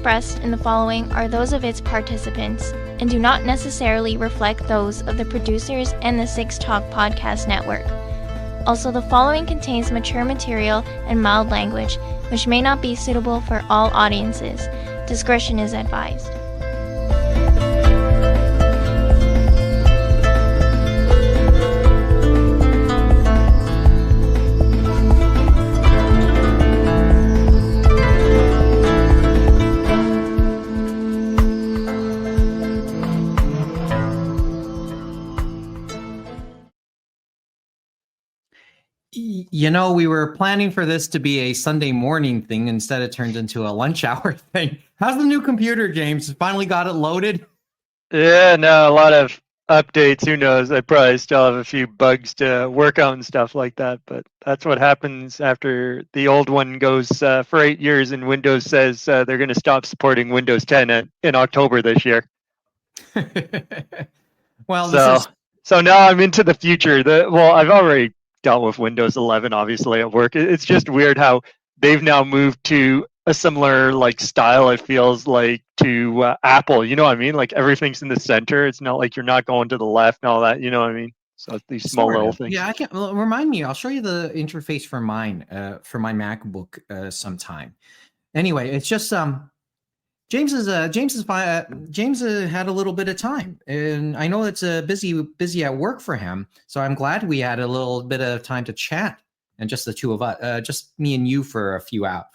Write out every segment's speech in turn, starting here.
expressed in the following are those of its participants and do not necessarily reflect those of the producers and the Six Talk Podcast Network. Also, the following contains mature material and mild language, which may not be suitable for all audiences. Discretion is advised. You know, we were planning for this to be a Sunday morning thing. Instead, it turned into a lunch hour thing. How's the new computer, James? Finally got it loaded? Yeah, no, a lot of updates. Who knows? I probably still have a few bugs to work out and stuff like that. But that's what happens after the old one goes for 8 years and Windows says they're going to stop supporting Windows 10 in October this year. Well, so now I'm into the future. I've already dealt with Windows 11, obviously, at work. It's just weird how they've now moved to a similar style, it feels like, to Apple. You know what I mean? Like everything's in the center. It's not like you're not going to the left and all that. You know what I mean? So these small little things. Yeah, I can. Well, remind me. I'll show you the interface for mine, for my MacBook, sometime. Anyway, it's just James had a little bit of time, and I know it's busy at work for him. So I'm glad we had a little bit of time to chat, and just the two of us, just me and you for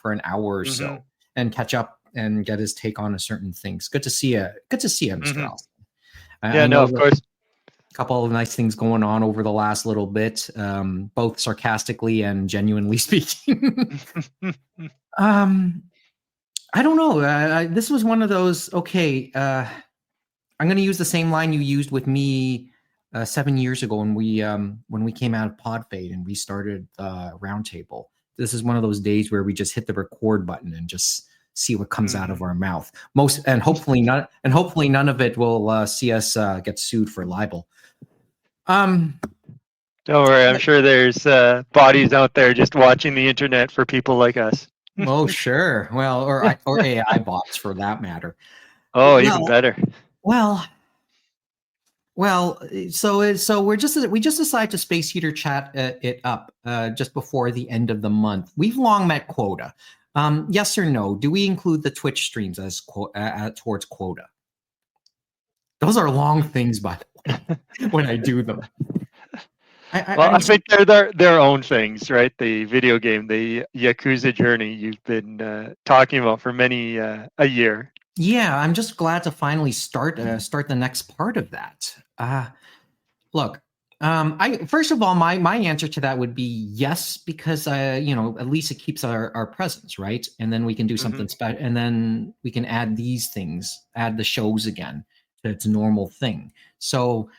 an hour or so, and catch up and get his take on certain things. Good to see you. Good to see you, Mr. Alston. Yeah, no, of course. A couple of nice things going on over the last little bit, both sarcastically and genuinely speaking. I don't know. This was one of those. Okay, I'm going to use the same line you used with me 7 years ago when we came out of Podfade and we started Roundtable. This is one of those days where we just hit the record button and just see what comes out of our mouth. Hopefully none of it will see us get sued for libel. Don't worry, I'm sure there's bodies out there just watching the internet for people like us. Oh, sure. Well, or AI bots for that matter. Oh, even better. Well. So we just decided to Space Heater chat it up just before the end of the month. We've long met quota. Yes or no? Do we include the Twitch streams as towards quota? Those are long things, by the way, when I do them. I think they're their own things, right? The video game, the Yakuza journey you've been talking about for many a year. Yeah, I'm just glad to finally start the next part of that. Look, first of all, my answer to that would be yes, because at least it keeps our presence, right? And then we can do something special, and then we can add these things, add the shows again to its normal thing. So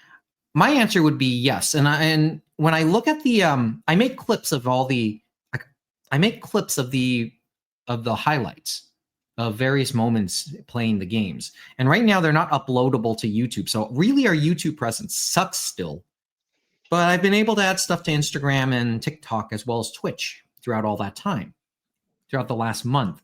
my answer would be yes. And when I look at the I make clips of the highlights of various moments playing the games. And right now they're not uploadable to YouTube. So really our YouTube presence sucks still. But I've been able to add stuff to Instagram and TikTok as well as Twitch throughout all that time, throughout the last month.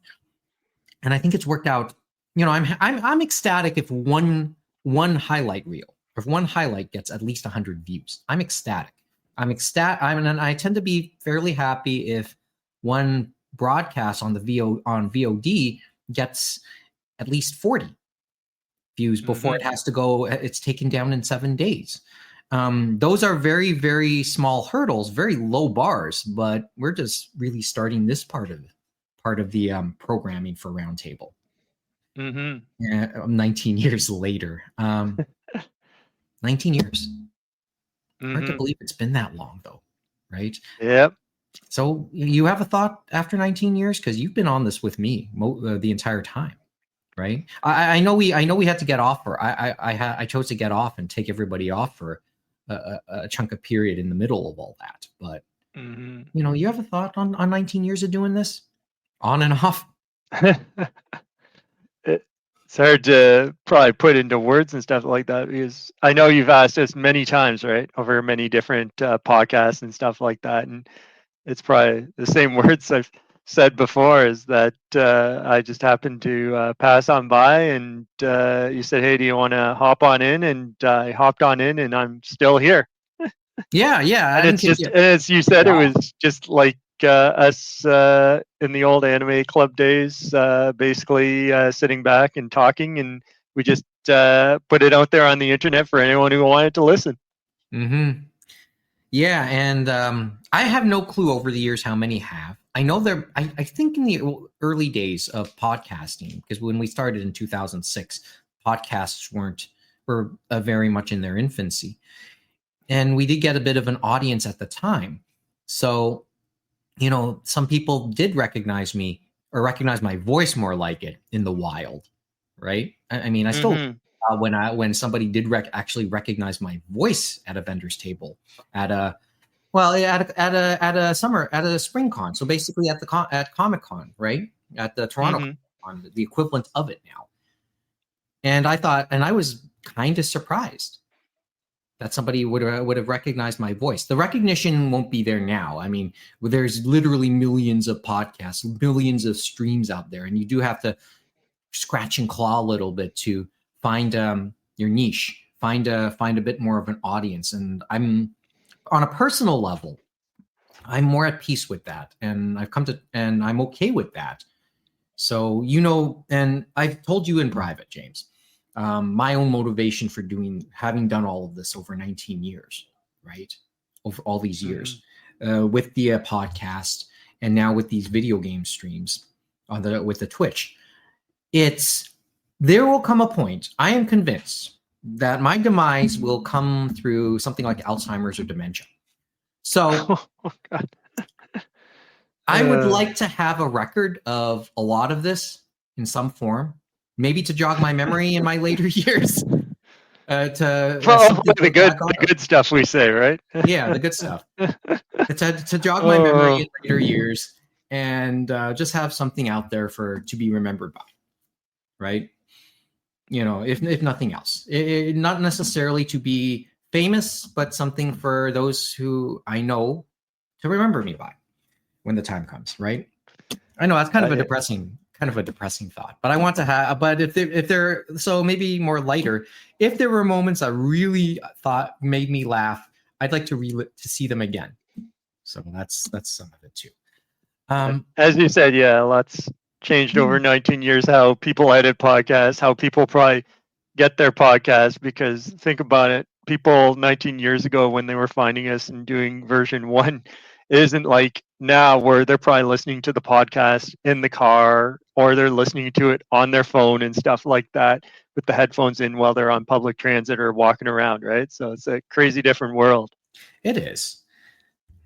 And I think it's worked out. I'm ecstatic if one highlight reel, if one highlight gets at least 100 views. I'm ecstatic. And I tend to be fairly happy if one broadcast on VOD gets at least 40 views before it has to go. It's taken down in 7 days. Those are very, very small hurdles, very low bars, but we're just really starting this part of the programming for Roundtable. 19 years later. 19 years. Hard to believe it's been that long, though, right? Yep. So you have a thought after 19 years, because you've been on this with me the entire time, right? I know we had to get off, or I chose to get off and take everybody off for a chunk of period in the middle of all that. But you have a thought on 19 years of doing this, on and off? It's hard to probably put into words and stuff like that, because I know you've asked us many times, right, over many different podcasts and stuff like that, and it's probably the same words I've said before is that I just happened to pass on by, and you said, "Hey, do you want to hop on in?" And I hopped on in, and I'm still here. Yeah, yeah. And I didn't it's think just, you. as you said, it Wow. was just like us in the old anime club days, basically sitting back and talking, and we just put it out there on the internet for anyone who wanted to listen. Mm-hmm. Yeah, and I have no clue over the years how many have. I know there. I think in the early days of podcasting, because when we started in 2006, podcasts were very much in their infancy, and we did get a bit of an audience at the time. So, some people did recognize me or recognize my voice more like it in the wild, right? I mean, I still Mm-hmm. when somebody did actually recognize my voice at a vendor's table at a well, at a summer at a spring con. So basically at Comic Con, right? At the Toronto Mm-hmm. Con, the equivalent of it now. And I was kind of surprised that somebody would have recognized my voice. The recognition won't be there now. I mean, there's literally millions of podcasts, millions of streams out there, and you do have to scratch and claw a little bit to find your niche, find a bit more of an audience. And I'm on a personal level, I'm more at peace with that, and I'm okay with that. So, and I've told you in private, James, my own motivation for having done all of this over 19 years, right? Over all these years, with the podcast, and now with these video game streams with the Twitch, there will come a point. I am convinced that my demise will come through something like Alzheimer's or dementia. So Oh God. I would like to have a record of a lot of this in some form, maybe to jog my memory in my later years. The good stuff we say, right? Yeah, the good stuff. to jog my memory in later years, and just have something out there to be remembered by, right? If nothing else, not necessarily to be famous, but something for those who I know to remember me by when the time comes, right? I know that's kind of a depressing thought, but I want to have. But if they're so maybe more lighter, if there were moments I really thought made me laugh, I'd like to see them again. So that's some of it too. As you said, yeah, lots changed over 19 years. How people edit podcasts, how people probably get their podcasts. Because think about it, people 19 years ago when they were finding us and doing version 1. It isn't like now where they're probably listening to the podcast in the car, or they're listening to it on their phone and stuff like that with the headphones in while they're on public transit or walking around, right? So it's a crazy different world. It is.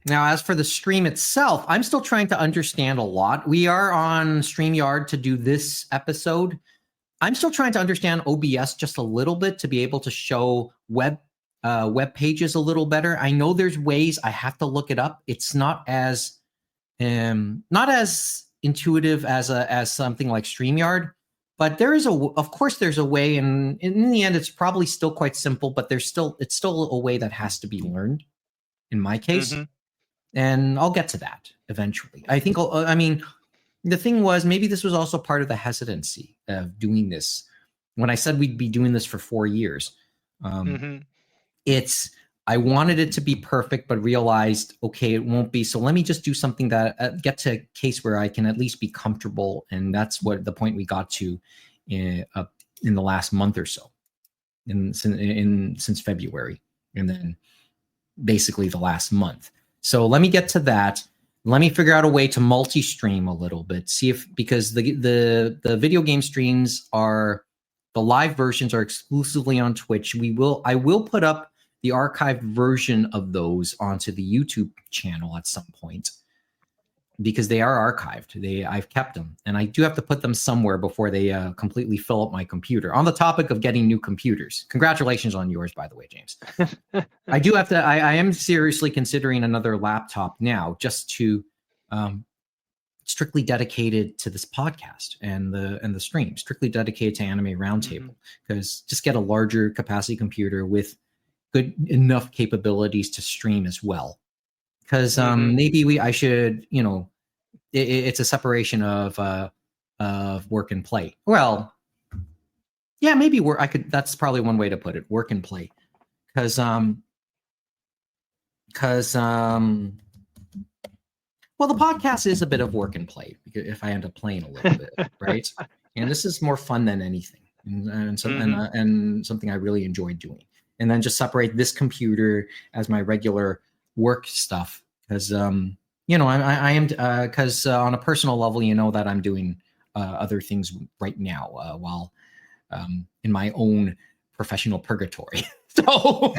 Now, as for the stream itself, I'm still trying to understand a lot. We are on StreamYard to do this episode. I'm still trying to understand OBS just a little bit to be able to show web pages a little better. I know there's ways. I have to look it up. It's not as intuitive as something like StreamYard, but of course there's a way, and in the end it's probably still quite simple, but it's still a way that has to be learned in my case. Mm-hmm. And I'll get to that eventually. I think the thing was, maybe this was also part of the hesitancy of doing this. When I said we'd be doing this for 4 years, I wanted it to be perfect, but realized, okay, it won't be. So let me just do something that get to a case where I can at least be comfortable. And that's what the point we got to in the last month or so, since February, and then basically the last month. So let me get to that. Let me figure out a way to multi-stream a little bit. Because the video game streams the live versions are exclusively on Twitch. I will put up the archived version of those onto the YouTube channel at some point, because they are archived. I've kept them, and I do have to put them somewhere before they completely fill up my computer. On the topic of getting new computers, congratulations on yours, by the way, James. I do have to. I am seriously considering another laptop now, just to strictly dedicated to this podcast and the stream, strictly dedicated to Anime Roundtable, because just get a larger capacity computer with good enough capabilities to stream as well. Because maybe I should it's a separation of work and play. Well, yeah, maybe work. That's probably one way to put it: work and play, because well, the podcast is a bit of work and play if I end up playing a little bit, right? And this is more fun than anything, and something I really enjoy doing. And then just separate this computer as my regular work stuff, because I am because on a personal level, that I'm doing other things right now while in my own professional purgatory. So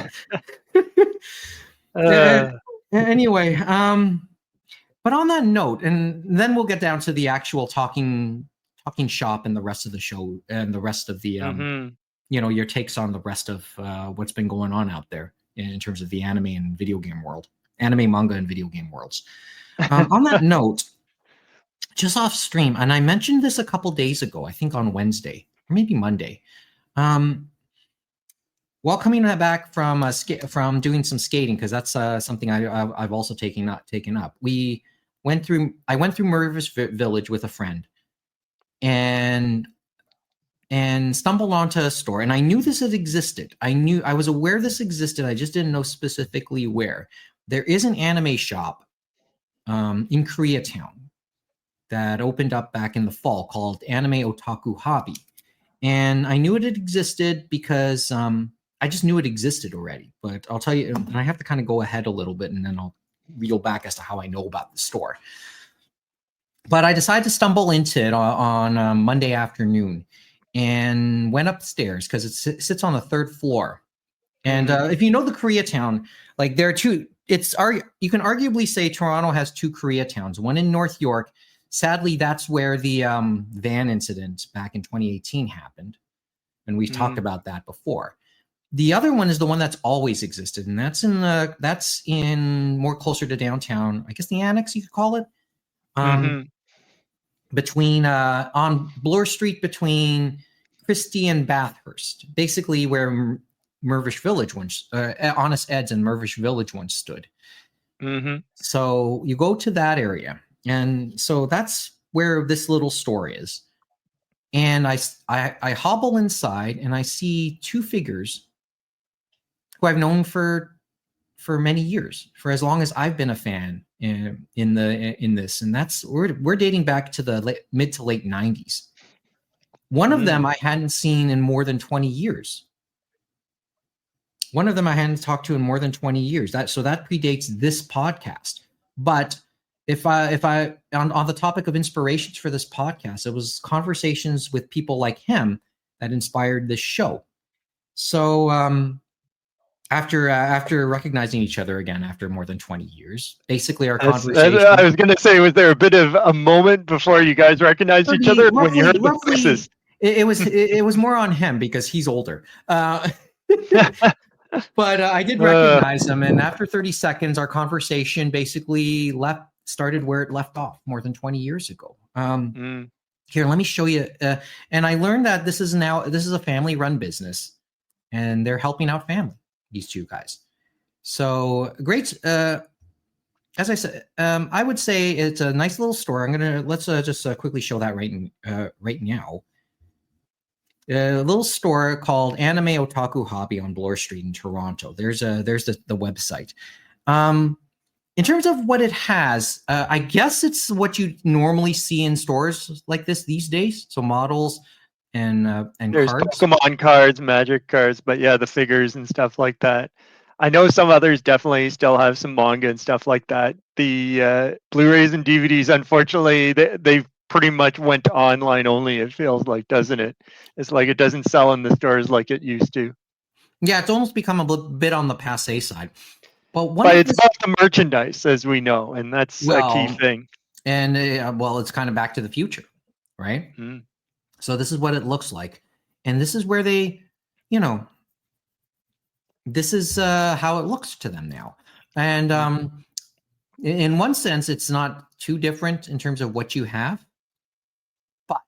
anyway, but on that note, and then we'll get down to the actual talking shop and the rest of the show and the rest of the your takes on the rest of what's been going on out there in terms of the anime and video game world, anime, manga, and video game worlds. On that note, just off stream, and I mentioned this a couple days ago, I think on Wednesday or maybe Monday. While coming back from doing some skating, because that's something I've also taken up. I went through Mervis Village with a friend, and stumbled onto a store, and I knew this had existed. I was aware this existed. I just didn't know specifically where. There is an anime shop in Koreatown that opened up back in the fall called Anime Otaku Hobby, and I knew it had existed because I just knew it existed already. But I'll tell you, and I have to kind of go ahead a little bit, and then I'll reel back as to how I know about the store. But I decided to stumble into it on Monday afternoon, and went upstairs because it sits on the third floor. And if you know the Koreatown, like there are two. You can arguably say Toronto has two Koreatowns. One in North York. Sadly, that's where the van incident back in 2018 happened, and we've talked about that before. The other one is the one that's always existed, and that's in more closer to downtown. I guess the annex, you could call it. Between on Bloor Street, between Christie and Bathurst, basically where Mervish Village once, Honest Ed's and Mervish Village once stood. So you go to that area, and so that's where this little store is. And I hobble inside, and I see two figures who I've known for many years, for as long as I've been a fan in this, and that's we're dating back to the mid to late 90s. One of them I hadn't seen in more than 20 years. One of them I hadn't talked to in more than 20 years. That predates this podcast. But if I on the topic of inspirations for this podcast, it was conversations with people like him that inspired this show. So after recognizing each other again after more than 20 years, basically our conversation. I was going to say, was there a bit of a moment before you guys recognized each other when you heard the voices? It was more on him because he's older. But I did recognize him, and after 30 seconds, our conversation basically started where it left off more than 20 years ago. Here, let me show you. And I learned that this is a family-run business, and they're helping out family. These two guys. So great. As I said, I would say it's a nice little store. Let's just quickly show that right now. A little store called Anime Otaku Hobby on Bloor Street in Toronto. There's the website. In terms of what it has, I guess it's what you normally see in stores like this these days. So models and there's cards. Pokemon cards, Magic cards, but yeah, the figures and stuff like that. I know some others definitely still have some manga and stuff like that. The Blu-rays and DVDs, unfortunately, they've pretty much went online only. It feels like, doesn't it? It's like it doesn't sell in the stores like it used to. Yeah, it's almost become a bit on the passé side. But it's about the merchandise, as we know, and that's a key thing. And it's kind of back to the future, right? So this is what it looks like. And this is where they, this is how it looks to them now. And in one sense, it's not too different in terms of what you have. But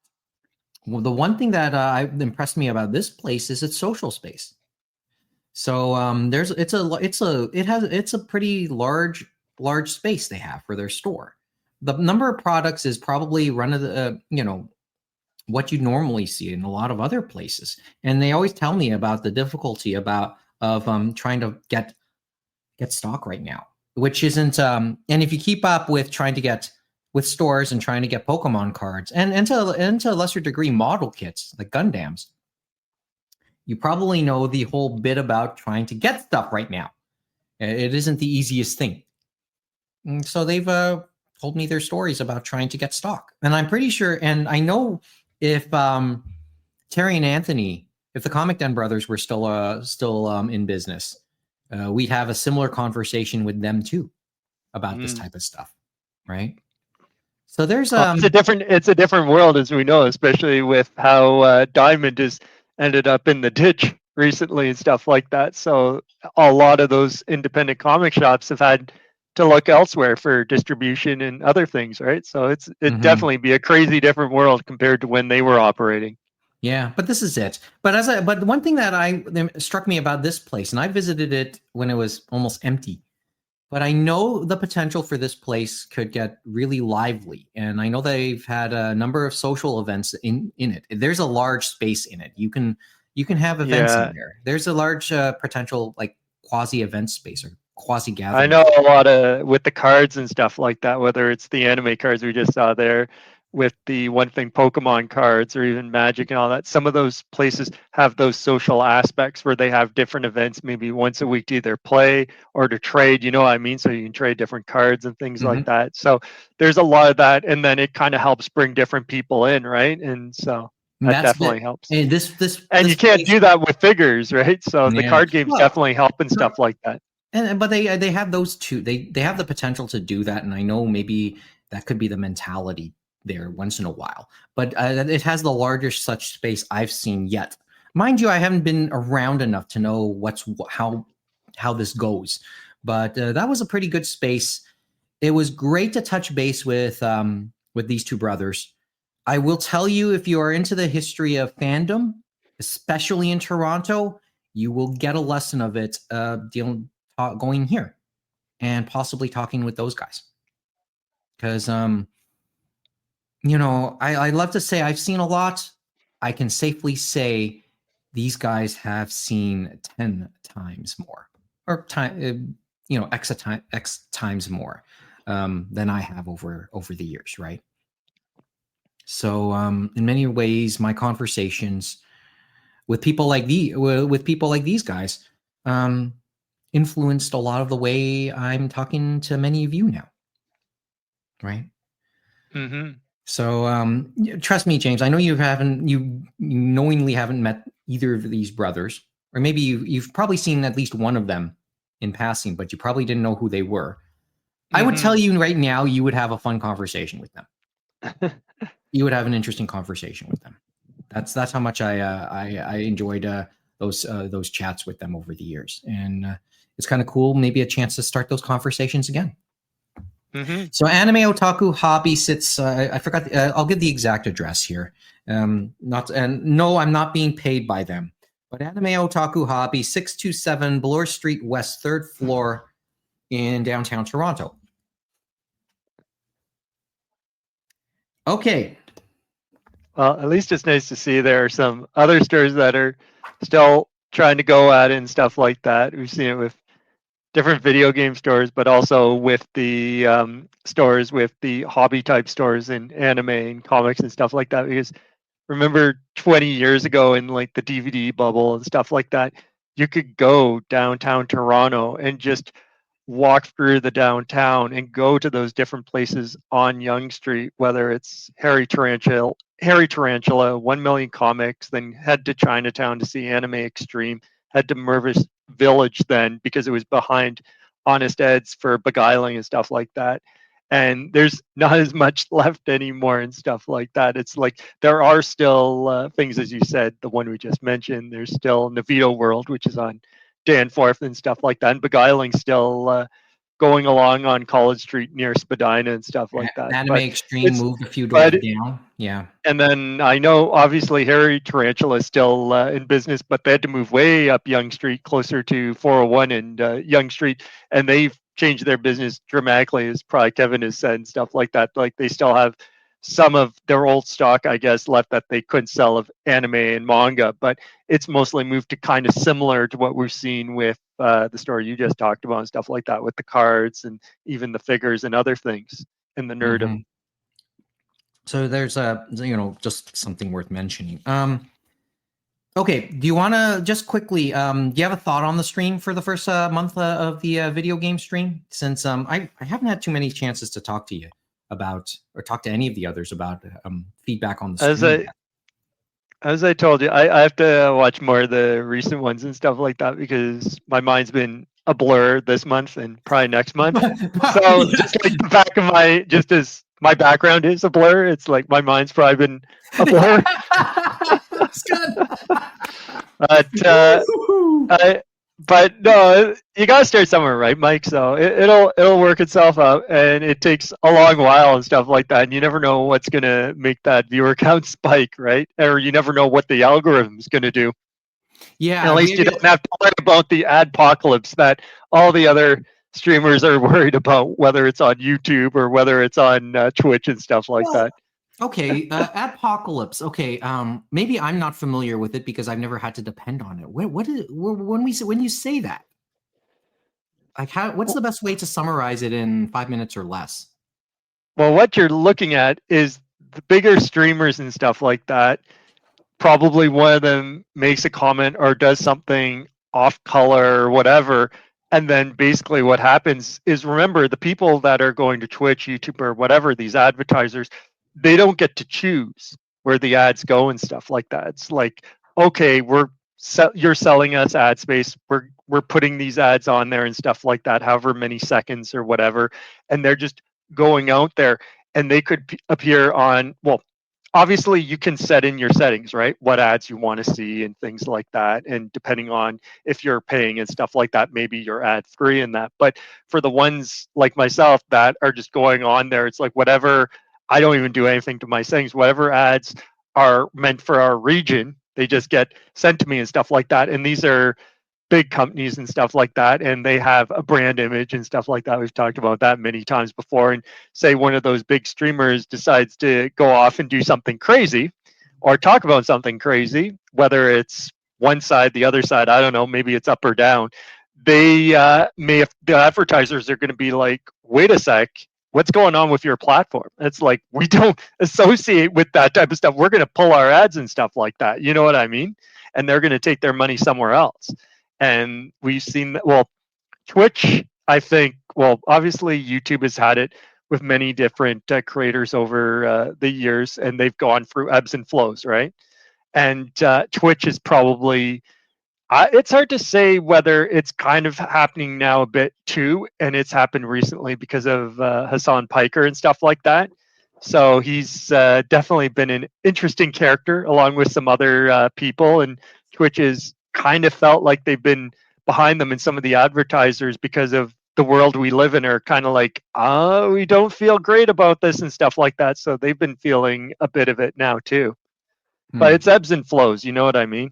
the one thing that impressed me about this place is its social space. So it's a pretty large space they have for their store. the number of products is probably run of the what you normally see in a lot of other places. And they always tell me about the difficulty of trying to get stock right now, which isn't and if you keep up with trying to get with stores and trying to get Pokemon cards and to a lesser degree model kits like Gundams, you probably know the whole bit about trying to get stuff right now. It isn't the easiest thing. And so they've told me their stories about trying to get stock. And I'm pretty sure, and I know if Terry and Anthony, if the Comic Den brothers were still in business, we'd have a similar conversation with them too about this type of stuff, right? So there's it's a different world, as we know, especially with how Diamond has ended up in the ditch recently and stuff like that. So a lot of those independent comic shops have had to look elsewhere for distribution and other things, right? So it'd definitely be a crazy different world compared to when they were operating. Yeah, but this is it. But one thing that struck me about this place, and I visited it when it was almost empty, but I know the potential for this place could get really lively, and I know they've had a number of social events in it. There's a large space in it. You can have events in there. There's a large potential like quasi event space or quasi gathering. I know a lot of with the cards and stuff like that, whether it's the anime cards we just saw there, with the One Thing Pokemon cards or even Magic and all that. Some of those places have those social aspects where they have different events, maybe once a week to either play or to trade, you know what I mean? So you can trade different cards and things like that. So there's a lot of that. And then it kind of helps bring different people in, right? And so that definitely helps. And and you can't do that with figures, right? So the card games definitely help and stuff like that. But they have those two. They have the potential to do that. And I know maybe that could be the mentality there once in a while, but it has the largest such space I've seen yet. Mind you, I haven't been around enough to know how this goes, but that was a pretty good space. It was great to touch base with these two brothers. I will tell you, if you are into the history of fandom, especially in Toronto, you will get a lesson of it going here and possibly talking with those guys, because I love to say I've seen a lot. I can safely say these guys have seen 10 times more, or X times more than I have over the years, right? So in many ways, my conversations with people like these guys influenced a lot of the way I'm talking to many of you now, right? So trust me, James, I know you knowingly haven't met either of these brothers, or maybe you've probably seen at least one of them in passing, but you probably didn't know who they were. I would tell you right now, you would have a fun conversation with them. You would have an interesting conversation with them. That's how much I enjoyed those chats with them over the years, and it's kind of cool.Maybe a chance to start those conversations again. So Anime Otaku Hobby sits, I forgot, I'll give the exact address here. No, I'm not being paid by them, but Anime Otaku Hobby, 627 Bloor Street West, 3rd floor in downtown Toronto. Okay. Well, at least it's nice to see there are some other stores that are still trying to go at it and stuff like that. We've seen it with different video game stores, but also with the stores, with the hobby type stores in anime and comics and stuff like that. Because remember 20 years ago in like the DVD bubble and stuff like that, you could go downtown Toronto and just walk through the downtown and go to those different places on Yonge Street, whether it's Harry Tarantula, 1 Million Comics, then head to Chinatown to see Anime Extreme, head to Mervis Village then because it was behind Honest Ed's for beguiling and stuff like that. And there's not as much left anymore and stuff like that. It's like there are still things, as you said, the one we just mentioned. There's still Navito World, which is on Danforth and stuff like that. And beguiling still going along on College Street near Spadina and stuff like that. Anime Extreme moved a few doors down. Yeah. And then I know obviously Harry Tarantula is still in business, but they had to move way up Yonge Street closer to 401 and Yonge Street. And they've changed their business dramatically, as probably Kevin has said and stuff like that. Like they still have some of their old stock, I guess, left that they couldn't sell of anime and manga, but it's mostly moved to kind of similar to what we've seen with the story you just talked about and stuff like that, with the cards and even the figures and other things in the nerdom. Mhm. So there's just something worth mentioning. Okay, do you want to just quickly, do you have a thought on the stream for the first month of the video game stream? Since I haven't had too many chances to talk to you about, or talk to any of the others about feedback on the stream. As I told you, I have to watch more of the recent ones and stuff like that because my mind's been a blur this month and probably next month. So just like the back of just as my background is a blur, it's like my mind's probably been a blur. That's good. But no, you gotta start somewhere, right, Mike? So it'll work itself out, and it takes a long while and stuff like that. And you never know what's gonna make that viewer count spike, right? Or you never know what the algorithm's gonna do. Yeah, at least you don't have to worry about the adpocalypse that all the other streamers are worried about, whether it's on YouTube or whether it's on Twitch and stuff like that. Okay, adpocalypse. Okay, maybe I'm not familiar with it because I've never had to depend on it. When you say that, like, what's the best way to summarize it in 5 minutes or less? Well, what you're looking at is the bigger streamers and stuff like that. Probably one of them makes a comment or does something off color or whatever. And then basically what happens is, remember, the people that are going to Twitch, YouTube, or whatever, these advertisers, they don't get to choose where the ads go and stuff like that. It's like, okay, you're selling us ad space. We're putting these ads on there and stuff like that, however many seconds or whatever. And they're just going out there, and they could appear on, well, obviously you can set in your settings, right? What ads you want to see and things like that. And depending on if you're paying and stuff like that, maybe you're ad free in that. But for the ones like myself that are just going on there, it's like whatever, I don't even do anything to my settings. Whatever ads are meant for our region, they just get sent to me and stuff like that. And these are big companies and stuff like that, and they have a brand image and stuff like that. We've talked about that many times before. And say one of those big streamers decides to go off and do something crazy or talk about something crazy, whether it's one side, the other side, I don't know, maybe it's up or down. They the advertisers are going to be like, wait a sec, what's going on with your platform? It's like, we don't associate with that type of stuff. We're going to pull our ads and stuff like that. You know what I mean? And they're going to take their money somewhere else. And we've seen that, well, Twitch, I think, well, obviously YouTube has had it with many different creators over the years, and they've gone through ebbs and flows, right? And Twitch is probably, it's hard to say whether it's kind of happening now a bit too, and it's happened recently because of Hassan Piker and stuff like that. So he's definitely been an interesting character along with some other people, and Twitch is kind of felt like they've been behind them, and some of the advertisers, because of the world we live in, are kind of like, we don't feel great about this and stuff like that. So they've been feeling a bit of it now too. But it's ebbs and flows, you know what I mean?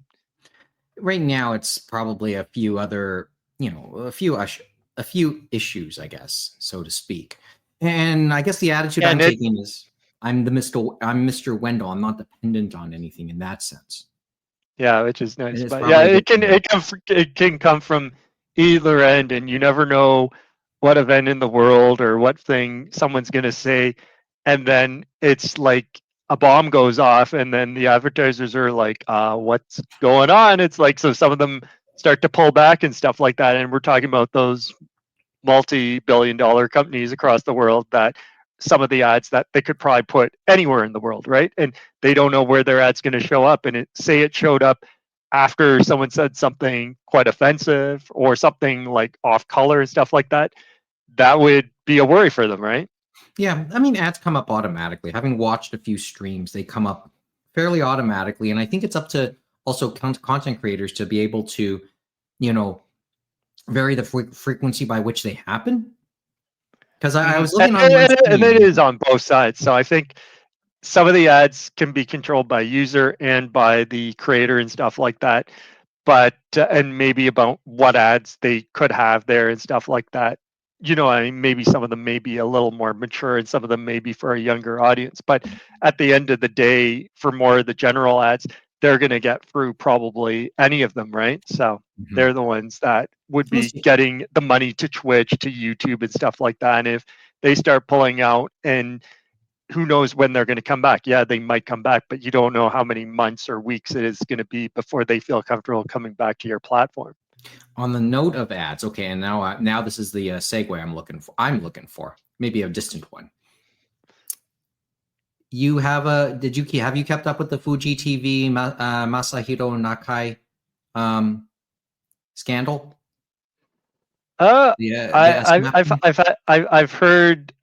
Right now, it's probably a few other, a few issues, I guess, so to speak. And I guess the attitude I'm taking is, I'm Mr. Wendell. I'm not dependent on anything in that sense. Yeah, which is nice. But yeah, it can come from either end, and you never know what event in the world or what thing someone's gonna say, and then it's like a bomb goes off, and then the advertisers are like, what's going on? It's like, so some of them start to pull back and stuff like that, and we're talking about those multi-billion-dollar companies across the world that some of the ads that they could probably put anywhere in the world, right? And they don't know where their ad's going to show up. And it showed up after someone said something quite offensive or something like off color and stuff like that. That would be a worry for them, right? Yeah, I mean, ads come up automatically. Having watched a few streams, they come up fairly automatically. And I think it's up to also content creators to be able to, vary the frequency by which they happen. Because I was looking on and it is on both sides. So I think some of the ads can be controlled by user and by the creator and stuff like that. But and maybe about what ads they could have there and stuff like that. I mean, maybe some of them may be a little more mature and some of them may be for a younger audience. But at the end of the day, for more of the general ads, they're going to get through probably any of them, right? So they're the ones that would be getting the money to Twitch, to YouTube and stuff like that. And if they start pulling out, and who knows when they're going to come back? Yeah, they might come back, but you don't know how many months or weeks it is going to be before they feel comfortable coming back to your platform. On the note of ads, okay, and now this is the segue I'm looking for. Maybe a distant one. You have have you kept up with the Fuji TV Masahiro Nakai scandal? I've heard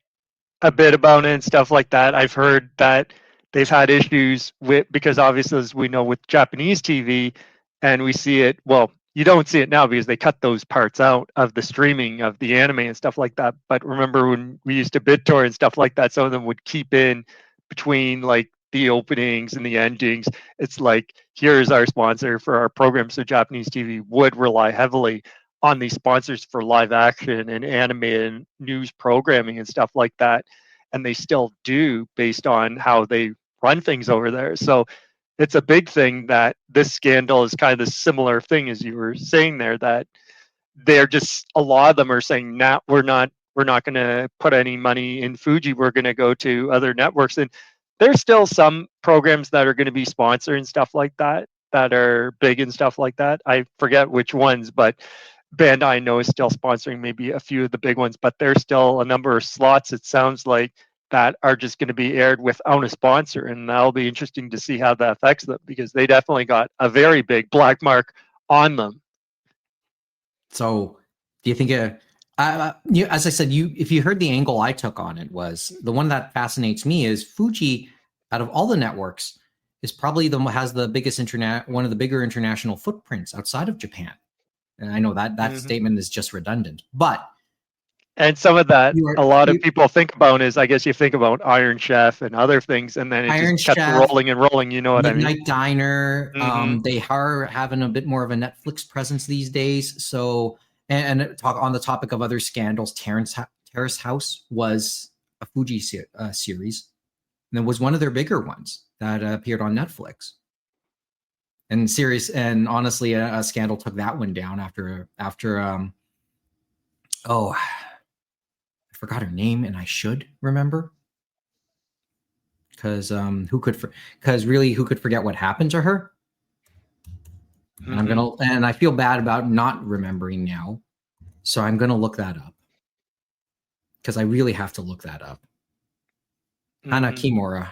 a bit about it and stuff like that. I've heard that they've had issues because obviously, as we know, with Japanese TV, and we see it. Well, you don't see it now because they cut those parts out of the streaming of the anime and stuff like that. But remember when we used to BitTorrent and stuff like that, some of them would keep in between like the openings and the endings. It's like, here's our sponsor for our program. So Japanese TV would rely heavily on these sponsors for live action and anime and news programming and stuff like that. And they still do based on how they run things over there. So it's a big thing that this scandal is kind of a similar thing as you were saying there, that they're just, a lot of them are saying, nah, we're not going to put any money in Fuji. We're going to go to other networks. And there's still some programs that are going to be sponsored and stuff like that are big and stuff like that. I forget which ones, but Bandai I know is still sponsoring maybe a few of the big ones, but there's still a number of slots, it sounds like, that are just going to be aired without a sponsor. And that'll be interesting to see how that affects them, because they definitely got a very big black mark on them. So do you think, as I said, if you heard the angle I took on it, was the one that fascinates me is Fuji, out of all the networks, is probably has the biggest one of the bigger international footprints outside of Japan. And I know that statement is just redundant, but. And some of that a lot of people think about is, I guess you think about Iron Chef and other things, and then it just kept rolling and rolling. You know what I mean? Midnight Diner. They are having a bit more of a Netflix presence these days. So, and talk on the topic of other scandals. Terrace House was a Fuji series, and it was one of their bigger ones that appeared on Netflix. And honestly, a scandal took that one down after I forgot her name, and I should remember, because who could forget what happened to her? And I feel bad about not remembering now, so I'm gonna look that up, because I really have to look that up. Hana Kimura.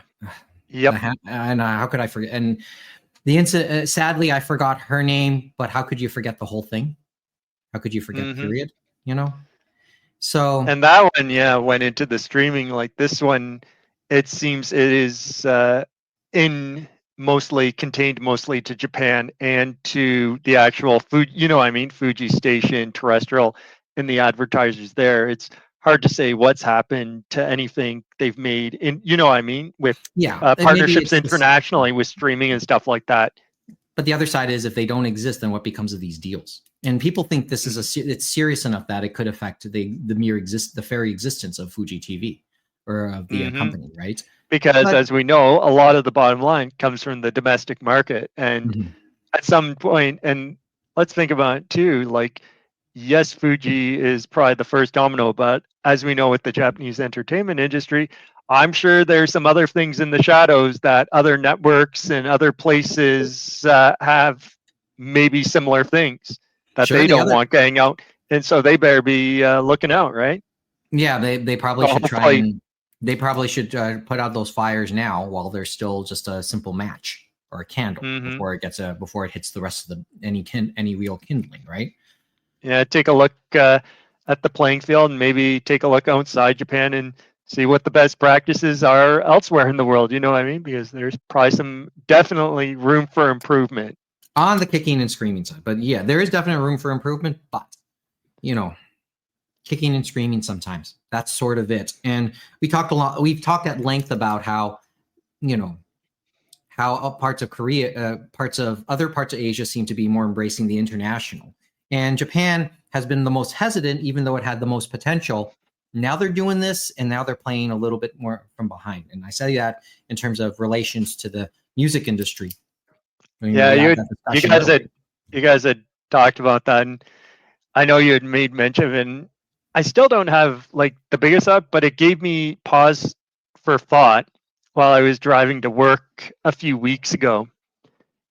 Yep. And how could I forget? And the incident. Sadly, I forgot her name, but how could you forget the whole thing? How could you forget? Period. You know. So, and that one, went into the streaming. Like this one, it seems it is contained mostly to Japan and to the actual Fuji station terrestrial and the advertisers there. It's hard to say what's happened to anything they've made in, with partnerships internationally with streaming and stuff like that. But the other side is, if they don't exist, then what becomes of these deals? And people think this is it's serious enough that it could affect the very existence of Fuji TV or of the company, right? Because as we know, a lot of the bottom line comes from the domestic market, and at some point, and let's think about it too. Like, yes, Fuji is probably the first domino, but as we know with the Japanese entertainment industry, I'm sure there's some other things in the shadows that other networks and other places have maybe similar things that they don't want getting out. And so they better be looking out, right? Yeah, they probably should try and they probably should put out those fires now while they're still just a simple match or a candle before it hits the rest of any real kindling, right? Yeah, take a look at the playing field and maybe take a look outside Japan and see what the best practices are elsewhere in the world. You know what I mean? Because there's probably definitely room for improvement on the kicking and screaming side. But yeah, there is definitely room for improvement. But kicking and screaming sometimes, that's sort of it. And we've talked at length about how parts of Korea, other parts of Asia seem to be more embracing the international. And Japan has been the most hesitant, even though it had the most potential. Now they're doing this, and now they're playing a little bit more from behind. And I say that in terms of relations to the music industry. I mean, Yeah, we had you that you discussion guys earlier. had talked about that, and I know you had made mention of it. And I still don't have like the biggest up, but it gave me pause for thought while I was driving to work a few weeks ago,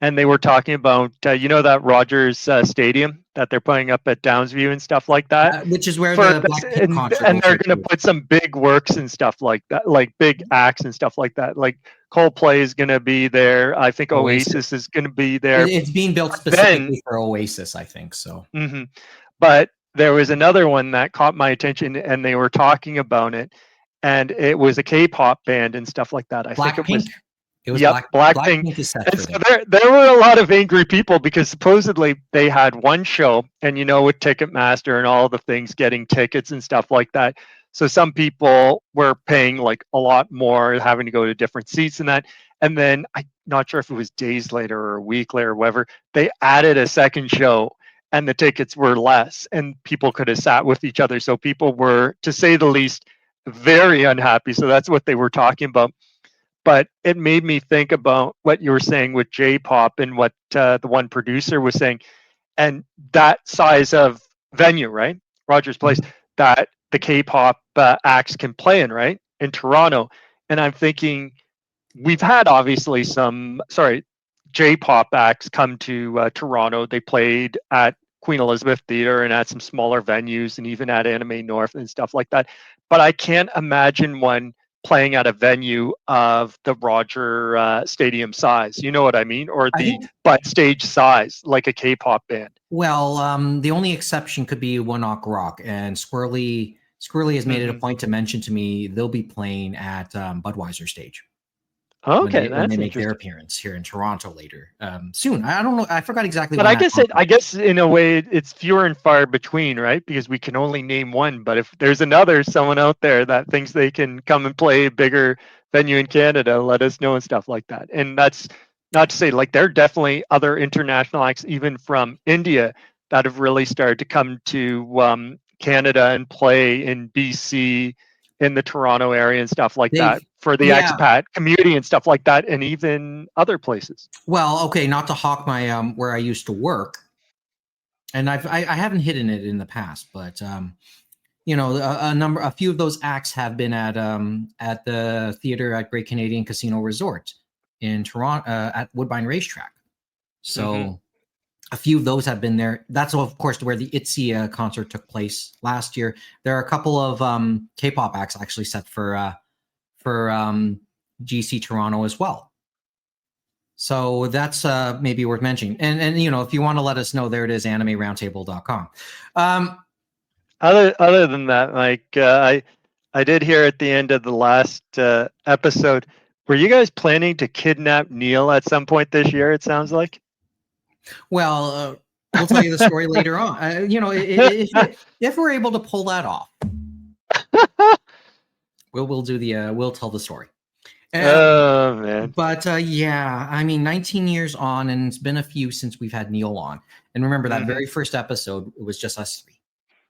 and they were talking about that Rogers Stadium that they're putting up at Downsview and stuff like that. Which is where For the this, Blackpink concert and will they're take going to place. put some big works and stuff like that, like big acts and stuff like that. Like Coldplay is going to be there. I think Oasis is going to be there. It's being built specifically for Oasis, I think so. Mm-hmm. But there was another one that caught my attention, and they were talking about it, and it was a K-pop band and stuff like that. I think it was. It was Yep, Blackpink. Blackpink is set And for so that. there were a lot of angry people because supposedly they had one show, and with Ticketmaster and all the things, getting tickets and stuff like that. So some people were paying like a lot more, having to go to different seats and that. And then I'm not sure if it was days later or a week later or whatever, they added a second show, and the tickets were less, and people could have sat with each other. So people were, to say the least, very unhappy. So that's what they were talking about. But it made me think about what you were saying with J-pop and what the one producer was saying, and that size of venue, right? Rogers Place, that the K-pop acts can play in, right? In Toronto. And I'm thinking, we've had obviously J-pop acts come to Toronto. They played at Queen Elizabeth Theatre and at some smaller venues, and even at Anime North and stuff like that. But I can't imagine one playing at a venue of the Roger Stadium size. You know what I mean? Or the butt stage size, like a K-pop band. Well, the only exception could be One Ok Rock, and Squirrely has made it a point to mention to me they'll be playing at Budweiser stage. Okay, when they make their appearance here in Toronto later soon. I don't know. I forgot exactly. But I guess in a way it's fewer and far between, right? Because we can only name one. But if there's someone out there that thinks they can come and play a bigger venue in Canada, let us know and stuff like that. And that's not to say, like, there are definitely other international acts, even from India, that have really started to come to Canada and play in BC, in the Toronto area and stuff like that, for the expat community and stuff like that, and even other places. Well, okay, not to hawk my where I used to work, and I haven't hidden it in the past, but a few of those acts have been at the theater at Great Canadian Casino Resort in Toronto at Woodbine Racetrack. So a few of those have been there. That's, of course, where the ITZY concert took place last year. There are a couple of K-pop acts actually set for GC Toronto as well. So that's maybe worth mentioning. And if you want to let us know, there it is, animeroundtable.com. Other than that, like I did hear at the end of the last episode, were you guys planning to kidnap Neil at some point this year? It sounds like. Well, we'll tell you the story later on. If we're able to pull that off, we'll tell the story. Oh man! But 19 years on, and it's been a few since we've had Neil on. And remember that very first episode, it was just us three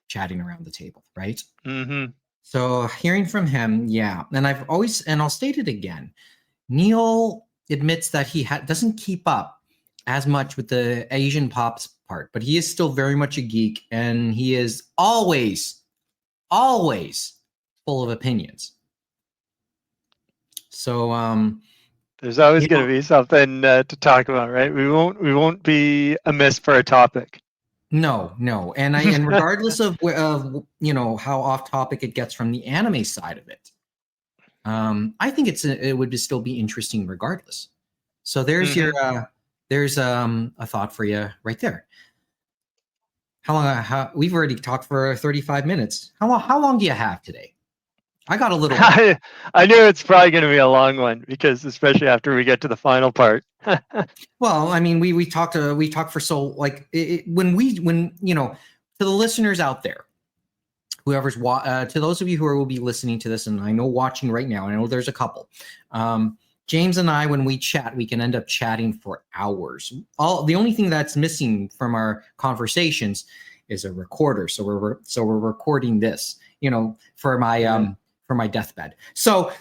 chatting around the table, right? So hearing from him, and I'll state it again. Neil admits that he doesn't keep up as much with the Asian pops part, but he is still very much a geek, and he is always full of opinions. So there's always going to be something to talk about, right? We won't be amiss for a topic. No, and regardless of how off topic it gets from the anime side of it, I think it would still be interesting regardless. So there's there's a thought for you right there. How long? We've already talked for 35 minutes. How long do you have today? I got a little. I knew it's probably going to be a long one, because especially after we get to the final part. Well, I mean, we talked for so, like, when to the listeners out there, whoever's to those of you who will be listening to this, and I know watching right now, I know there's a couple. James and I, when we chat, we can end up chatting for hours. The only thing that's missing from our conversations is a recorder. So we're recording this, for my deathbed. So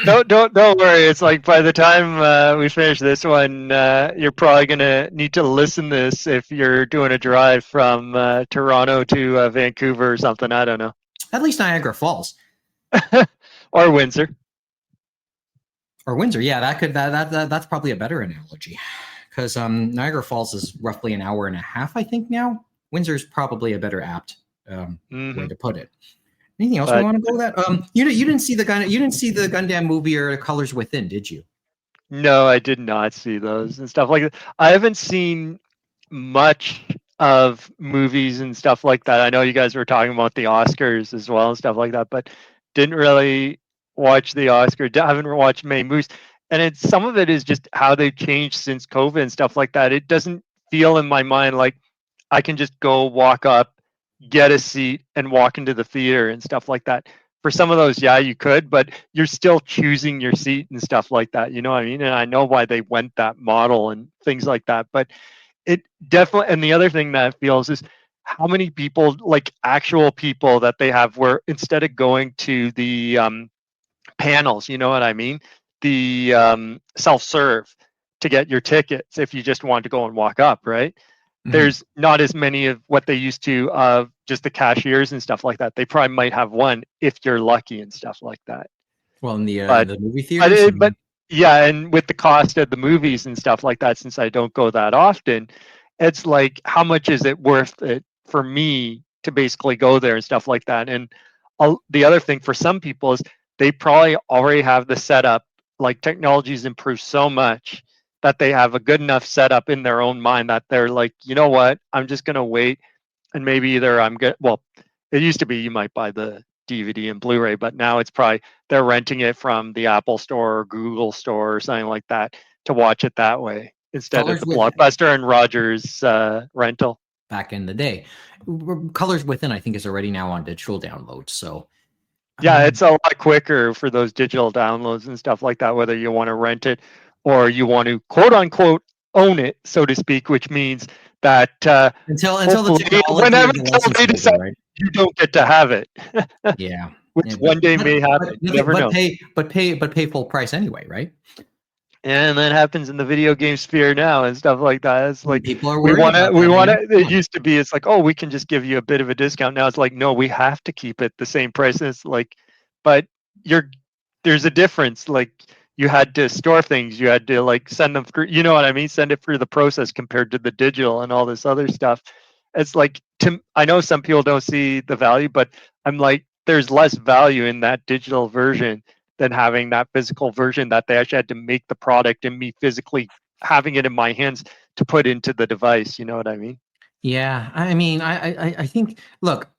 don't worry. It's like by the time we finish this one, you're probably gonna need to listen this if you're doing a drive from Toronto to Vancouver or something. I don't know. At least Niagara Falls or Windsor. Or Windsor, yeah, that's probably a better analogy, because Niagara Falls is roughly an hour and a half, I think now. Windsor is probably a better apt way to put it. Anything else we want to go with that? You didn't see the Gundam movie or Colors Within, did you? No, I did not see those and stuff like that. I haven't seen much of movies and stuff like that. I know you guys were talking about the Oscars as well and stuff like that, but didn't really watch the Oscar. Haven't watched many movies, and some of it is just how they've changed since COVID and stuff like that. It doesn't feel in my mind like I can just go walk up, get a seat, and walk into the theater and stuff like that. For some of those, yeah, you could, but you're still choosing your seat and stuff like that. You know what I mean? And I know why they went that model and things like that. But it definitely, and the other thing that feels is how many people, like actual people that they have, where instead of going to the panels, you know what I mean? The self-serve to get your tickets if you just want to go and walk up, right? Mm-hmm. There's not as many of what they used to of just the cashiers and stuff like that. They probably might have one if you're lucky and stuff like that. Well, in the movie theaters? But yeah, and with the cost of the movies and stuff like that, since I don't go that often, it's like, how much is it worth it for me to basically go there and stuff like that? And the other thing for some people is they probably already have the setup, like technology's improved so much that they have a good enough setup in their own mind that they're like, you know what, I'm just going to wait. And maybe either it used to be you might buy the DVD and Blu-ray, but now it's probably they're renting it from the Apple Store or Google Store or something like that to watch it that way instead of the Blockbuster and Rogers rental. Back in the day. Colors Within, I think, is already now on digital download. So yeah, it's a lot quicker for those digital downloads and stuff like that, whether you want to rent it or you want to quote unquote own it, so to speak, which means that until the technology whenever they decide, right? You don't get to have it. Yeah. Which one day may happen. You never know. Pay full price anyway, right? And that happens in the video game sphere now and stuff like that. It's like people are we want to. It used to be, it's like, oh, we can just give you a bit of a discount. Now it's like, no, we have to keep it the same price. And it's like, but there's a difference. Like you had to store things, you had to like send them through. You know what I mean? Send it through the process compared to the digital and all this other stuff. It's like I know some people don't see the value, but I'm like, there's less value in that digital version than having that physical version that they actually had to make the product and me physically having it in my hands to put into the device. You know what I mean? Yeah. I mean, I think, look,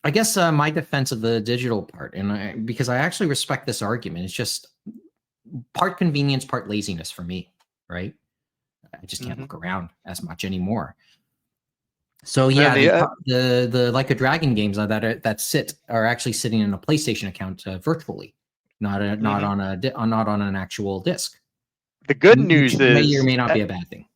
I guess my defense of the digital part, and because I actually respect this argument, it's just part convenience, part laziness for me, right? I just can't look around as much anymore. So yeah, the Like a Dragon games that sit are actually sitting in a PlayStation account virtually, not on an actual disc. The good news is may or may not be a bad thing.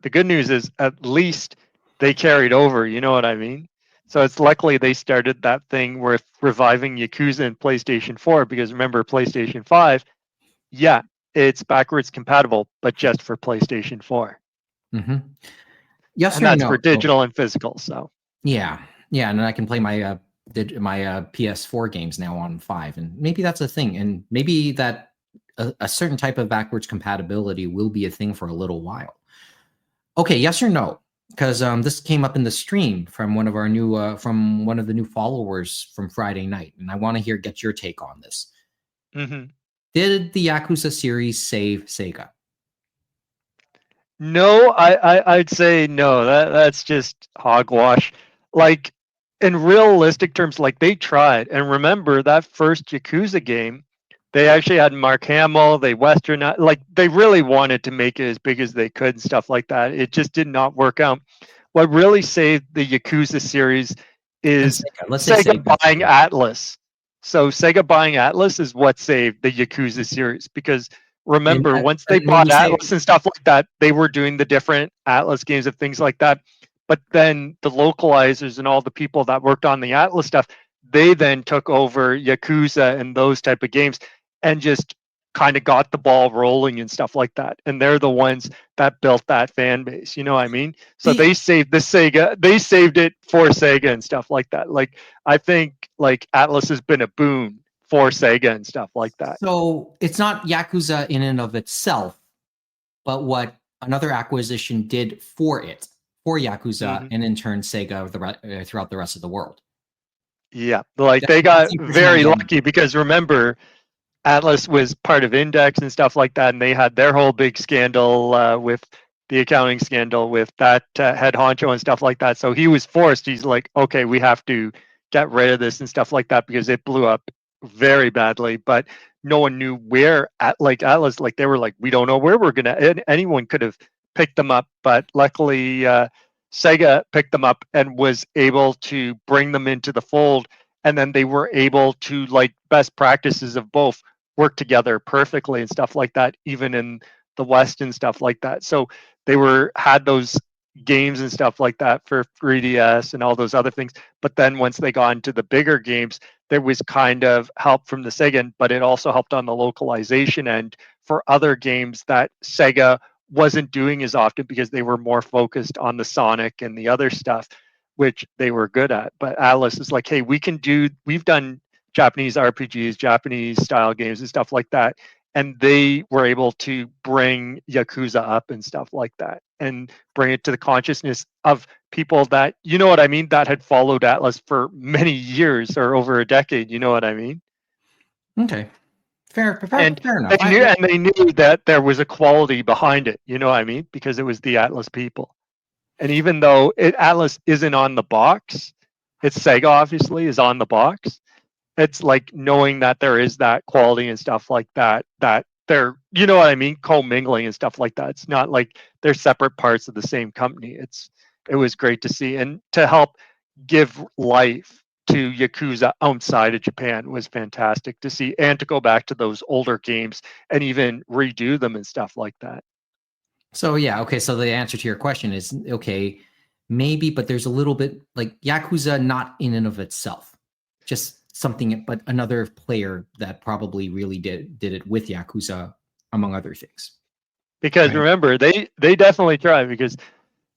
The good news is at least they carried over. You know what I mean? So it's luckily they started that thing with reviving Yakuza in PlayStation 4, because remember PlayStation 5, yeah, it's backwards compatible, but just for PlayStation 4. Mm-hmm. Yes, and that's for digital and physical. So yeah, and I can play my PS4 games now on 5, and maybe that's a thing, and maybe that a certain type of backwards compatibility will be a thing for a little while. Okay, yes or no? Because this came up in the stream from one of our new from one of the new followers from Friday night, and I want to get your take on this. Mm-hmm. Did the Yakuza series save Sega? No, I'd say no. That's just hogwash. Like in realistic terms, like they tried. And remember that first Yakuza game, they actually had Mark Hamill, they westernized, like they really wanted to make it as big as they could and stuff like that. It just did not work out. What really saved the Yakuza series is Sega buying Atlas. So Sega buying Atlas is what saved the Yakuza series, because remember, once they when bought you say Atlas and stuff like that, they were doing the different Atlas games and things like that. But then the localizers and all the people that worked on the Atlas stuff, they then took over Yakuza and those type of games and just kind of got the ball rolling and stuff like that. And they're the ones that built that fan base. You know what I mean? So the they saved the Sega, they saved it for Sega and stuff like that. Like, I think like Atlas has been a boon for Sega and stuff like that. so it's not Yakuza in and of itself, but what another acquisition did for Yakuza, and in turn Sega throughout the rest of the world. Yeah, like That's they got the impression I'm very getting. lucky, because remember, Atlas was part of Index and stuff like that, and they had their whole big scandal with the accounting scandal with that head honcho and stuff like that. So he was forced. He's like, okay, we have to get rid of this and stuff like that, because it blew up very badly. But no one knew where like Atlas, like they were like, we don't know where we're gonna. Anyone could have picked them up, but luckily Sega picked them up and was able to bring them into the fold. And then they were able to, like, best practices of both work together perfectly and stuff like that, even in the West and stuff like that. So they had those games and stuff like that for 3DS and all those other things. But then once they got into the bigger games, there was kind of help from the Sega, but it also helped on the localization end for other games that Sega wasn't doing as often, because they were more focused on the Sonic and the other stuff, which they were good at. But Atlas is like, hey, we've done Japanese RPGs, Japanese style games and stuff like that. And they were able to bring Yakuza up and stuff like that, and bring it to the consciousness of people that, you know what I mean, that had followed Atlas for many years or over a decade. You know what I mean? Okay, fair And enough. they knew that there was a quality behind it. You know what I mean? Because it was the Atlas people. And even though Atlas isn't on the box, it's Sega obviously is on the box. It's like knowing that there is that quality and stuff like that, that they're, you know what I mean, commingling and stuff like that. It's not like they're separate parts of the same company. It was great to see, and to help give life to Yakuza outside of Japan was fantastic to see, and to go back to those older games and even redo them and stuff like that. So yeah, okay. So the answer to your question is okay, maybe, but there's a little bit like Yakuza, not in and of itself, just something, but another player that probably really did it with Yakuza, among other things. Because Right. remember, they definitely tried, because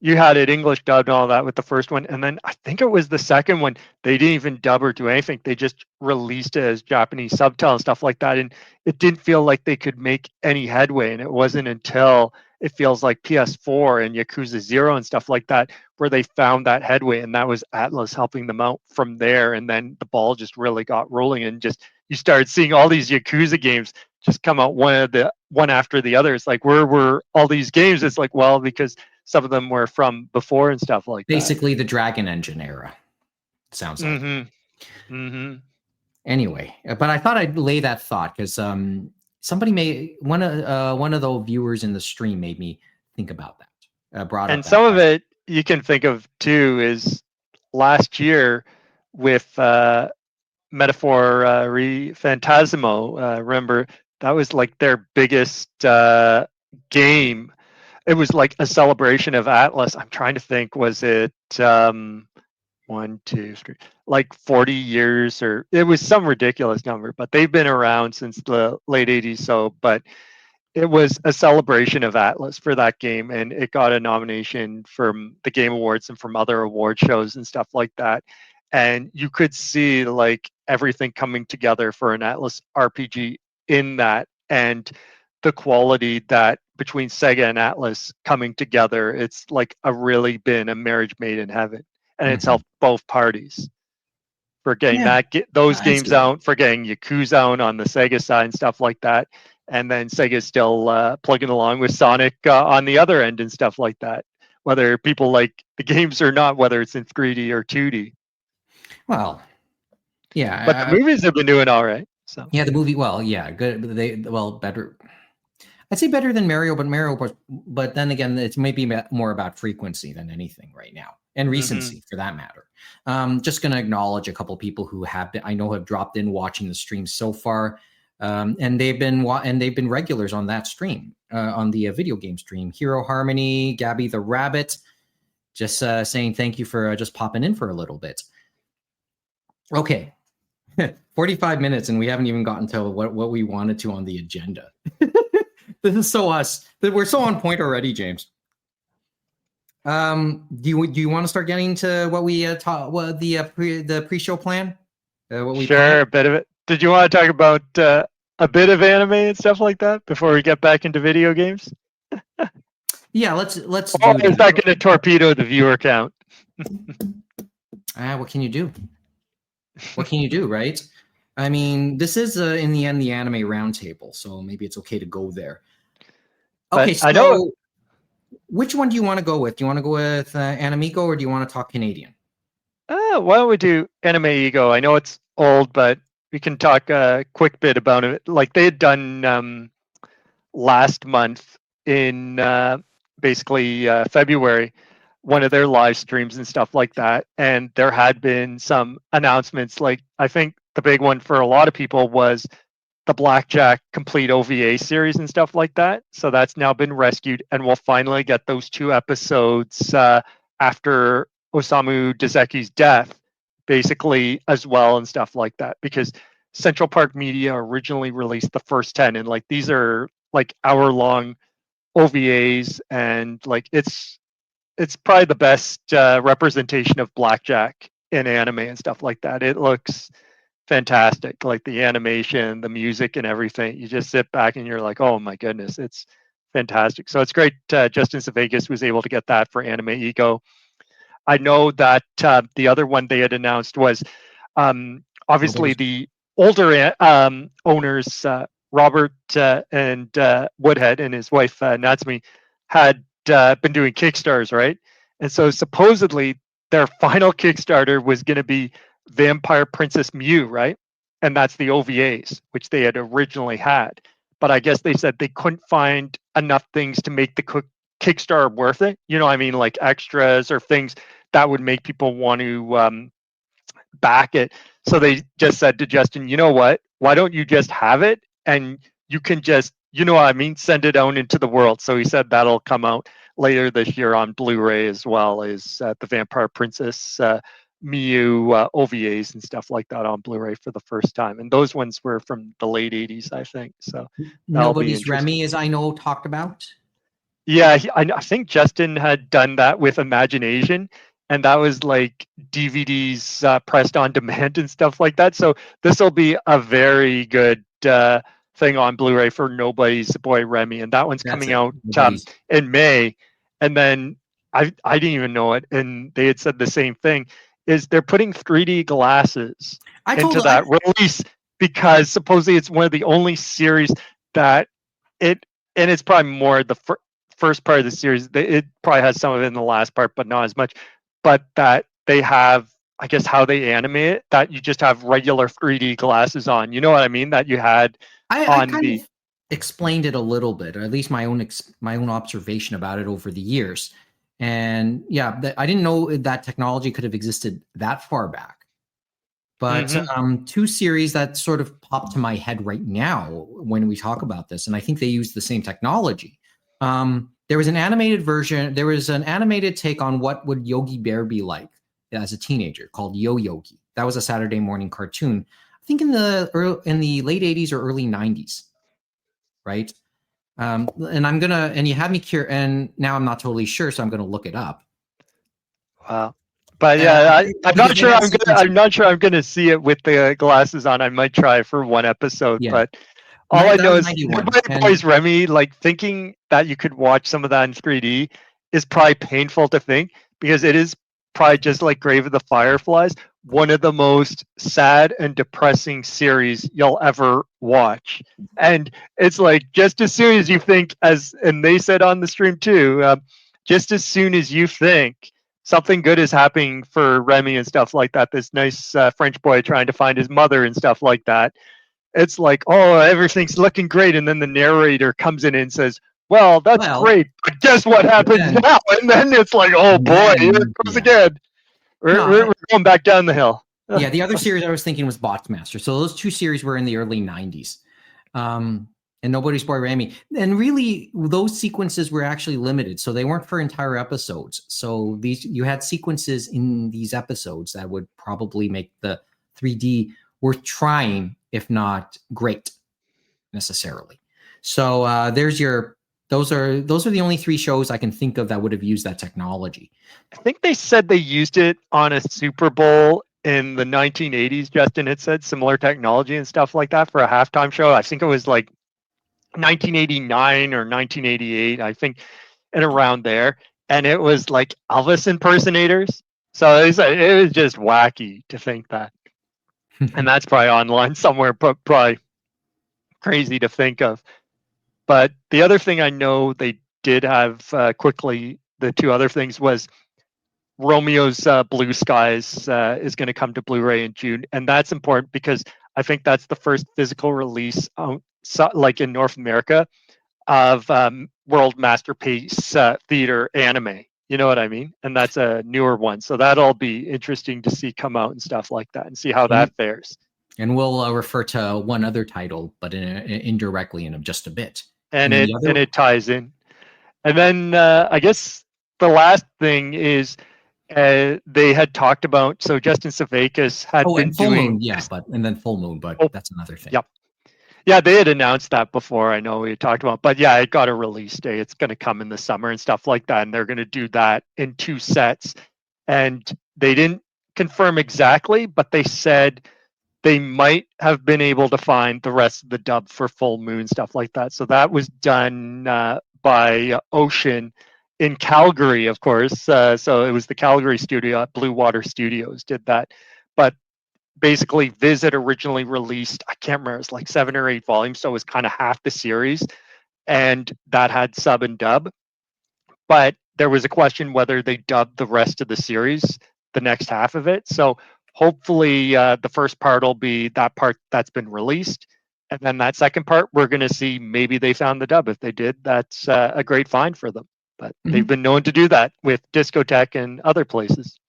you had it English dubbed and all that with the first one, and then I think it was the second one, they didn't even dub or do anything. They just released it as Japanese subtitle and stuff like that, and it didn't feel like they could make any headway. And it wasn't until it feels like PS4 and Yakuza 0 and stuff like that where they found that headway, and that was Atlas helping them out from there. And then the ball just really got rolling, and just you started seeing all these Yakuza games just come out one after the other. It's like, where were all these games? It's like, well, because some of them were from before and stuff like that. Basically, the Dragon Engine era. Sounds like. Mm-hmm. Mm-hmm. Anyway, but I thought I'd lay that thought because somebody one of the viewers in the stream made me think about that. Brought up And that some of question. it you can think of too is last year with Metaphor Phantasmo. Remember, that was like their biggest game. It was like a celebration of Atlas. I'm trying to think, was it 1, 2, 3, like 40 years, or it was some ridiculous number, but they've been around since the late 80s. So, but it was a celebration of Atlas for that game, and it got a nomination from the Game Awards and from other award shows and stuff like that. And you could see like everything coming together for an Atlas RPG in that, and the quality that between Sega and Atlas coming together, it's like really been a marriage made in heaven, and it's helped both parties for getting those games out, for getting Yakuza out on the Sega side and stuff like that. And then Sega's still plugging along with Sonic on the other end and stuff like that, whether people like the games or not, whether it's in 3D or 2D. Well, yeah, but the movies have been doing all right. So yeah, the movie. Well, yeah, good. Better. I'd say better than Mario, but then again, it's maybe more about frequency than anything right now, and recency for that matter. Just going to acknowledge a couple people who have dropped in watching the stream so far, and they've been regulars on that stream, on the video game stream. Hero Harmony, Gabby the Rabbit, just saying thank you for just popping in for a little bit. Okay. 45 minutes and we haven't even gotten to what we wanted to on the agenda. This is so us. We're so on point already, James. Do you want to start getting to what we the pre-show plan? Sure, a bit of it. Did you want to talk about a bit of anime and stuff like that before we get back into video games? Yeah, let's. Oh, is that going to torpedo the viewer count? What can you do? What can you do, right? I mean, this is in the end the anime roundtable, so maybe it's okay to go there. Okay, so I know. Which one do you want to go with? Do you want to go with Animeigo, or do you want to talk Canadian? Why don't we do Animeigo? I know it's old, but we can talk a quick bit about it. Like they had done last month in basically February, one of their live streams and stuff like that. And there had been some announcements. Like I think the big one for a lot of people was the Blackjack complete OVA series and stuff like that. So that's now been rescued, and we'll finally get those 2 episodes after Osamu Dazeki's death, basically, as well, and stuff like that. Because Central Park Media originally released the first 10, and like these are like hour-long OVAs, and like it's probably the best representation of Blackjack in anime and stuff like that. It looks fantastic, like the animation, the music, and everything. You just sit back and you're like, oh my goodness, it's fantastic. So it's great Justin Savegas was able to get that for Animeigo. I know that the other one they had announced was obviously the older owners, Robert and Woodhead and his wife Natsumi had been doing Kickstarters, right? And so supposedly their final Kickstarter was going to be Vampire Princess Mew, right? And that's the OVAs, which they had originally had. But I guess they said they couldn't find enough things to make the Kickstarter worth it. You know what I mean? Like extras or things that would make people want to back it. So they just said to Justin, you know what? Why don't you just have it? And you can just, you know what I mean? Send it out into the world. So he said that'll come out later this year on Blu-ray, as well as the Vampire Princess Mew OVAs and stuff like that on Blu-ray for the first time. And those ones were from the late 80s, I think. So Nobody's Remy, as I know, talked about. Yeah, I think Justin had done that with Imagination, and that was like DVDs pressed on demand and stuff like that. So this will be a very good thing on Blu-ray for Nobody's Boy Remy, and that one's coming out in May. And then I didn't even know it, and they had said the same thing, is they're putting 3D glasses into that release, because supposedly it's one of the only series that and it's probably more the first part of the series, it probably has some of it in the last part, but not as much, but that they have, I guess, how they animate it, that you just have regular 3D glasses on. You know what I mean? That you had I kind of explained it a little bit, or at least my own observation about it over the years. And yeah, I didn't know that technology could have existed that far back. But 2 series that sort of pop to my head right now when we talk about this, and I think they use the same technology. There was an animated version. There was an animated take on what would Yogi Bear be like as a teenager, called Yo Yogi. That was a Saturday morning cartoon, I think in the late 80s or early 90s, right? And you had me curious, and now I'm not totally sure, so I'm gonna look it up. Wow. But yeah, I'm not sure I'm gonna see it with the glasses on. I might try for one episode, but all I know is Boys Remy, like thinking that you could watch some of that in 3D is probably painful to think, because it is probably just like Grave of the Fireflies, one of the most sad and depressing series you'll ever watch. And it's like, just as soon as you think, and they said on the stream too, just as soon as you think something good is happening for Remy and stuff like that, this nice French boy trying to find his mother and stuff like that, it's like, oh, everything's looking great, and then the narrator comes in and says, well, that's great, but guess what happens now? And then it's like, oh boy, here it goes again. We're going back down the hill. Yeah, the other series I was thinking was Boxmaster. So those two series were in the early 90s. And Nobody's Boy Rami. And really, those sequences were actually limited. So they weren't for entire episodes. So you had sequences in these episodes that would probably make the 3D worth trying, if not great, necessarily. So those are the only three shows I can think of that would have used that technology. I think they said they used it on a Super Bowl in the 1980s. Justin had said similar technology and stuff like that for a halftime show. I think it was like 1989 or 1988, I think, and around there. And it was like Elvis impersonators. So it was just wacky to think that. And that's probably online somewhere, probably crazy to think of. But the other thing I know they did have quickly, the two other things was Romeo's Blue Skies is going to come to Blu-ray in June. And that's important because I think that's the first physical release like in North America of World Masterpiece Theater anime. You know what I mean? And that's a newer one. So that'll be interesting to see come out and stuff like that and see how that fares. And we'll refer to one other title, but indirectly in just a bit. And it ties in. And then I guess the last thing is they had talked about, so Justin Savakis had been Full doing... Moon, yeah, and then Full Moon, but that's another thing. Yep. Yeah, they had announced that before. I know we had talked about, but yeah, it got a release day. It's going to come in the summer and stuff like that. And they're going to do that in 2 sets. And they didn't confirm exactly, but they said they might have been able to find the rest of the dub for Full Moon, stuff like that. So that was done by Ocean in Calgary, of course. So it was the Calgary studio, Blue Water Studios did that. But basically Visit originally released, I can't remember, it's like 7 or 8 volumes, so it was kind of half the series, and that had sub and dub. But there was a question whether they dubbed the rest of the series, the next half of it. So hopefully the first part will be that part that's been released, and then that second part we're going to see maybe they found the dub. If they did, that's a great find for them. But they've been known to do that with Discotheque and other places.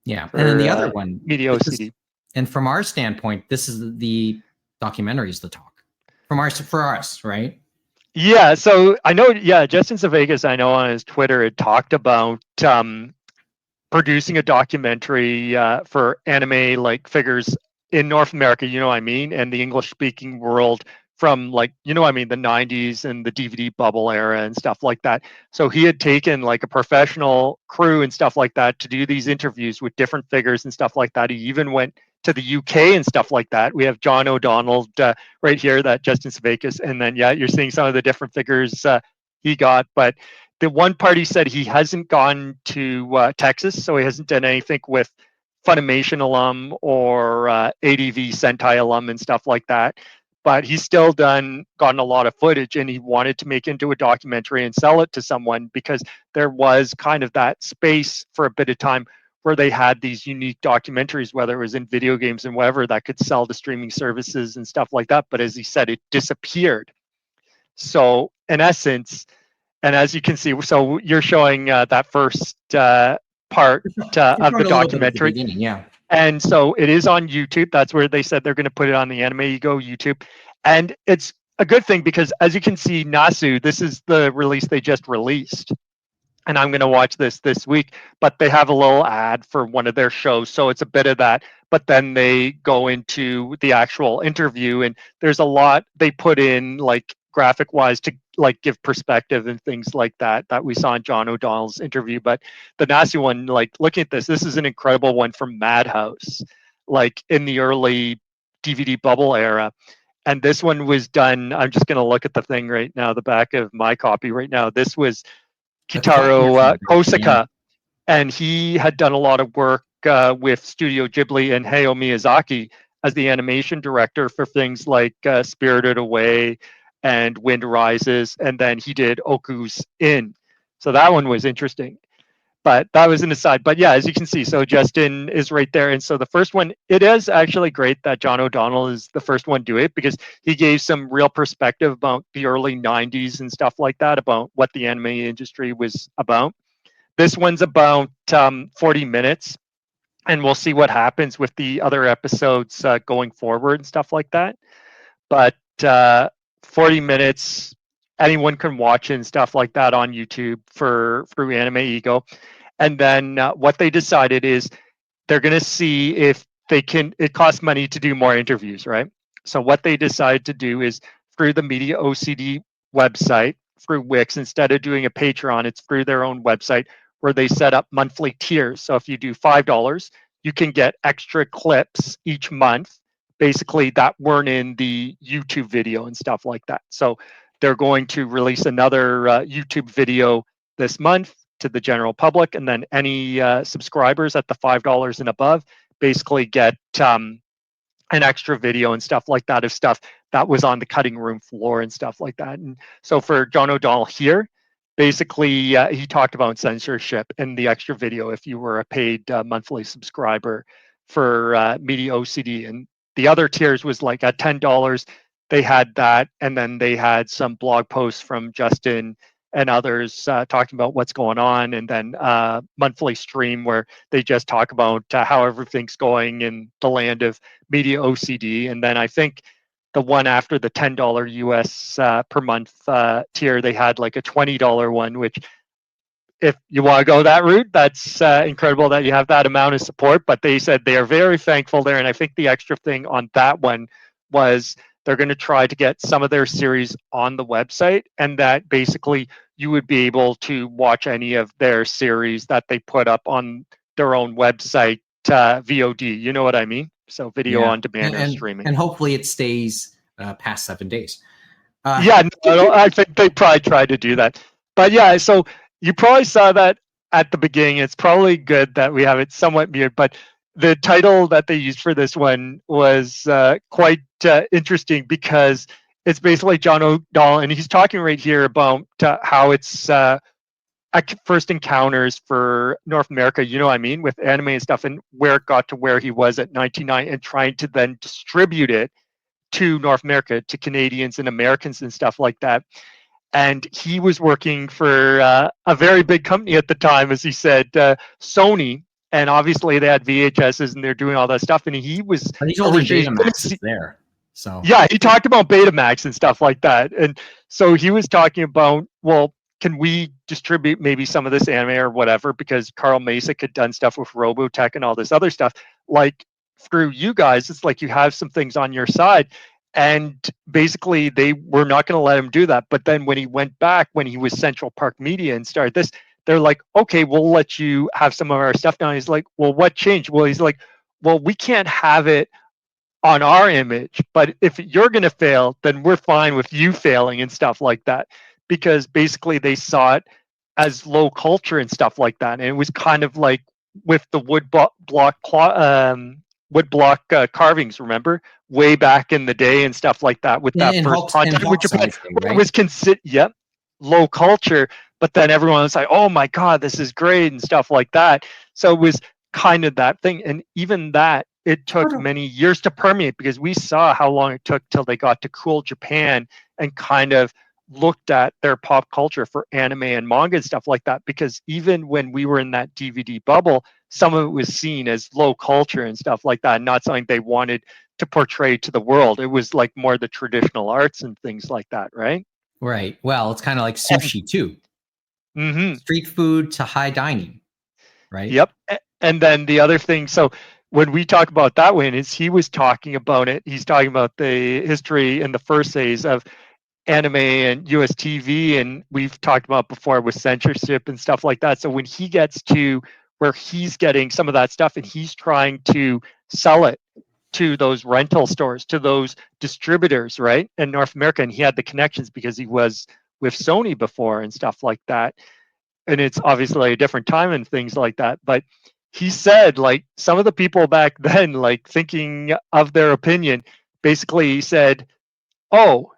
Yeah, and then the other one, Media OCD. And from our standpoint, this is the documentaries, the talk for us, right? Yeah. So I know, Justin Savakis, I know on his Twitter, had talked about producing a documentary for anime like figures in North America, you know what I mean, and the English speaking world from like, you know what I mean, the 90s and the DVD bubble era and stuff like that. So he had taken like a professional crew and stuff like that to do these interviews with different figures and stuff like that. He even went to the UK and stuff like that. We have John O'Donnell right here, that Justin Savakis, and then you're seeing some of the different figures he got. But the one part he said he hasn't gone to Texas, so he hasn't done anything with Funimation alum or ADV Sentai alum and stuff like that. But he's still gotten a lot of footage, and he wanted to make into a documentary and sell it to someone because there was kind of that space for a bit of time where they had these unique documentaries, whether it was in video games and whatever, that could sell to streaming services and stuff like that. But as he said, it disappeared. So in essence, and as you can see, so you're showing that first part of the documentary. Yeah. And so it is on YouTube. That's where they said they're going to put it on the Animeigo YouTube. And it's a good thing because as you can see, Nasu, this is the release they just released. And I'm going to watch this week, but they have a little ad for one of their shows. So it's a bit of that, but then they go into the actual interview, and there's a lot they put in like graphic wise to like give perspective and things like that we saw in John O'Donnell's interview. But the Nasu one, like looking at this is an incredible one from Madhouse, like in the early DVD bubble era. And this one was done, I'm just going to look at the thing right now, the back of my copy right now. This was Kitaro Kosaka, and he had done a lot of work with Studio Ghibli and Hayao Miyazaki as the animation director for things like Spirited Away and Wind Rises, and then he did Oku's Inn. So that one was interesting. But that was an aside. But yeah, as you can see, so Justin is right there. And so the first one, it is actually great that John O'Donnell is the first one to do it, because he gave some real perspective about the early 90s and stuff like that, about what the anime industry was about. This one's about 40 minutes, and we'll see what happens with the other episodes going forward and stuff like that. But 40 minutes, anyone can watch it and stuff like that on YouTube through Animeigo. And then what they decided is they're going to see if they can, it costs money to do more interviews, right? So what they decided to do is through the Media OCD website, through Wix, instead of doing a Patreon, it's through their own website where they set up monthly tiers. So if you do $5, you can get extra clips each month, basically that weren't in the YouTube video and stuff like that. So they're going to release another YouTube video this month to the general public, and then any subscribers at the $5 and above basically get an extra video and stuff like that, of stuff that was on the cutting room floor and stuff like that. And so for John O'Donnell here, basically he talked about censorship in the extra video if you were a paid monthly subscriber for Media OCD. And the other tiers was like at $10, they had that, and then they had some blog posts from Justin and others talking about what's going on, and then monthly stream where they just talk about how everything's going in the land of Media OCD. And then I think the one after the $10 US per month tier, they had like a $20 one, which if you want to go that route, that's incredible that you have that amount of support. But they said they are very thankful there. And I think the extra thing on that one was they're going to try to get some of their series on the website, and that basically you would be able to watch any of their series that they put up on their own website, VOD. You know what I mean? So video on demand or streaming. And hopefully it stays past 7 days. I think they probably tried to do that. But yeah, so you probably saw that at the beginning. It's probably good that we have it somewhat muted, but the title that they used for this one was quite interesting, because it's basically John O'Donnell, and he's talking right here about how it's first encounters for North America, you know what I mean, with anime and stuff, and where it got to where he was at 99, and trying to then distribute it to North America, to Canadians and Americans and stuff like that. And he was working for a very big company at the time, as he said, Sony. And obviously they had VHSs and they're doing all that stuff. And he was holding Betamax there. So yeah, he talked about Betamax and stuff like that. And so he was talking about, well, can we distribute maybe some of this anime or whatever? Because Carl Masick had done stuff with Robotech and all this other stuff. Like through you guys, it's like you have some things on your side. And basically they were not going to let him do that. But then when he went back, when he was Central Park Media and started this, they're like, okay, we'll let you have some of our stuff now. He's like, well, what changed? Well, he's like, well, we can't have it on our image, but if you're going to fail, then we're fine with you failing and stuff like that. Because basically they saw it as low culture and stuff like that. And it was kind of like with the wood block carvings, remember? Way back in the day and stuff like that, with that first content, which was considered, low culture. But then everyone was like, oh my God, this is great and stuff like that. So it was kind of that thing. And even that, it took many years to permeate, because we saw how long it took till they got to Cool Japan and kind of looked at their pop culture for anime and manga and stuff like that. Because even when we were in that DVD bubble, some of it was seen as low culture and stuff like that, not something they wanted to portray to the world. It was like more the traditional arts and things like that, right? Right. Well, it's kind of like sushi too. Mm-hmm. Street food to high dining, right? Yep. And then the other thing, so when we talk about that one, is he was talking about it. He's talking about the history in the first phase of anime and US TV, and we've talked about before with censorship and stuff like that. So when he gets to where he's getting some of that stuff and he's trying to sell it to those rental stores, to those distributors, right, in North America, and he had the connections because he was with Sony before and stuff like that. And it's obviously a different time and things like that. But he said, like, some of the people back then, like, thinking of their opinion, basically he said, oh,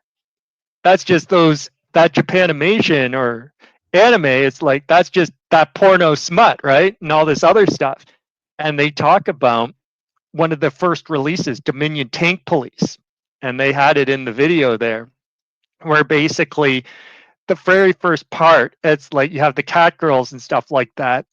that's just that Japanimation or anime, it's like that's just that porno smut, right? And all this other stuff. And they talk about one of the first releases, Dominion Tank Police, and they had it in the video there, where basically the very first part, it's like you have the cat girls and stuff like that,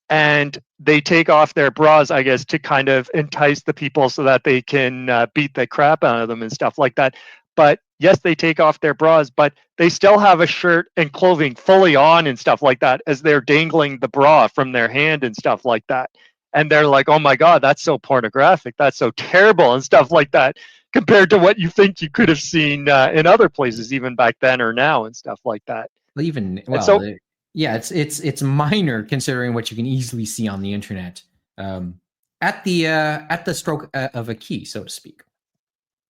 and they take off their bras, I guess, to kind of entice the people so that they can beat the crap out of them and stuff like that. But yes, they take off their bras, but they still have a shirt and clothing fully on and stuff like that as they're dangling the bra from their hand and stuff like that. And they're like, oh my God, that's so pornographic. That's so terrible and stuff like that compared to what you think you could have seen in other places, even back then or now and stuff like that. Yeah, it's minor considering what you can easily see on the internet at the stroke of a key, so to speak.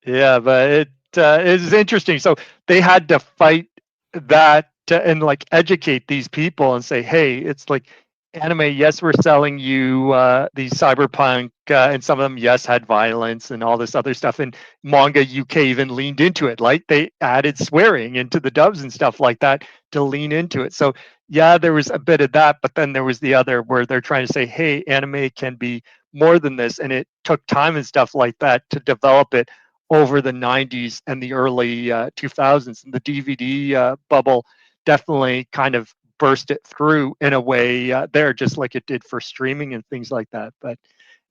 Yeah, but it is interesting. So they had to fight that and like educate these people and say, hey, it's like anime. Yes, we're selling you these cyberpunk, and some of them, yes, had violence and all this other stuff. And manga UK even leaned into it. Like they added swearing into the dubs and stuff like that to lean into it. So yeah, there was a bit of that, but then there was the other where they're trying to say, hey, anime can be more than this, and it took time and stuff like that to develop it over the 90s and the early 2000s. And the DVD bubble definitely kind of burst it through in a way there, just like it did for streaming and things like that. But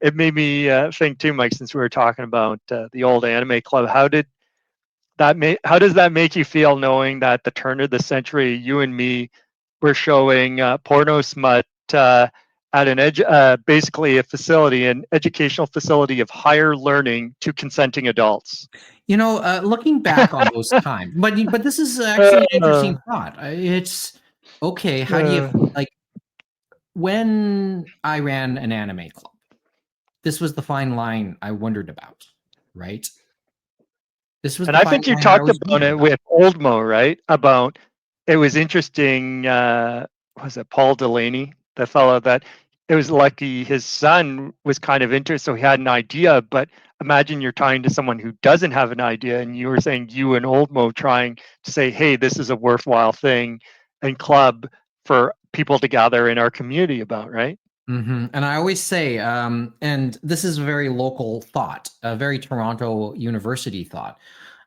it made me think too, Mike, since we were talking about the old anime club, how does that make you feel knowing that the turn of the century, you and me were showing porno smut at basically an educational facility of higher learning to consenting adults? Looking back on those times, but this is actually an interesting thought. It's okay. How do you like when I ran an anime club? This was the fine line I wondered about, right? This was, and I think you talked about it with Oldmo, right? About it was interesting. Was it Paul Delaney, the fellow that it was lucky his son was kind of into it, so he had an idea. But imagine you're talking to someone who doesn't have an idea, and you were saying you and Oldmo trying to say, hey, this is a worthwhile thing and club for people to gather in our community about, right? Mm-hmm. And I always say, and this is a very local thought, a very Toronto University thought.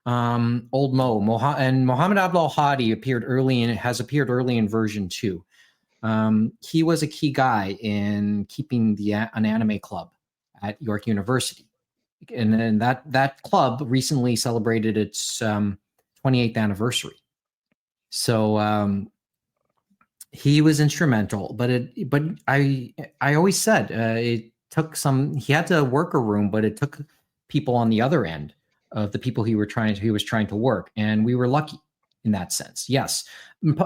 Old and Mohammed Abdul Hadi has appeared early in version 2. He was a key guy in keeping an anime club at York University, and then that club recently celebrated its 28th anniversary. So he was instrumental, but I always said it took he had to work a room, but it took people on the other end of the people he was trying to work, and we were lucky in that sense. Yes.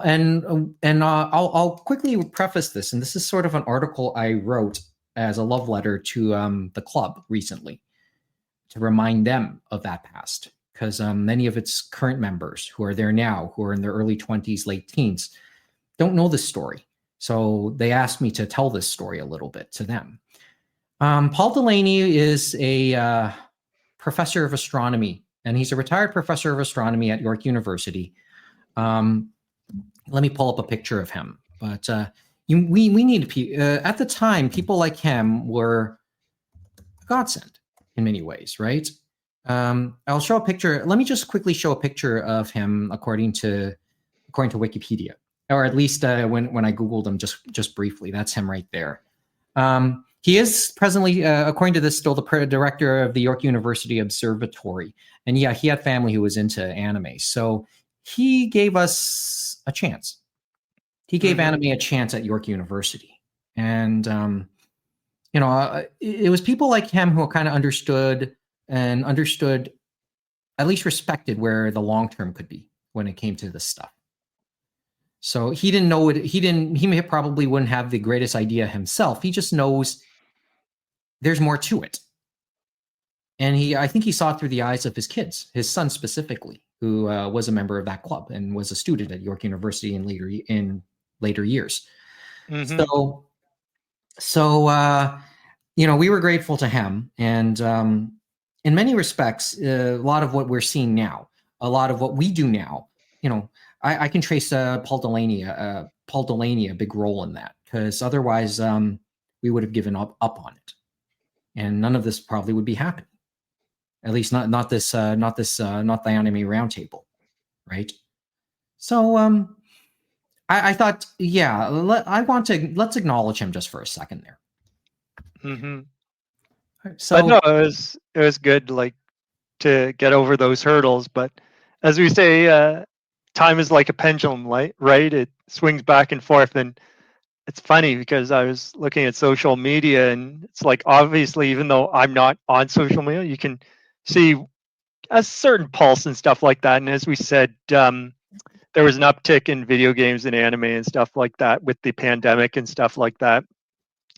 And I'll quickly preface this, and this is sort of an article I wrote as a love letter to the club recently to remind them of that past, because many of its current members who are there now, who are in their early 20s, late teens, don't know this story. So they asked me to tell this story a little bit to them. Paul Delaney is a professor of astronomy, and he's a retired professor of astronomy at York University. Let me pull up a picture of him. But we need at the time, people like him were a godsend in many ways, right? I'll show a picture. Let me just quickly show a picture of him according to Wikipedia, or at least when I Googled him just briefly. That's him right there. He is presently, according to this, still the director of the York University Observatory. And yeah, he had family who was into anime. So he gave us a chance. He gave anime a chance at York University. And, it was people like him who kind of understood, at least respected where the long term could be when it came to this stuff. So he didn't know it. He probably wouldn't have the greatest idea himself. He just knows there's more to it. And I think he saw it through the eyes of his kids, his son specifically, who was a member of that club and was a student at York University in later years. Mm-hmm. So we were grateful to him. And in many respects, a lot of what we're seeing now, a lot of what we do now, I can trace Paul Delaney a big role in that, because otherwise we would have given up on it, and none of this probably would be happening. At least not the anime roundtable, right? So I thought, yeah, let's acknowledge him just for a second there. Mm-hmm. So, but no, it was good, like, to get over those hurdles. But as we say, time is like a pendulum, right? It swings back and forth. And it's funny because I was looking at social media, and it's like, obviously, even though I'm not on social media, you can see a certain pulse and stuff like that. And as we said, there was an uptick in video games and anime and stuff like that with the pandemic and stuff like that,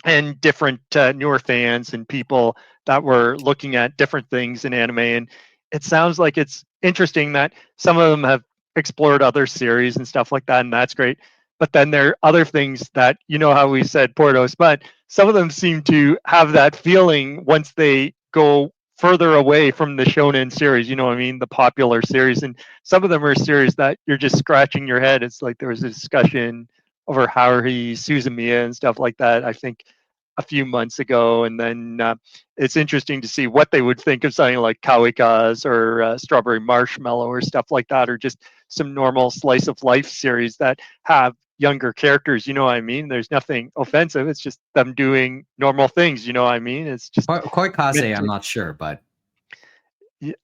and different newer fans and people that were looking at different things in anime. And it sounds like it's interesting that some of them have explored other series and stuff like that, and that's great. But then there are other things that, how we said Portos, but some of them seem to have that feeling once they go further away from the shonen series, what I mean, the popular series. And some of them are series that you're just scratching your head. It's like there was a discussion over Haruhi Suzumiya and stuff like that, I think a few months ago. And then it's interesting to see what they would think of something like Kawikaze or Strawberry Marshmallow or stuff like that, or just some normal slice of life series that have younger characters, you know what I mean? There's nothing offensive. It's just them doing normal things, you know what I mean? It's just Koikaze, I'm not sure, but yeah.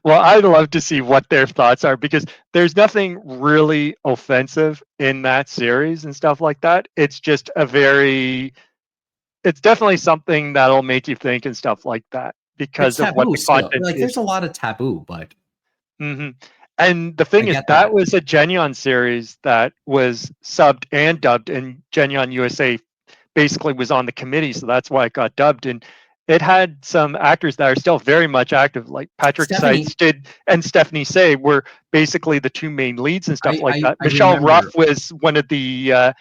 Well, I'd love to see what their thoughts are, because there's nothing really offensive in that series and stuff like that. It's just it's definitely something that'll make you think and stuff like that, because of what the content like is. there's a lot of taboo, but Mm-hmm. And the thing is, that was a Genyon series that was subbed and dubbed, and Genyon USA basically was on the committee, so that's why it got dubbed. And it had some actors that are still very much active, like Patrick Seitz did, and Stephanie Say were basically the two main leads and stuff like that. Michelle Ruff was one of the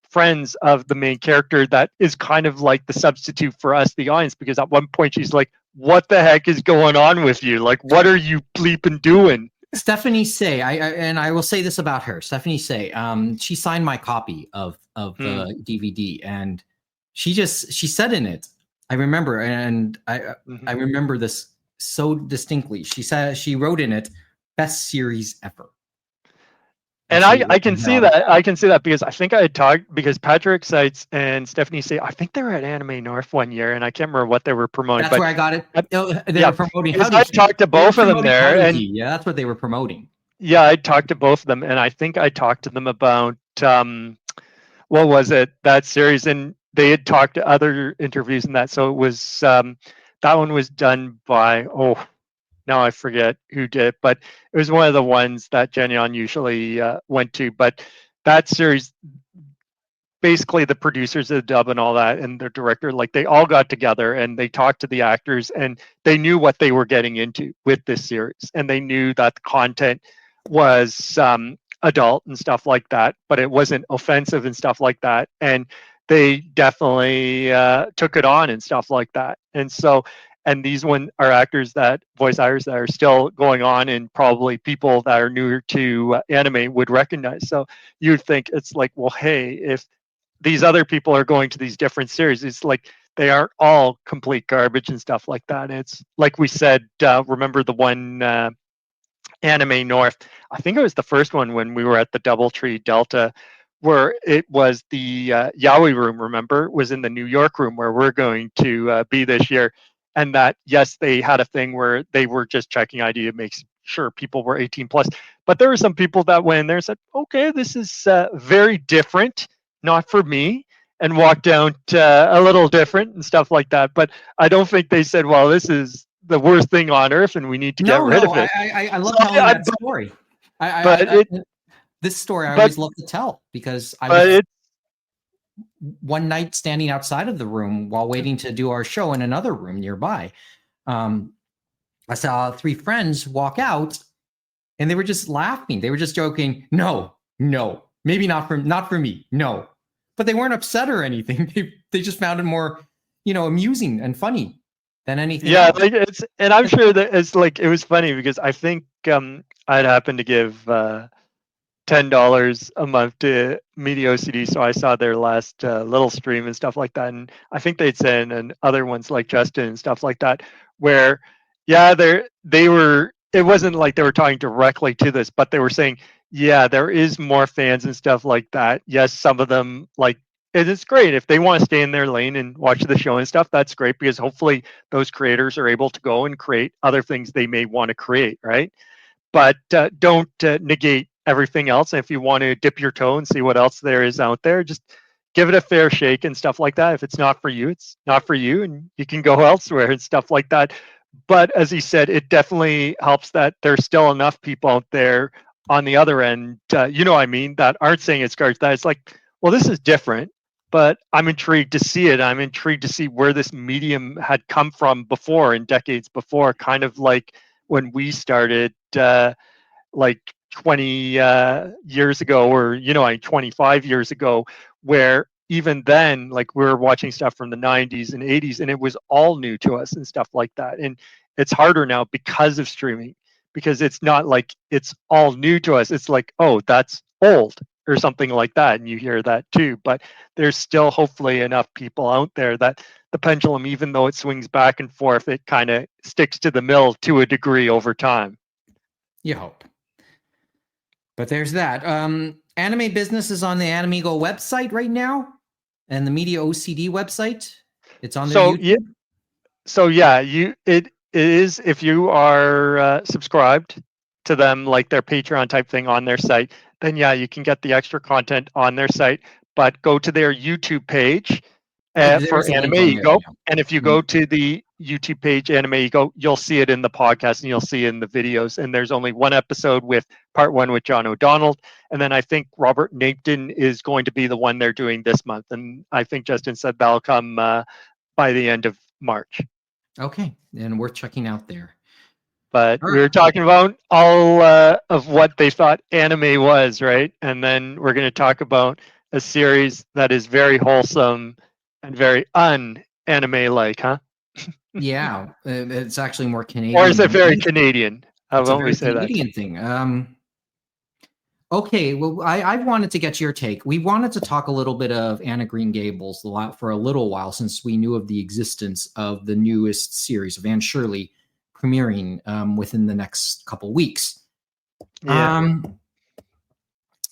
friends of the main character that is kind of like the substitute for us, the audience, because at one point she's like, what the heck is going on with you? Like, what are you bleeping doing? Stephanie Say, I will say this about her. Stephanie Say, she signed my copy of the DVD, and she said in it, I remember, and I remember this so distinctly. She wrote in it, best series ever. And I can see that. I can see that because I think I had talked, because Patrick Seitz and Stephanie Say, I think they were at Anime North one year, and I can't remember what they were promoting. That's where I got it. They were promoting. I talked to both of them there, and yeah, that's what they were promoting. Yeah, I talked to both of them, and I think I talked to them about what was it, that series, and they had talked to other interviews and that. So it was that one was done by now I forget who did, but it was one of the ones that Genyon usually went to. But that series, basically the producers of the dub and all that, and the director, like, they all got together and they talked to the actors, and they knew what they were getting into with this series, and they knew that the content was adult and stuff like that, but it wasn't offensive and stuff like that. And they definitely took it on and stuff like that. And so, and these one are actors that, voice actors that are still going on, and probably people that are newer to anime would recognize. So you'd think it's like, well, hey, if these other people are going to these different series, it's like they aren't all complete garbage and stuff like that. It's like we said, remember the one Anime North, I think it was the first one when we were at the Doubletree Delta, where it was the Yaoi room, remember, was in the New York room where we're going to be this year. And that, yes, they had a thing where they were just checking ID to make sure people were 18 plus. But there were some people that went in there and said, okay, this is very different, not for me, and walked down to a little different and stuff like that. But I don't think they said, well, this is the worst thing on earth and we need to get rid of it. I love telling that story. This story I always love to tell, because I was one night standing outside of the room while waiting to do our show in another room nearby. I saw three friends walk out, and they were just laughing. They were just joking. No, maybe not for me. No, but they weren't upset or anything. They just found it more, amusing and funny than anything else. Like and I'm sure that it's like, it was funny because I think I'd happened to give $10 a month to Media OCD, so I saw their last little stream and stuff like that, and I think they'd send and other ones like Justin and stuff like that, where they were. It wasn't like they were talking directly to this, but they were saying, yeah, there is more fans and stuff like that. Yes, some of them like. It's great if they want to stay in their lane and watch the show and stuff. That's great because hopefully those creators are able to go and create other things they may want to create, right? But don't negate everything else. And if you want to dip your toe and see what else there is out there, just give it a fair shake and stuff like that. If it's not for you, it's not for you, and you can go elsewhere and stuff like that. But as he said, it definitely helps that there's still enough people out there on the other end, that aren't saying it's garbage. That it's like, well, this is different, but I'm intrigued to see it. I'm intrigued to see where this medium had come from before, in decades before, kind of like when we started like 20 years ago, or 25 years ago, where even then, like, we were watching stuff from the 90s and 80s and it was all new to us and stuff like that. And it's harder now because of streaming, because it's not like it's all new to us. It's like, oh, that's old or something like that, and you hear that too. But there's still hopefully enough people out there that the pendulum, even though it swings back and forth, it kind of sticks to the mill to a degree over time. You hope. But there's that. Anime Business is on the Animeigo website right now, and the Media OCD website. It's on their YouTube. It is, if you are subscribed to them, like their Patreon type thing on their site, then you can get the extra content on their site. But go to their YouTube page for Animeigo, and if you go to the YouTube page Animeigo, you'll see it in the podcast and you'll see it in the videos. And there's only one episode with part 1 with John O'Donnell, and then I think Robert Napton is going to be the one they're doing this month, and I think Justin said that'll come by the end of March. Okay, and worth checking out there. But we were talking about all of what they thought anime was, right? And then we're going to talk about a series that is very wholesome and very un-anime-like, huh? Yeah, it's actually more Canadian. Or is it very Canadian? It's a very Canadian thing. Okay, well, I wanted to get your take. We wanted to talk a little bit of Anne of Green Gables for a little while, since we knew of the existence of the newest series of Anne Shirley premiering within the next couple weeks. Yeah.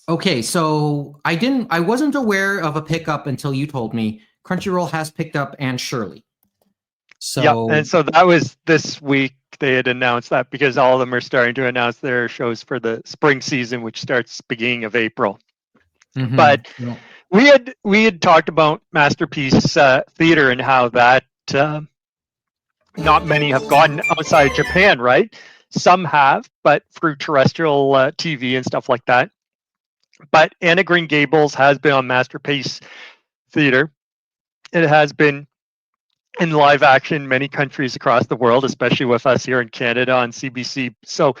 Okay, so I wasn't aware of a pickup until you told me. Crunchyroll has picked up Anne Shirley. So and so that was this week. They had announced that, because all of them are starting to announce their shows for the spring season, which starts beginning of April. Mm-hmm. But we had talked about Masterpiece Theater and how that not many have gone outside Japan, right? Some have, but through terrestrial TV and stuff like that. But Anne of Green Gables has been on Masterpiece Theater. It has been in live action in many countries across the world, especially with us here in Canada on CBC. So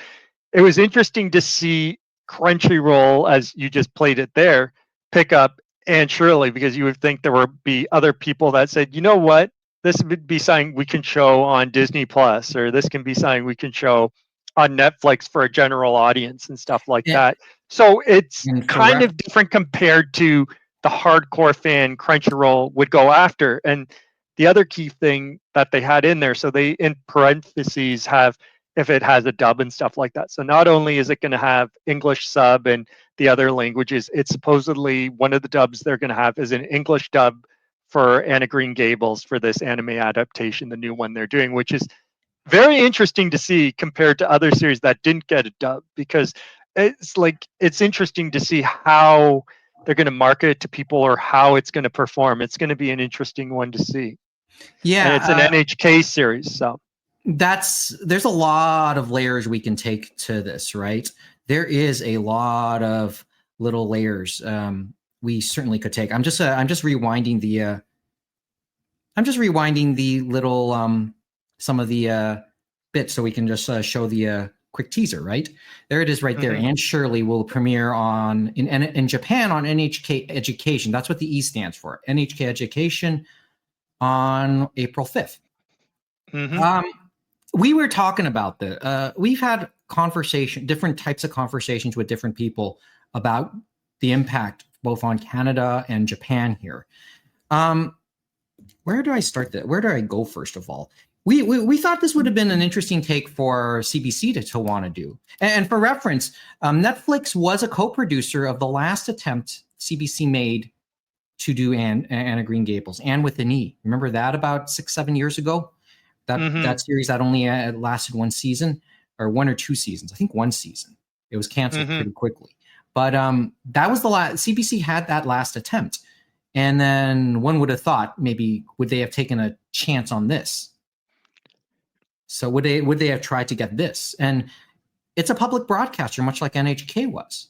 it was interesting to see Crunchyroll, as you just played it there, pick up Anne Shirley, because you would think there would be other people that said, you know what, this would be something we can show on Disney Plus, or this can be something we can show on Netflix for a general audience and stuff like that. So it's kind of different compared to the hardcore fan Crunchyroll would go after. And the other key thing that they had in there, so they in parentheses have if it has a dub and stuff like that. So not only is it going to have English sub and the other languages, it's supposedly one of the dubs they're going to have is an English dub for Anne of Green Gables for this anime adaptation, the new one they're doing, which is very interesting to see compared to other series that didn't get a dub, because it's interesting to see how they're going to market it to people or how it's going to perform. It's going to be an interesting one to see. Yeah, and it's an NHK series, so there's a lot of layers we can take to this, right? There is a lot of little layers we certainly could take. I'm just rewinding the little some of the bits so we can just show the quick teaser, right? There it is right there. Mm-hmm. Anne Shirley will premiere in Japan on NHK Education. That's what the E stands for. NHK Education on April 5th. Mm-hmm. We were talking about we've had different types of conversations with different people about the impact both on Canada and Japan here. Where do I start that? Where do I go first of all? We thought this would have been an interesting take for CBC to want to do. And for reference, Netflix was a co-producer of the last attempt CBC made to do Anne of Green Gables, Anne with an E. Remember that about 6-7 years ago? That series that only lasted one season or 1 or 2 seasons. I think 1 season. It was canceled pretty quickly. But that was the last. CBC had that last attempt. And then one would have thought maybe would they have taken a chance on this? So would they have tried to get this? And it's a public broadcaster, much like NHK was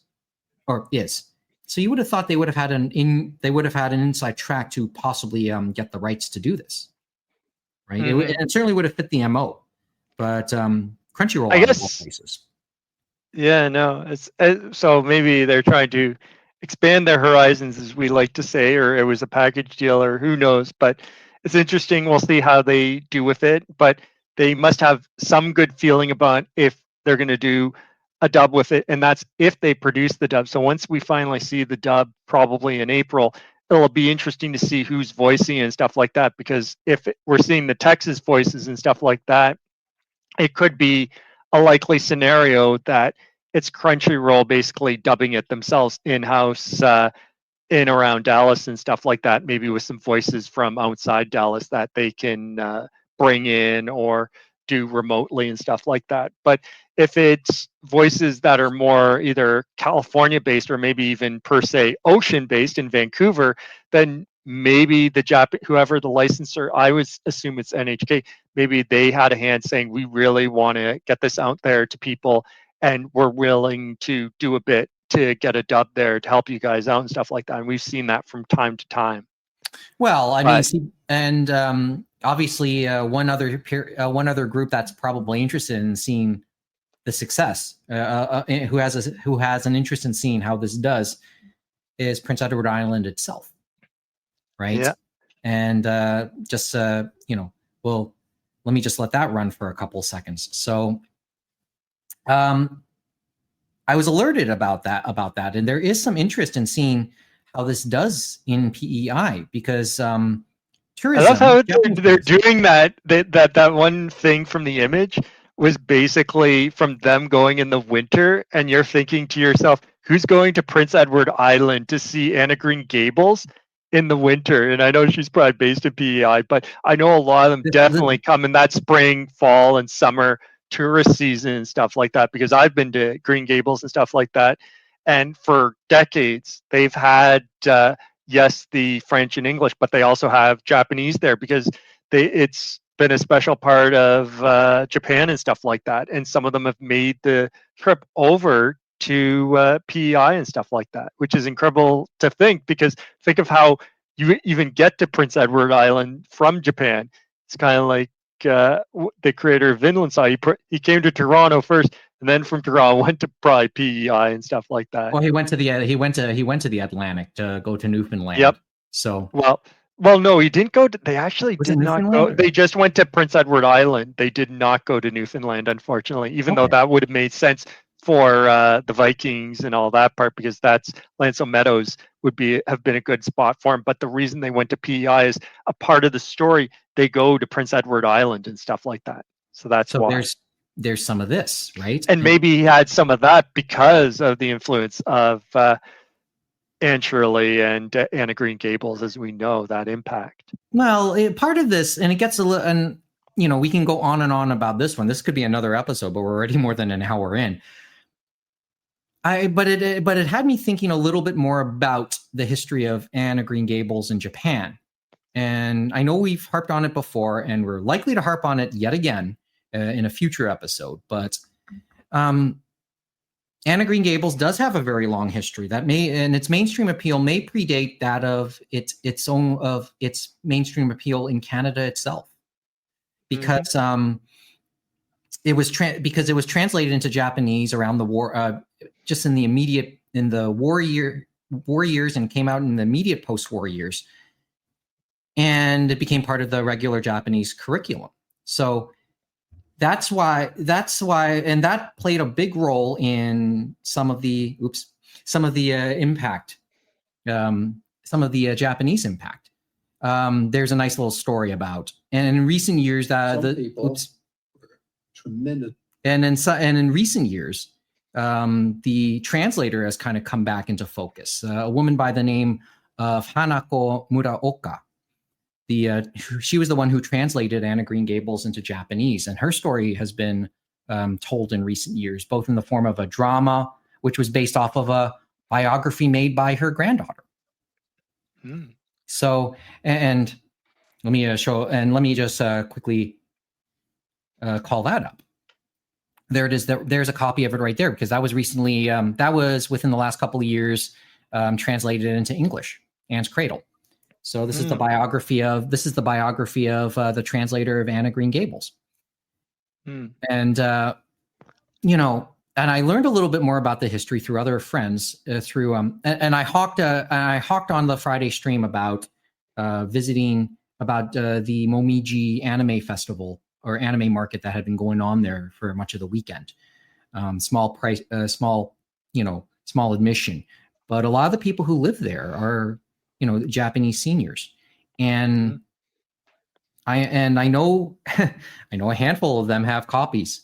or is. So you would have thought they would have had an inside track to possibly get the rights to do this, right? It certainly would have fit the MO, but Crunchyroll, I guess. Places. Yeah, no. So maybe they're trying to expand their horizons, as we like to say, or it was a package deal, or who knows. But it's interesting. We'll see how they do with it. But they must have some good feeling about if they're going to do a dub with it, and that's if they produce the dub. So once we finally see the dub, probably in April, it'll be interesting to see who's voicing and stuff like that, because if we're seeing the Texas voices and stuff like that, it could be a likely scenario that it's Crunchyroll basically dubbing it themselves in-house in around Dallas and stuff like that, maybe with some voices from outside Dallas that they can bring in or do remotely and stuff like that. But if it's voices that are more either California based or maybe even per se ocean based in Vancouver, then maybe whoever the licensor, I would assume it's NHK, maybe they had a hand saying, we really want to get this out there to people and we're willing to do a bit to get a dub there to help you guys out and stuff like that. And we've seen that from time to time. Well, I mean, and obviously one other group that's probably interested in seeing the success, who has an interest in seeing how this does, is Prince Edward Island itself, right? Yeah. And well, let me just let that run for a couple seconds. So, I was alerted about that, and there is some interest in seeing how this does in PEI, because tourism. I love how they're doing that. That one thing from the image was basically from them going in the winter, and you're thinking to yourself, who's going to Prince Edward Island to see Anne of Green Gables in the winter? And I know she's probably based in PEI, but I know a lot of them definitely come in that spring, fall, and summer tourist season and stuff like that, because I've been to Green Gables and stuff like that. And for decades, they've had, yes, the French and English, but they also have Japanese there because it's been a special part of Japan and stuff like that. And some of them have made the trip over to PEI and stuff like that, which is incredible to think, because think of how you even get to Prince Edward Island from Japan. It's kind of like the creator of Vinland Saga. He came to Toronto first, and then from Toronto went to probably PEI and stuff like that. Well, he went to the Atlantic to go to Newfoundland. Yep. So well, no, he didn't go to. They actually did not go. They just went to Prince Edward Island. They did not go to Newfoundland, unfortunately. Even though that would have made sense for the Vikings and all that part, because that's Lanso Meadows have been a good spot for him. But the reason they went to PEI is a part of the story. They go to Prince Edward Island and stuff like that. So that's why. There's some of this, right? And maybe he had some of that because of the influence of Anne Shirley and Anne of Green Gables, as we know, that impact. Well, part of this, and it gets a little, and we can go on and on about this one. This could be another episode, but we're already more than an hour in. But it had me thinking a little bit more about the history of Anne of Green Gables in Japan. And I know we've harped on it before, and we're likely to harp on it yet again in a future episode. But Anne of Green Gables does have a very long history and its mainstream appeal may predate that of its mainstream appeal in Canada itself, because it was translated into Japanese around the war, just in the war years, and came out in the immediate post-war years, and it became part of the regular Japanese curriculum. So that's why, and that played a big role in some of the impact, some of the Japanese impact. There's a nice little story about, and in recent years, tremendous. And in recent years, the translator has kind of come back into focus. A woman by the name of Hanako Muraoka. She was the one who translated Anne of Green Gables into Japanese, and her story has been told in recent years, both in the form of a drama, which was based off of a biography made by her granddaughter. Mm. So, and let me just quickly call that up. There it is. There's a copy of it right there, because that was recently, that was within the last couple of years, translated into English, Anne's Cradle. So this is the biography of the translator of Anne of Green Gables. And and I learned a little bit more about the history through other friends, and I hawked on the Friday stream about visiting about the Momiji Anime Festival or anime market that had been going on there for much of the weekend. Small admission, but a lot of the people who live there are Japanese seniors, and I know I know a handful of them have copies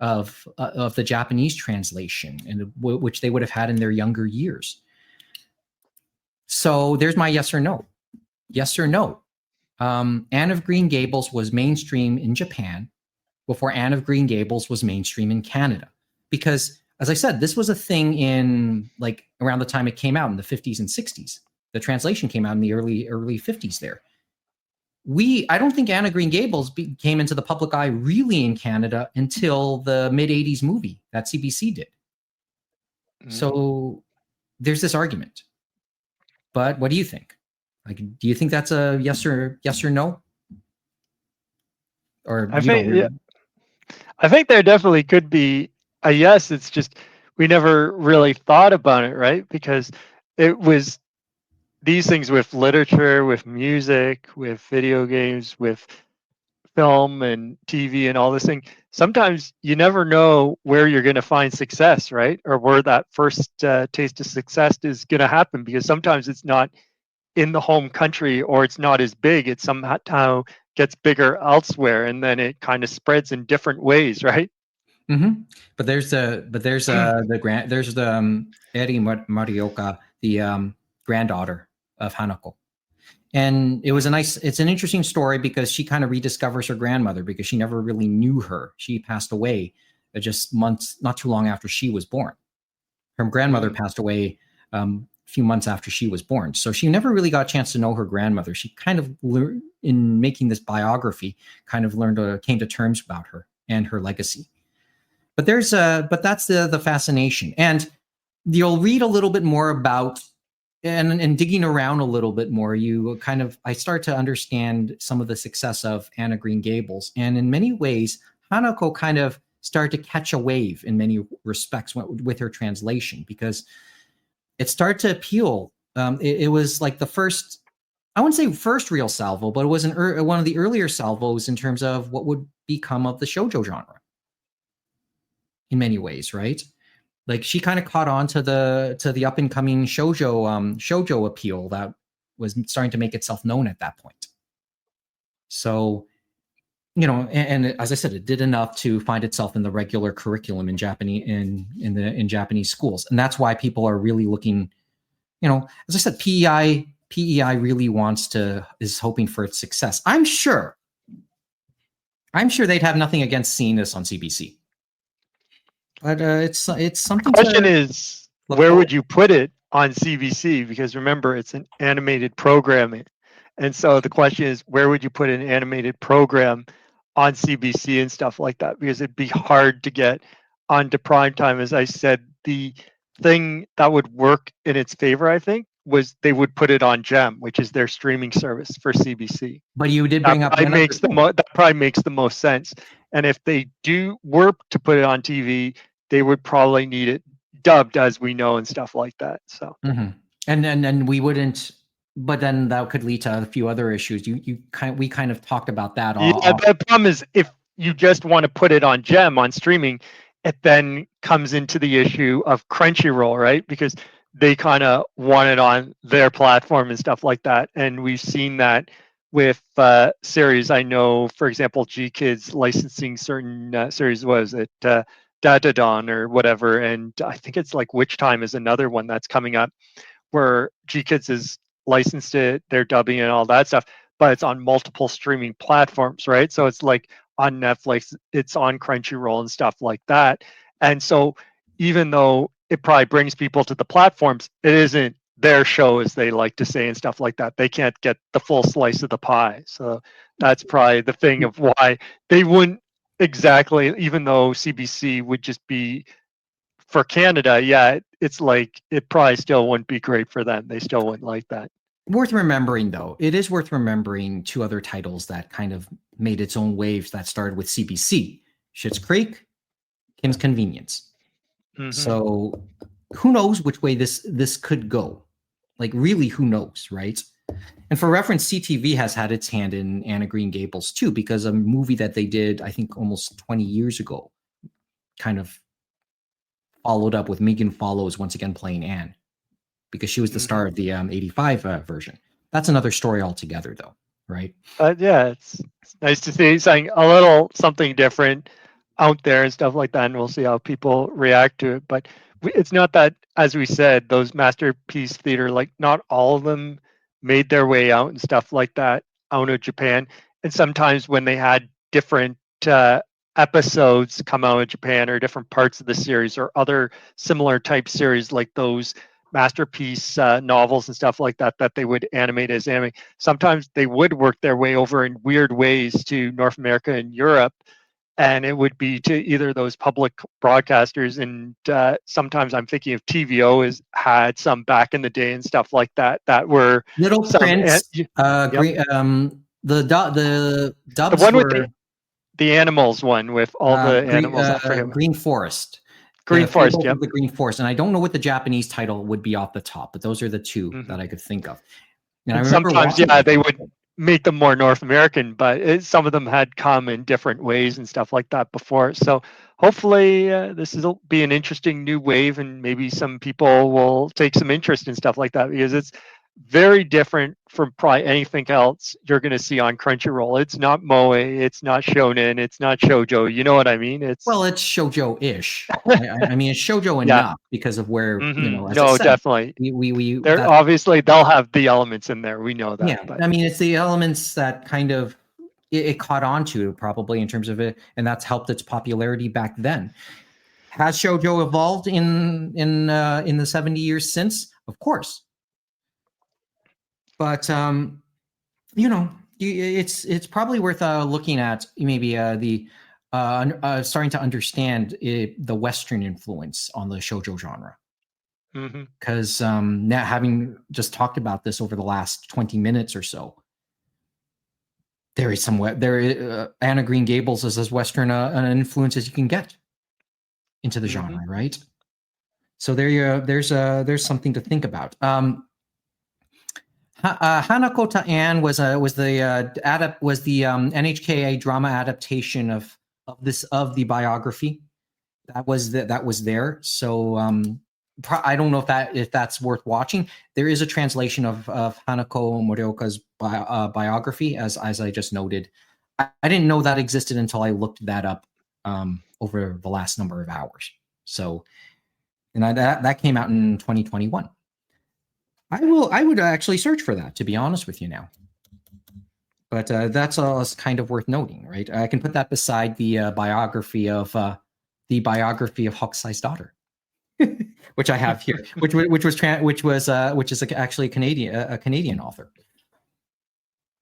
of the Japanese translation, and which they would have had in their younger years. So there's my yes or no. Yes or no. Anne of Green Gables was mainstream in Japan before Anne of Green Gables was mainstream in Canada, because, as I said, this was a thing in around the time it came out in the 50s and 60s. The translation came out in the early 50s there. I don't think Anne of Green Gables came into the public eye really in Canada until the mid-80s movie that CBC did. So there's this argument. But what do you think? Do you think that's a yes or no? Or I think there definitely could be a yes. It's just we never really thought about it, right? Because it was these things with literature, with music, with video games, with film and TV and all this thing. Sometimes you never know where you're going to find success, right? Or where that first taste of success is going to happen, because sometimes it's not in the home country, or it's not as big. It somehow gets bigger elsewhere, and then it kind of spreads in different ways, right? Mm-hmm. But there's Eri Marioka, the granddaughter of Hanako. And it's an interesting story, because she kind of rediscovers her grandmother, because she never really knew her. She passed away just not too long after she was born. Her grandmother passed away a few months after she was born. So she never really got a chance to know her grandmother. She kind of learned, in making this biography, came to terms about her and her legacy. But that's the fascination. And you'll read a little bit more about, and digging around a little bit more, I start to understand some of the success of Anne of Green Gables. And in many ways, Hanako kind of started to catch a wave in many respects with her translation, because it started to appeal. It was like the first, I wouldn't say first real salvo, but it was one of the earlier salvos in terms of what would become of the shoujo genre in many ways, right? Like, she kind of caught on to the up and coming shoujo appeal that was starting to make itself known at that point. So, and as I said, it did enough to find itself in the regular curriculum in Japanese in Japanese schools, and that's why people are really looking. As I said, PEI really is hoping for its success. I'm sure they'd have nothing against seeing this on CBC. But it's something. The question is, where would you put it on CBC? Because remember, it's an animated programming, and so the question is, where would you put an animated program on CBC and stuff like that? Because it'd be hard to get onto prime time. As I said, the thing that would work in its favor, I think, was they would put it on GEM, which is their streaming service for CBC. But you did bring up that probably makes the most sense. And if they were to put it on TV, they would probably need it dubbed, as we know, and stuff like that. So, and then we wouldn't. But then that could lead to a few other issues. We kind of talked about that. The problem is, if you just want to put it on Gem on streaming, it then comes into the issue of Crunchyroll, right? Because they kind of want it on their platform and stuff like that. And we've seen that with series. I know, for example, G Kids licensing certain series. Was it Datadon or whatever? And I think it's like Witch Time is another one that's coming up where G Kids is licensed it, they're dubbing and all that stuff, but it's on multiple streaming platforms, right? So it's like on Netflix, it's on Crunchyroll and stuff like that. And so even though it probably brings people to the platforms, it isn't their show, as they like to say, and stuff like that. They can't get the full slice of the pie. So that's probably the thing of why they wouldn't exactly, even though CBC would just be for Canada, yeah, it's like it probably still wouldn't be great for them. They still wouldn't like that. Worth remembering, though, it is worth remembering two other titles that kind of made its own waves that started with CBC: Schitt's Creek, Kim's Convenience. Mm-hmm. So who knows which way this could go? Like, really, who knows, right? And for reference, CTV has had its hand in Anne of Green Gables too, because a movie that they did, I think, almost 20 years ago, kind of followed up with Megan Follows once again playing Anne, because she was the star of the 85 version. That's another story altogether, though, right? Yeah, it's nice to see something a little something different out there and stuff like that, and we'll see how people react to it. But it's not that, as we said, those masterpiece theater, like not all of them made their way out and stuff like that out of Japan. And sometimes when they had different episodes come out of Japan, or different parts of the series, or other similar type series like those masterpiece novels and stuff like that they would animate as anime, sometimes they would work their way over in weird ways to North America and Europe, and it would be to either those public broadcasters. And sometimes I'm thinking of TVO has had some back in the day and stuff like that were Little Prince. Yep. The dubs the one were with the animals one with all the animals. Green Forest. Green Forest, yep. The Green Forest, and I don't know what the Japanese title would be off the top, but those are the two that I could think of. And sometimes, they would make them more North American, but some of them had come in different ways and stuff like that before. So hopefully this will be an interesting new wave, and maybe some people will take some interest in stuff like that, because it's very different from probably anything else you're going to see on Crunchyroll. It's not moe, it's not shonen, it's not shoujo. You know what I mean? It's shoujo-ish. I mean, it's shoujo enough because of where definitely. They're obviously they'll have the elements in there. We know that. Yeah, but I mean, it's the elements that kind of it caught on to, probably, in terms of it, and that's helped its popularity back then. Has shoujo evolved in the 70 years since? Of course. But it's probably worth looking at maybe starting to understand the Western influence on the shoujo genre. Because now, having just talked about this over the last 20 minutes or so, there is Anne of Green Gables is as Western an influence as you can get into the genre, right? So there's something to think about. Hanako to Anne was the NHKA drama adaptation of the biography that was there. So I don't know if that's worth watching. There is a translation of Hanako Morioka's biography, as I just noted. I didn't know that existed until I looked that up over the last number of hours. So, and that came out in 2021. I would actually search for that, to be honest with you now. But that's kind of worth noting, right? I can put that beside the biography of Hokusai's daughter, which I have here, which is actually a Canadian author.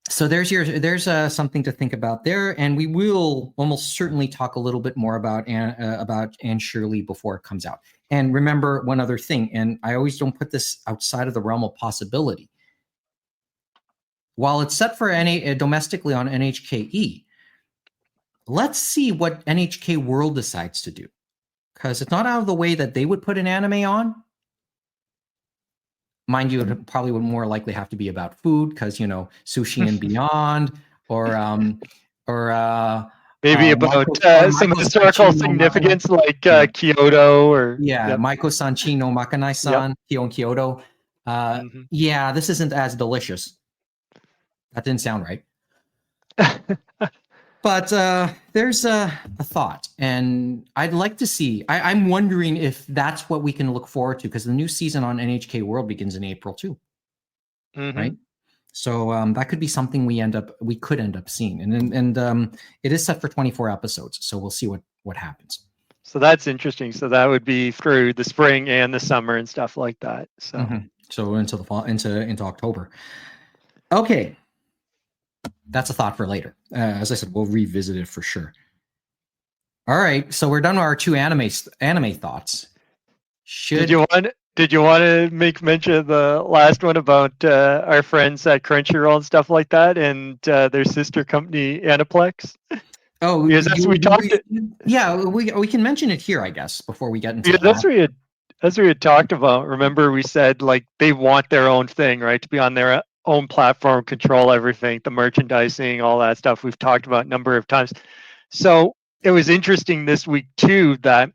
So there's something to think about there, and we will almost certainly talk a little bit more about Anne Shirley before it comes out. And remember one other thing, and I always don't put this outside of the realm of possibility. While it's set for domestically on NHKE, let's see what NHK World decides to do, because it's not out of the way that they would put an anime on. Mind you, it probably would more likely have to be about food, because sushi and beyond, or Maybe about some Maiko historical Sanchi no significance, like Yeah. Kyoto, or Yeah, Maiko Sanchi no Makanai-san, Kyoto. Mhm. Yeah, this isn't as delicious. That didn't sound right. But there's a thought, and I'd like to see. I'm wondering if that's what we can look forward to, because the new season on NHK World begins in April too, right? So that could be something we could end up seeing, and it is set for 24 episodes, so we'll see what happens. So that's interesting. So that would be through the spring and the summer and stuff like that. So so into the fall, into October. Okay, that's a thought for later. As I said, we'll revisit it for sure. All right, so we're done with our two anime thoughts. Did you want to make mention of the last one about our friends at Crunchyroll and stuff like that, and their sister company Aniplex? Oh, because that's we talked. Yeah, we can mention it here, I guess, before we get into. Yeah, that's what we had talked about. Remember, we said like they want their own thing, right? To be on their own platform, control everything, the merchandising, all that stuff. We've talked about a number of times. So it was interesting this week too that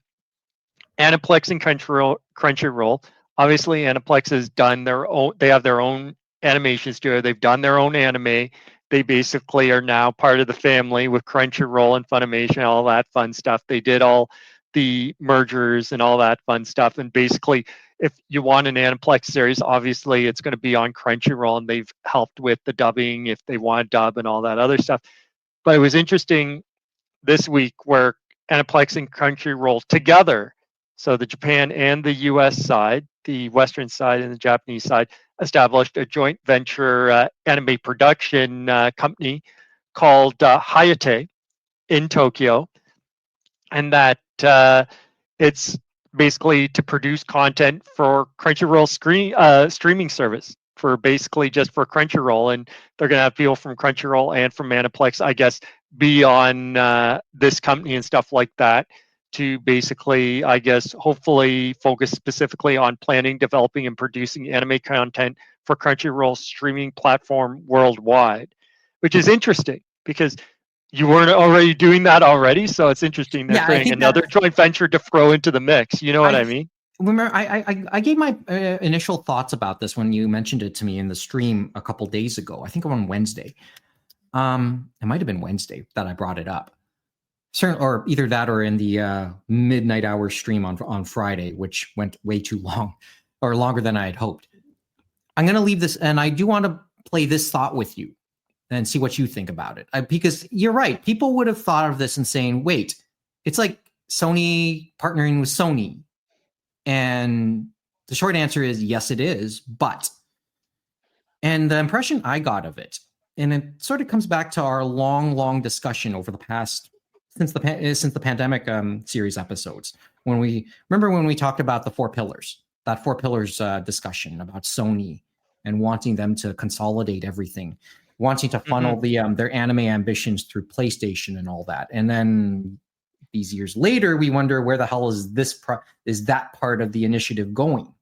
Aniplex and Crunchyroll. Obviously, Aniplex has done their own. They have their own animation studio. They've done their own anime. They basically are now part of the family with Crunchyroll and Funimation, all that fun stuff. They did all the mergers and all that fun stuff. And basically, if you want an Aniplex series, obviously it's going to be on Crunchyroll, and they've helped with the dubbing if they want to dub and all that other stuff. But it was interesting this week where Aniplex and Crunchyroll together, so the Japan and the US side, the Western side and the Japanese side, established a joint venture anime production company called Hayate in Tokyo. And that it's basically to produce content for Crunchyroll streaming service, for basically just for Crunchyroll. And they're going to have people from Crunchyroll and from Aniplex, I guess, be on this company and stuff like that, to basically, I guess, hopefully focus specifically on planning, developing, and producing anime content for Crunchyroll's streaming platform worldwide, which is interesting because you weren't already doing that already. So it's interesting they're creating another joint venture to throw into the mix. You know what I mean? Remember, I gave my initial thoughts about this when you mentioned it to me in the stream a couple days ago. I think on Wednesday. It might have been Wednesday that I brought it up. Certainly, or either that or in the midnight hour stream on Friday, which went way too long, or longer than I had hoped. I'm going to leave this, and I do want to play this thought with you and see what you think about it. Because you're right. People would have thought of this and saying, wait, it's like Sony partnering with Sony. And the short answer is yes, it is. But, and the impression I got of it, and it sort of comes back to our long discussion over the past, since the pandemic series episodes, when we talked about the 4 pillars, that 4 pillars discussion about Sony and wanting them to consolidate everything, wanting to funnel their anime ambitions through PlayStation and all that. And then these years later, we wonder where the hell is that part of the initiative going?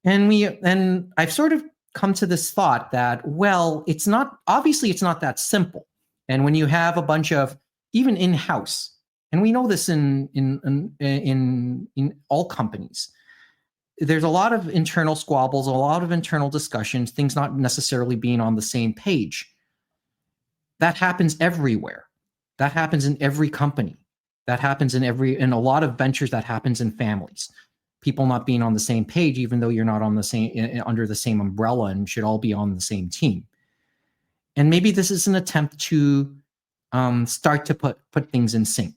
And I've sort of come to this thought that, well, it's not that simple. And when you have a bunch of, even in-house, and we know this in all companies, there's a lot of internal squabbles, a lot of internal discussions, things not necessarily being on the same page. That happens everywhere. That happens in every company. That happens in a lot of ventures. That happens in families. People not being on the same page, even though you're not on the same, under the same umbrella, and should all be on the same team. And maybe this is an attempt to start to put things in sync.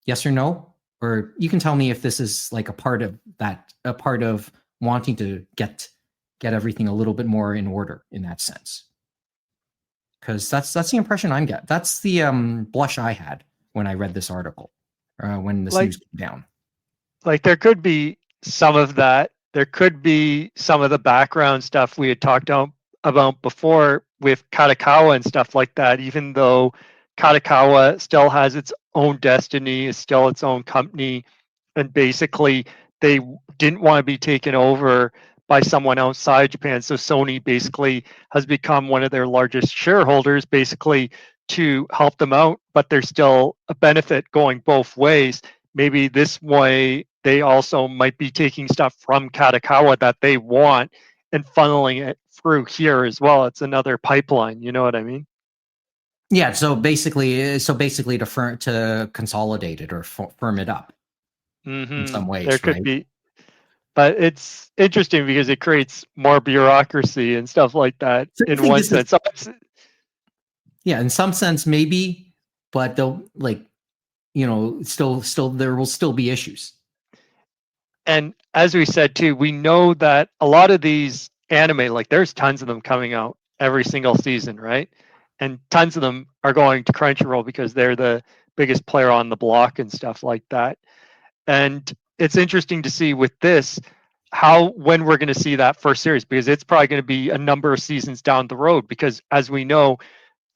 Yes or no? Or you can tell me if this is like a part of wanting to get everything a little bit more in order in that sense. Because that's the impression I'm getting. That's the blush I had when I read this article, when this news came down. Like there could be some of that. There could be some of the background stuff we had talked about before with Katakawa and stuff like that, even though Katakawa still has its own destiny, is still its own company, and basically they didn't want to be taken over by someone outside Japan. So Sony basically has become one of their largest shareholders, basically to help them out, but there's still a benefit going both ways. Maybe this way they also might be taking stuff from Katakawa that they want and funneling it through here as well. It's another pipeline. You know what I mean? Yeah. So basically, to consolidate it or firm it up in some ways, There could right? be, but it's interesting because it creates more bureaucracy and stuff like that So I in think one this is- sense. yeah, in some sense, maybe, but they'll still there will still be issues. And as we said too, we know that a lot of these anime, like there's tons of them coming out every single season, right? And tons of them are going to Crunchyroll because they're the biggest player on the block and stuff like that. And it's interesting to see with this when we're going to see that first series, because it's probably going to be a number of seasons down the road, because as we know,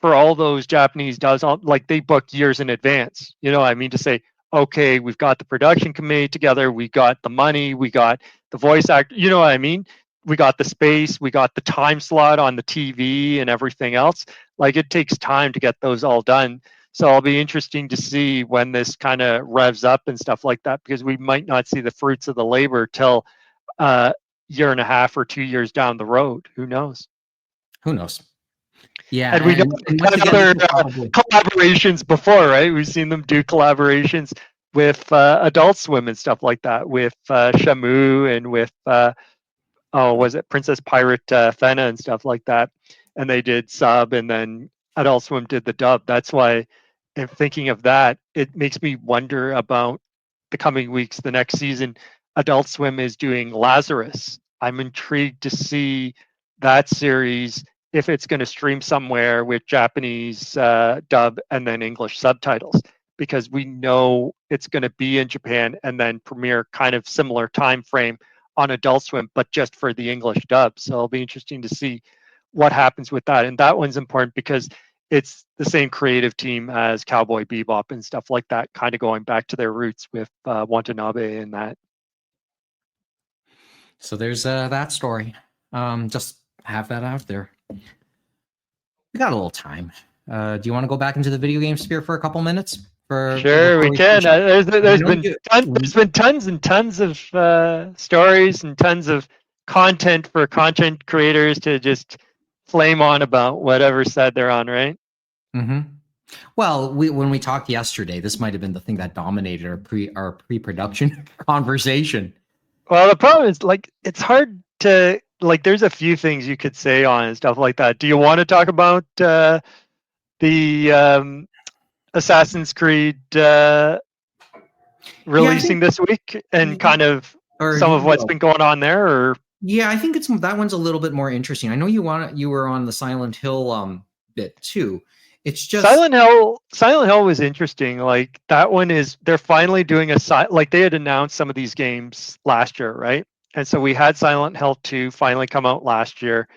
for all those Japanese does, like they book years in advance. You know what I mean? To say, okay, we've got the production committee together, we got the money, we got the voice actor, you know what I mean? We got the space, we got the time slot on the TV and everything else. Like it takes time to get those all done. So it'll be interesting to see when this kind of revs up and stuff like that, because we might not see the fruits of the labor till a year and a half or 2 years down the road. Who knows? Who knows? Yeah, And we know and they've done other collaborations before, right? We've seen them do collaborations with Adult Swim and stuff like that, with Shamu and with was it Princess Pirate Fena and stuff like that. And they did sub, and then Adult Swim did the dub. That's why, in thinking of that, it makes me wonder about the coming weeks, the next season. Adult Swim is doing Lazarus. I'm intrigued to see that series, if it's going to stream somewhere with Japanese dub and then English subtitles, because we know it's going to be in Japan and then premiere kind of similar time frame on Adult Swim, but just for the English dub. So it'll be interesting to see what happens with that. And that one's important because it's the same creative team as Cowboy Bebop and stuff like that, kind of going back to their roots with Watanabe and that. So there's that story. Just have that out there. We got a little time. Do you want to go back into the video game sphere for a couple minutes? Sure, we can. There's been tons and tons of stories and tons of content for content creators to just flame on about whatever side they're on, right? Mm-hmm. Well, when we talked yesterday, this might have been the thing that dominated our pre-production conversation. Well, the problem is, like, it's hard to, like, there's a few things you could say on and stuff like that. Do you want to talk about the Assassin's Creed releasing this week and kind of some of what's been going on there? Or yeah, I think that one's a little bit more interesting. I know you were on the Silent Hill bit too. It's just Silent Hill was interesting. Like that one they're finally doing like they had announced some of these games last year, right? And so we had Silent Hill 2 finally come out last year.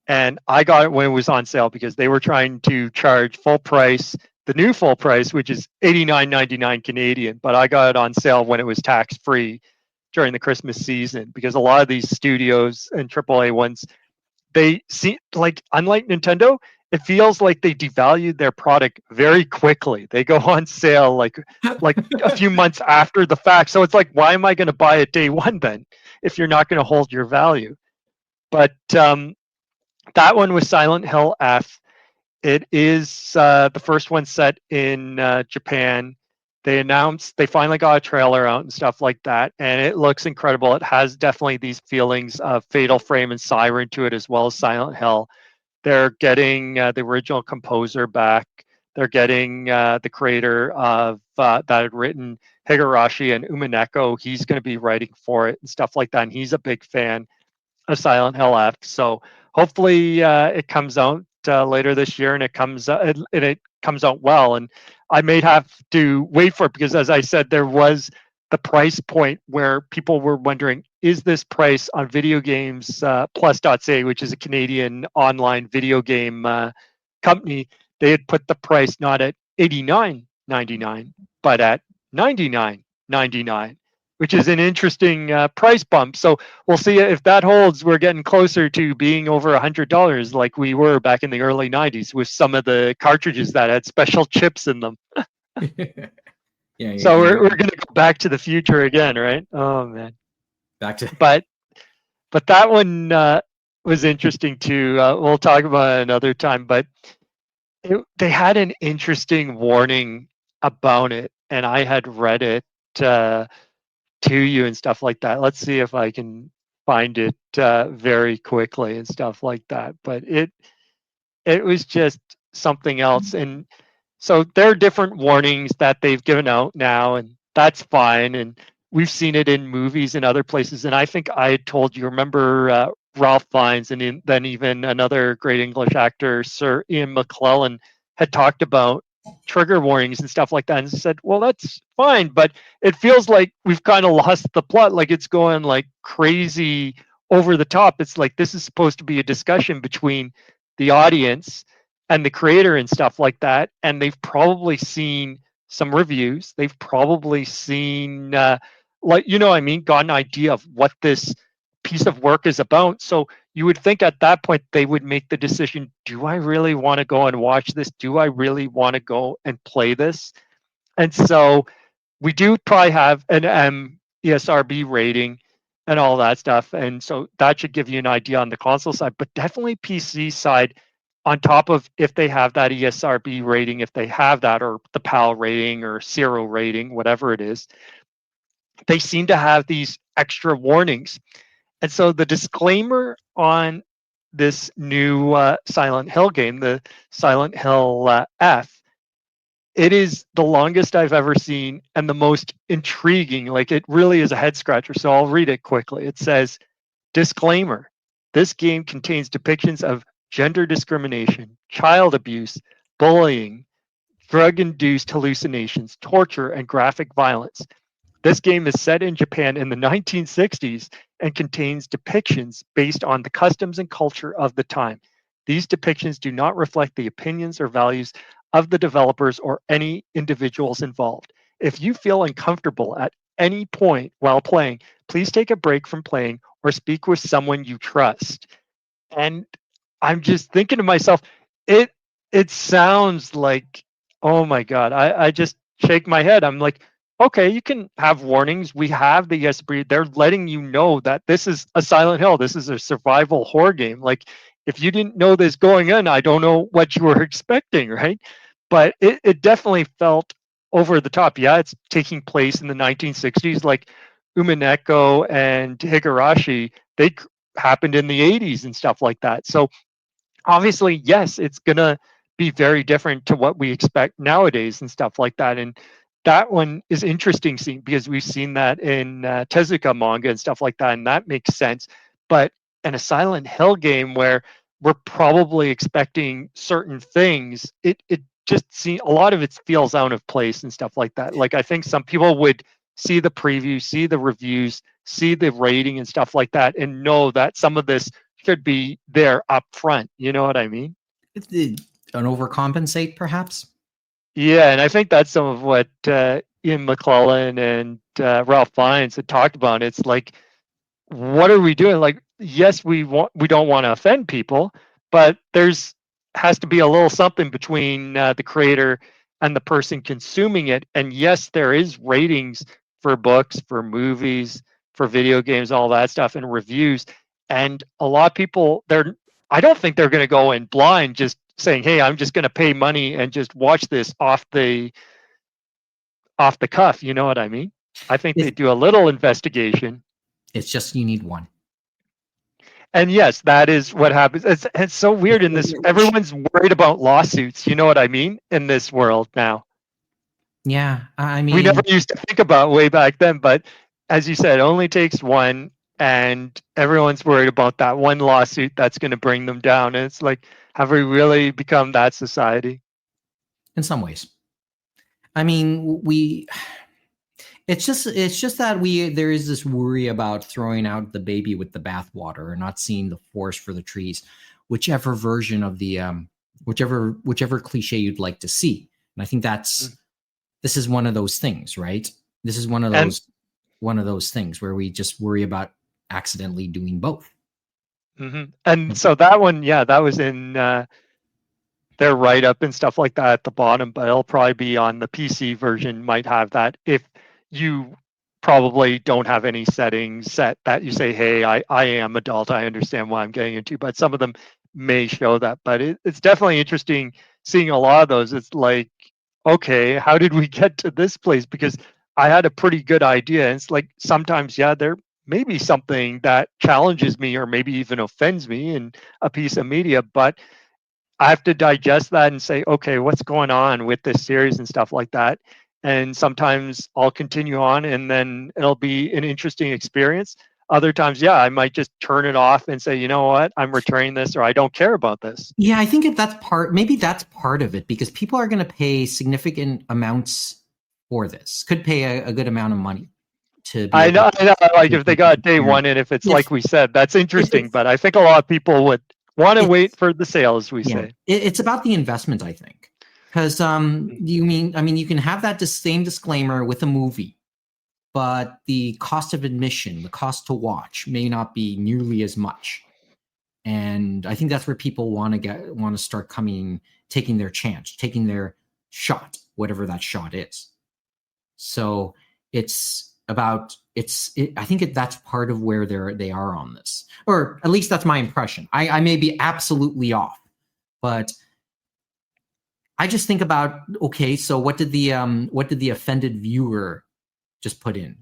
And I got it when it was on sale because they were trying to charge full price, the new full price, which is $89.99 Canadian. But I got it on sale when it was tax free during the Christmas season, because a lot of these studios and AAA ones, they see, like, unlike Nintendo, it feels like they devalued their product very quickly. They go on sale like a few months after the fact. So it's like, why am I going to buy it day one then if you're not going to hold your value? But that one was Silent Hill F. It is the first one set in Japan. They finally got a trailer out and stuff like that, and it looks incredible. It has definitely these feelings of Fatal Frame and Siren to it, as well as Silent Hill. They're getting the original composer back. They're getting the creator of that had written Higurashi and Umineko. He's going to be writing for it and stuff like that, and he's a big fan of Silent Hill F. So hopefully it comes out later this year, and it comes out well. And I may have to wait for it because, as I said, there was the price point where people were wondering, is this price on Video Games Plus.ca, which is a Canadian online video game company? They had put the price not at $89.99, but at $99.99. which is an interesting price bump. So we'll see if that holds. We're getting closer to being over $100 like we were back in the early 90s with some of the cartridges that had special chips in them. Yeah. So we're going to go back to the future again, right? Oh, man. back to But that one was interesting too. We'll talk about it another time. But they had an interesting warning about it, and I had read it to you and stuff like that. Let's see if I can find it very quickly and stuff like that. But it was just something else. And so there are different warnings that they've given out now, and that's fine. And we've seen it in movies and other places. And I think I told you, remember Ralph Fiennes, and then even another great English actor, Sir Ian McClellan, had talked about trigger warnings and stuff like that, and said, well, that's fine, but it feels like we've kind of lost the plot, like it's going like crazy over the top. It's like this is supposed to be a discussion between the audience and the creator and stuff like that, and they've probably seen some reviews, they've probably seen like, you know what I mean, got an idea of what this piece of work is about. So you would think at that point they would make the decision, do I really want to go and watch this? Do I really want to go and play this? And so we do probably have an ESRB rating and all that stuff. And so that should give you an idea on the console side, but definitely PC side, on top of if they have that ESRB rating, if they have that, or the PAL rating or Zero rating, whatever it is, they seem to have these extra warnings. And so the disclaimer on this new Silent Hill game, the Silent Hill F, it is the longest I've ever seen and the most intriguing. Like, it really is a head scratcher. So I'll read it quickly. It says, disclaimer, this game contains depictions of gender discrimination, child abuse, bullying, drug-induced hallucinations, torture, and graphic violence. This game is set in Japan in the 1960s and contains depictions based on the customs and culture of the time. These depictions do not reflect the opinions or values of the developers or any individuals involved. If you feel uncomfortable at any point while playing, please take a break from playing or speak with someone you trust. And I'm just thinking to myself, it sounds like, oh my God, I just shake my head. I'm like, okay, you can have warnings. We have the ESRB. They're letting you know that this is a Silent Hill. This is a survival horror game. Like, if you didn't know this going in, I don't know what you were expecting, right? But it definitely felt over the top. Yeah, it's taking place in the 1960s. Like Umineko and Higurashi, they happened in the 80s and stuff like that. So obviously, yes, it's going to be very different to what we expect nowadays and stuff like that. And that one is interesting because we've seen that in Tezuka manga and stuff like that, and that makes sense. But in a Silent Hill game where we're probably expecting certain things, it just seems a lot of it feels out of place and stuff like that. Like, I think some people would see the preview, see the reviews, see the rating and stuff like that, and know that some of this should be there up front. You know what I mean? an overcompensate, perhaps. Yeah, and I think that's some of what Ian McClellan and Ralph Fiennes had talked about. It's like, what are we doing? Like, yes, we don't want to offend people, but has to be a little something between the creator and the person consuming it. And yes, there is ratings for books, for movies, for video games, all that stuff, and reviews. And a lot of people, I don't think they're going to go in blind just saying, hey, I'm just going to pay money and just watch this off the cuff. You know what I mean? I think they do a little investigation. It's just you need one. And yes, that is what happens. It's so weird in this. Everyone's worried about lawsuits. You know what I mean? In this world now. Yeah, I mean, we never used to think about way back then, but as you said, it only takes one, and everyone's worried about that one lawsuit that's going to bring them down. And it's like, have we really become that society? In some ways. I mean, it's just that there is this worry about throwing out the baby with the bathwater and not seeing the forest for the trees, whichever version of the whichever cliche you'd like to see. And I think this is one of those things, right? This is one of those one of those things where we just worry about accidentally doing both. And so that one, that was in their write-up and stuff like that at the bottom, but it'll probably be on the PC version, might have that if you probably don't have any settings set that you say, hey, I am adult, I understand what I'm getting into, but some of them may show that. But it's definitely interesting seeing a lot of those. It's like, okay, how did we get to this place? Because I had a pretty good idea. And it's like sometimes, there may be something that challenges me or maybe even offends me in a piece of media, but I have to digest that and say, okay, what's going on with this series and stuff like that. And sometimes I'll continue on and then it'll be an interesting experience. Other times, I might just turn it off and say, you know what, I'm returning this, or I don't care about this. Yeah, I think maybe that's part of it, because people are going to pay significant amounts for this. Could pay a good amount of money to. I know. Like if they got day one, and if it's like we said, that's interesting. But I think a lot of people would want to wait for the sale, as we say. It's about the investment, I think, because you can have that same disclaimer with a movie, but the cost of admission, the cost to watch, may not be nearly as much. And I think that's where people want to start taking their chance, taking their shot, whatever that shot is. So I think that's part of where they are on this, or at least that's my impression. I may be absolutely off, but I just think about, okay, so what did the offended viewer just put in?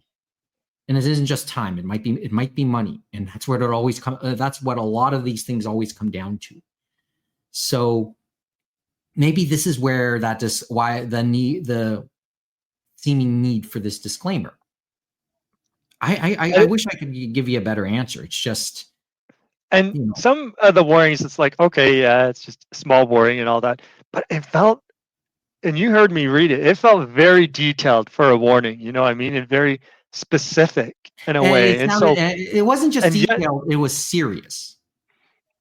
And it isn't just time. It might be money, and that's what that's what a lot of these things always come down to. So maybe this is where why the seeming need for this disclaimer. I wish I could give you a better answer. It's just, and some of the warnings, it's like, okay, it's just a small warning and all that, but it felt, and you heard me read it, it felt very detailed for a warning. You know what I mean? And very specific in a way. And so it wasn't just detailed; it was serious,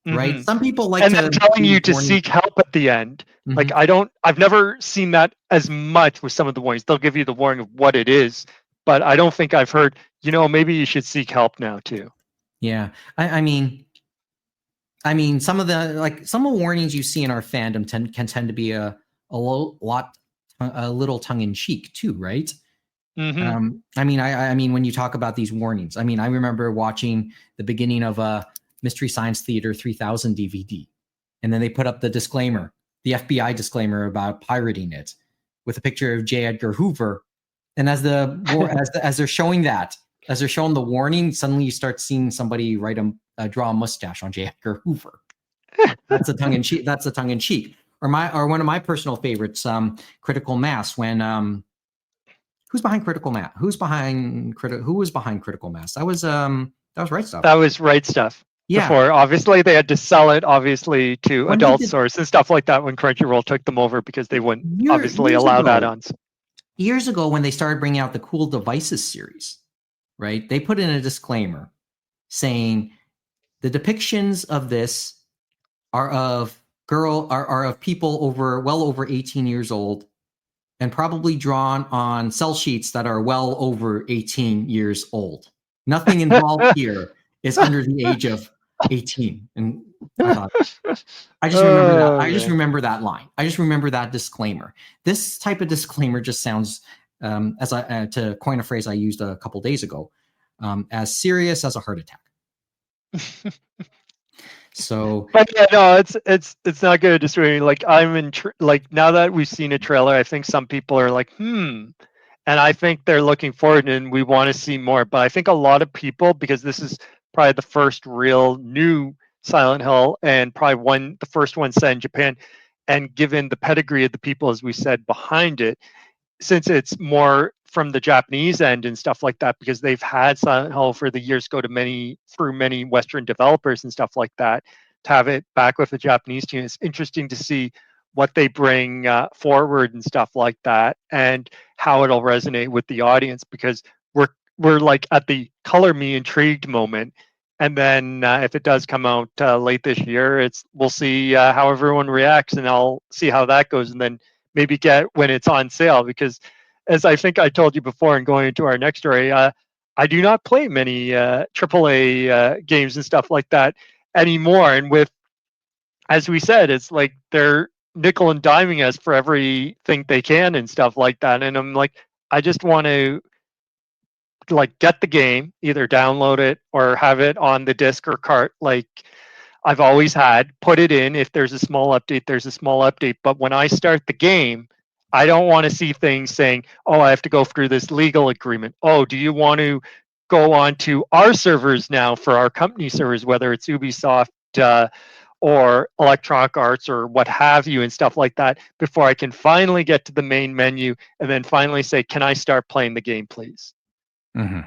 right? Some people like and telling you to seek help at the end. Like I've never seen that as much with some of the warnings. They'll give you the warning of what it is, but I don't think I've heard, maybe you should seek help now too. Yeah. I mean, some of the warnings you see in our fandom can tend to be a little tongue in cheek too, right? I mean, when you talk about these warnings, I remember watching the beginning of a Mystery Science Theater 3000 DVD, and then they put up the disclaimer, the FBI disclaimer about pirating it, with a picture of J. Edgar Hoover. And as they're showing the warning, suddenly you start seeing somebody draw a mustache on J. Edgar Hoover. That's a tongue in cheek. Or one of my personal favorites, Critical Mass. When who's behind Critical Mass? Who was behind Critical Mass? That was Right Stuff. That was Right Stuff. Yeah. Before, obviously, they had to sell it, to Adult Source and stuff like that when Crunchyroll took them over, because they wouldn't allow that on. Years ago, when they started bringing out the Cool Devices series, right? They put in a disclaimer saying the depictions of this are of people well over 18 years old, and probably drawn on cell sheets that are well over 18 years old. Nothing involved here is under the age of 18. And I just remember that. I just remember that line. I just remember that disclaimer. This type of disclaimer just sounds, to coin a phrase I used a couple days ago, as serious as a heart attack. So, but it's not good. Just really, like, I'm now that we've seen a trailer, I think some people are like, and I think they're looking forward and we want to see more. But I think a lot of people, because this is probably the first real new Silent Hill, and probably the first one set in Japan, and given the pedigree of the people, as we said, behind it, since it's more from the Japanese end and stuff like that, because they've had Silent Hill for the years go to through many Western developers and stuff like that, to have it back with the Japanese team, it's interesting to see what they bring forward and stuff like that, and how it'll resonate with the audience, because we're like at the color me intrigued moment. And then if it does come out late this year, we'll see how everyone reacts, and I'll see how that goes, and then maybe get when it's on sale. Because as I think I told you before, and going into our next story, I do not play many AAA games and stuff like that anymore. And with, as we said, it's like they're nickel and diming us for everything they can and stuff like that. And I'm like, I just want to like get the game, either download it or have it on the disc or cart like I've always had, put it in. If there's a small update, there's a small update. But when I start the game, I don't want to see things saying, oh, I have to go through this legal agreement. Oh, do you want to go on to our servers now for our company servers, whether it's Ubisoft or Electronic Arts or what have you and stuff like that, before I can finally get to the main menu and then finally say, can I start playing the game, please? Mm-hmm.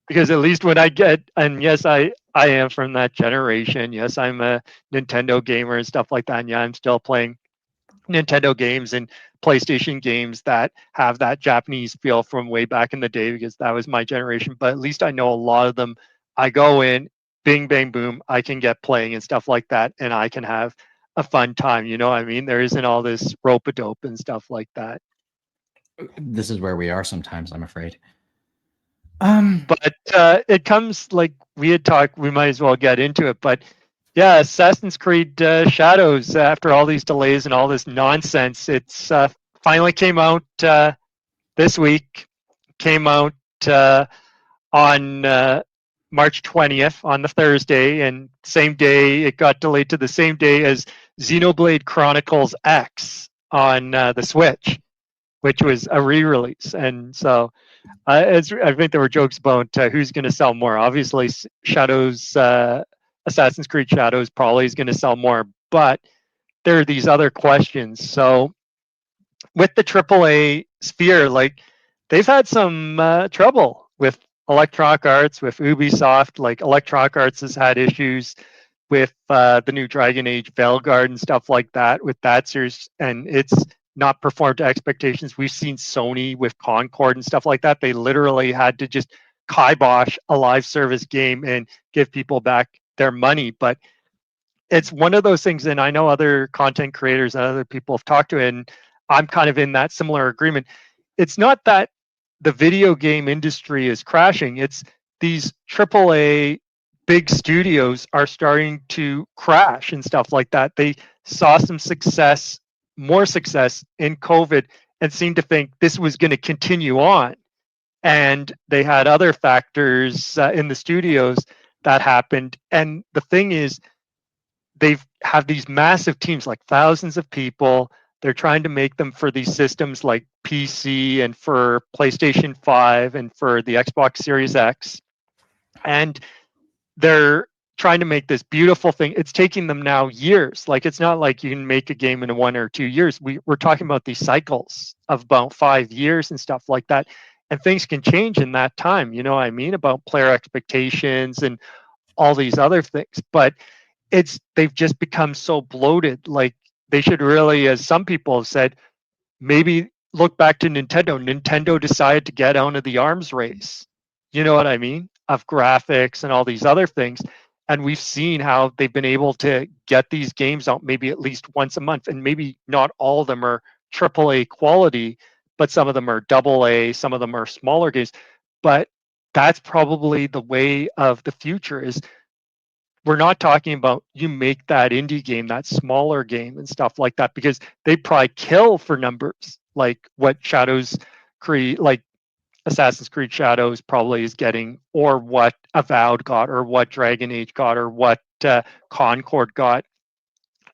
Because at least when I get, and yes, I am from that generation. Yes, I'm a Nintendo gamer and stuff like that. And yeah, I'm still playing Nintendo games and PlayStation games that have that Japanese feel from way back in the day, because that was my generation. But at least I know a lot of them. I go in, bing, bang, boom, I can get playing and stuff like that, and I can have a fun time. You know what I mean? There isn't all this rope-a-dope and stuff like that. This is where we are sometimes, I'm afraid. But it comes, like we had talked, we might as well get into it. But yeah, Assassin's Creed Shadows, after all these delays and all this nonsense, it's finally came out this week. Came out on March 20th, on the Thursday, and same day it got delayed to the same day as Xenoblade Chronicles X on the Switch, which was a re-release. And so I think there were jokes about who's going to sell more. Obviously, Assassin's Creed Shadows probably is going to sell more, but there are these other questions. So with the AAA sphere, like they've had some trouble with Electronic Arts, with Ubisoft. Like Electronic Arts has had issues with the new Dragon Age Veilguard and stuff like that with that series, and it's not performed to expectations. We've seen Sony with Concord and stuff like that. They literally had to just kibosh a live service game and give people back their money. But it's one of those things, and I know other content creators and other people have talked to it, and I'm kind of in that similar agreement. It's not that the video game industry is crashing. It's these AAA big studios are starting to crash and stuff like that. They saw some success, more success in COVID, and seemed to think this was going to continue on. And they had other factors in the studios that happened. And the thing is, they have these massive teams, like thousands of people. They're trying to make them for these systems like PC and for PlayStation 5 and for the Xbox Series X. And they're trying to make this beautiful thing. It's taking them now years. Like, it's not like you can make a game in 1 or 2 years. We're talking about these cycles of about 5 years and stuff like that. And things can change in that time, you know what I mean, about player expectations and all these other things. But they've just become so bloated. Like, they should really, as some people have said, maybe look back to Nintendo. Nintendo decided to get out of the arms race, you know what I mean, of graphics and all these other things. And we've seen how they've been able to get these games out maybe at least once a month. And maybe not all of them are AAA quality, but some of them are AA, some of them are smaller games. But that's probably the way of the future. Is we're not talking about you make that indie game, that smaller game and stuff like that, because they probably kill for numbers like what like Assassin's Creed Shadows probably is getting, or what Avowed got, or what Dragon Age got, or what Concord got.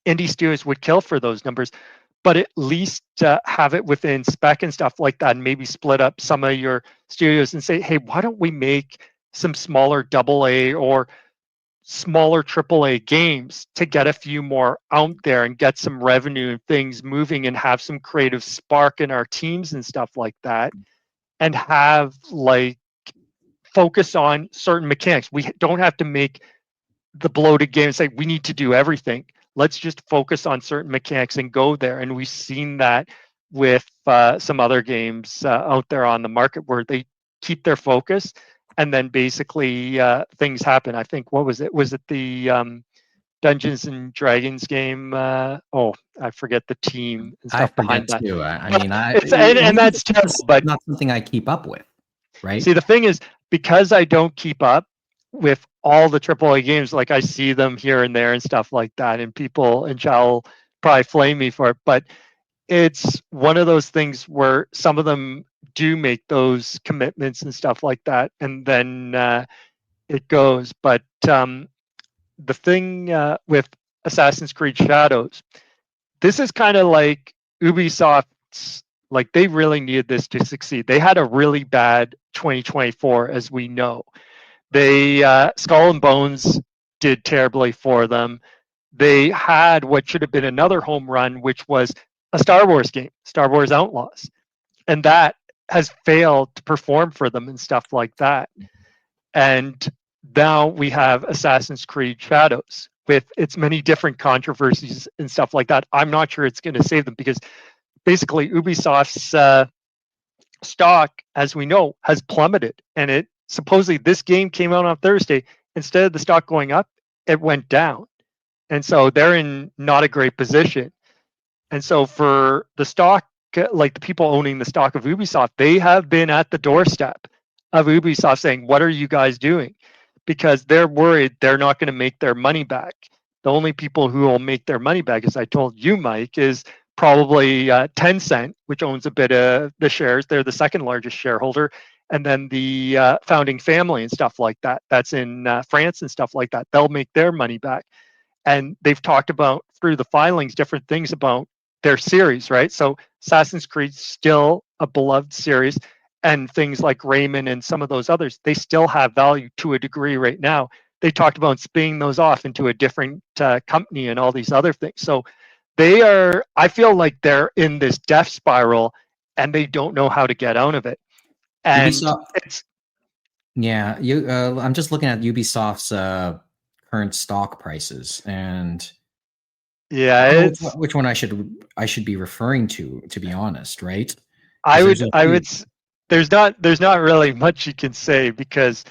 Indie studios would kill for those numbers, but at least have it within spec and stuff like that, and maybe split up some of your studios and say, hey, why don't we make some smaller AA or smaller AAA games to get a few more out there and get some revenue and things moving and have some creative spark in our teams and stuff like that, and have like focus on certain mechanics. We don't have to make the bloated game and say we need to do everything. Let's just focus on certain mechanics and go there. And we've seen that with some other games out there on the market where they keep their focus, and then basically things happen. I think, what was it? Was it the Dungeons and Dragons game? I forget the team and stuff behind that. Too. And that's terrible, but not something I keep up with, right? See, the thing is, because I don't keep up with all the AAA games, like I see them here and there and stuff like that, and people and shall probably flame me for it, but it's one of those things where some of them do make those commitments and stuff like that, and then it goes. But the thing with Assassin's Creed Shadows, this is kind of like Ubisoft's, like they really needed this to succeed. They had a really bad 2024, as we know. They Skull and Bones did terribly for them. They had what should have been another home run, which was a Star Wars game, Star Wars Outlaws, and that has failed to perform for them and stuff like that. And now we have Assassin's Creed Shadows with its many different controversies and stuff like that. I'm not sure it's going to save them, because basically Ubisoft's stock, as we know, has plummeted, and it supposedly, this game came out on Thursday. Instead of the stock going up, it went down, and so they're in not a great position. And so for the stock, like the people owning the stock of Ubisoft, they have been at the doorstep of Ubisoft saying, what are you guys doing? Because they're worried they're not going to make their money back. The only people who will make their money back, as I told you, Mike, is probably Tencent, which owns a bit of the shares. They're the second largest shareholder. And then the founding family and stuff like that, that's in France and stuff like that. They'll make their money back. And they've talked about, through the filings, different things about their series, right? So Assassin's Creed's still a beloved series, and things like Rayman and some of those others, they still have value to a degree right now. They talked about spinning those off into a different company and all these other things. So they are, I feel like they're in this death spiral, and they don't know how to get out of it. And Ubisoft, it's, yeah, I'm just looking at Ubisoft's current stock prices, and yeah, I don't know it's, which one I should be referring to be honest, right? I 'Cause would, there's a I few. would, there's not really much you can say, because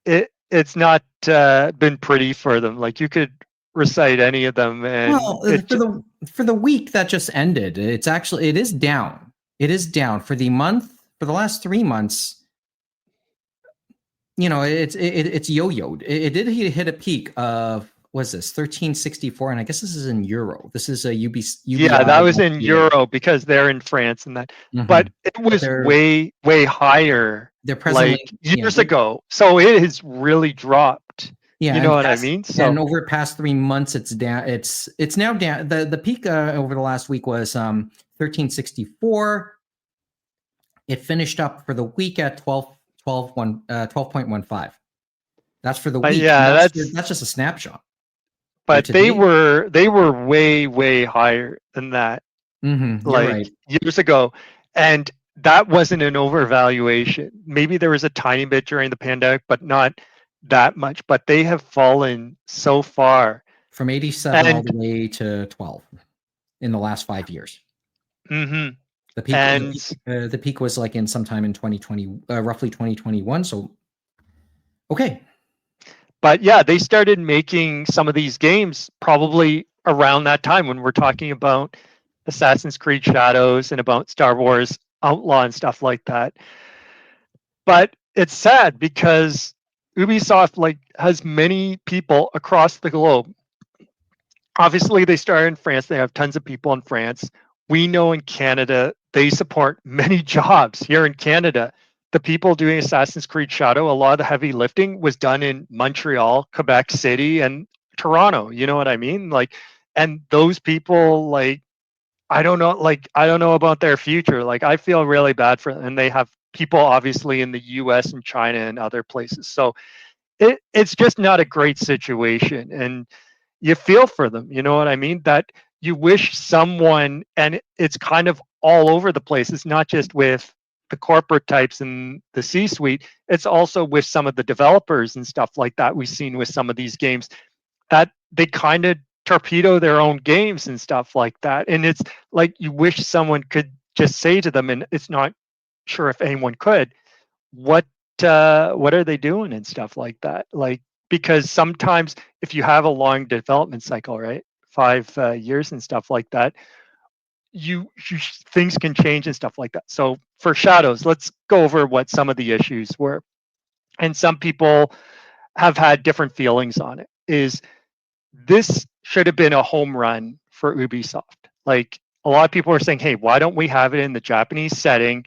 it's not been pretty for them. Like you could recite any of them, and Well, for the week that just ended, it is down. It is down for the month, for the last 3 months. You know, it's yo-yoed. It did hit a peak of, what's this, 1364, and I guess this is in euro. This is a yeah, that was in UBI.ca. euro because they're in France and that. Mhm. But it was way higher They're presently, like years ago. So it has really dropped. yeah, You know what I mean? So, and over the past 3 months, it's down. It's now down. The peak over the last week was 1364. It finished up for the week at 12.15. That's for the week. yeah, That's just a snapshot. but they were way higher than that, like right. years ago, and that wasn't an overvaluation. Maybe there was a tiny bit during the pandemic, but not that much. But they have fallen so far From 87 all the way to 12 in the last 5 years. Mm-hmm. The peak was like in sometime in 2020, roughly 2021. So, okay. But yeah, they started making some of these games probably around that time when we're talking about Assassin's Creed Shadows and about Star Wars Outlaw and stuff like that. But it's sad because Ubisoft has many people across the globe. Obviously, they started in France. They have tons of people in France. We know in Canada, they support many jobs here in Canada. The people doing Assassin's Creed Shadow, a lot of the heavy lifting was done in Montreal, Quebec City, and Toronto. You know what I mean? And those people, I don't know about their future. I feel really bad for them. And they have people obviously in the US and China and other places. So it's just not a great situation. And you feel for them, you know what I mean? That you wish someone, and it's kind of all over the place. It's not just with the corporate types and the C-suite. It's also with some of the developers and stuff like that. We've seen with some of these games that they kind of torpedo their own games and stuff like that. And it's like you wish someone could just say to them, and it's not sure if anyone could, what are they doing and stuff like that? Because sometimes if you have a long development cycle, right, 5 years and stuff like that, you things can change and stuff like that. So for Shadows, let's go over what some of the issues were. and some people have had different feelings on it, is this should have been a home run for Ubisoft. Like, a lot of people are saying, hey, why don't we have it in the Japanese setting?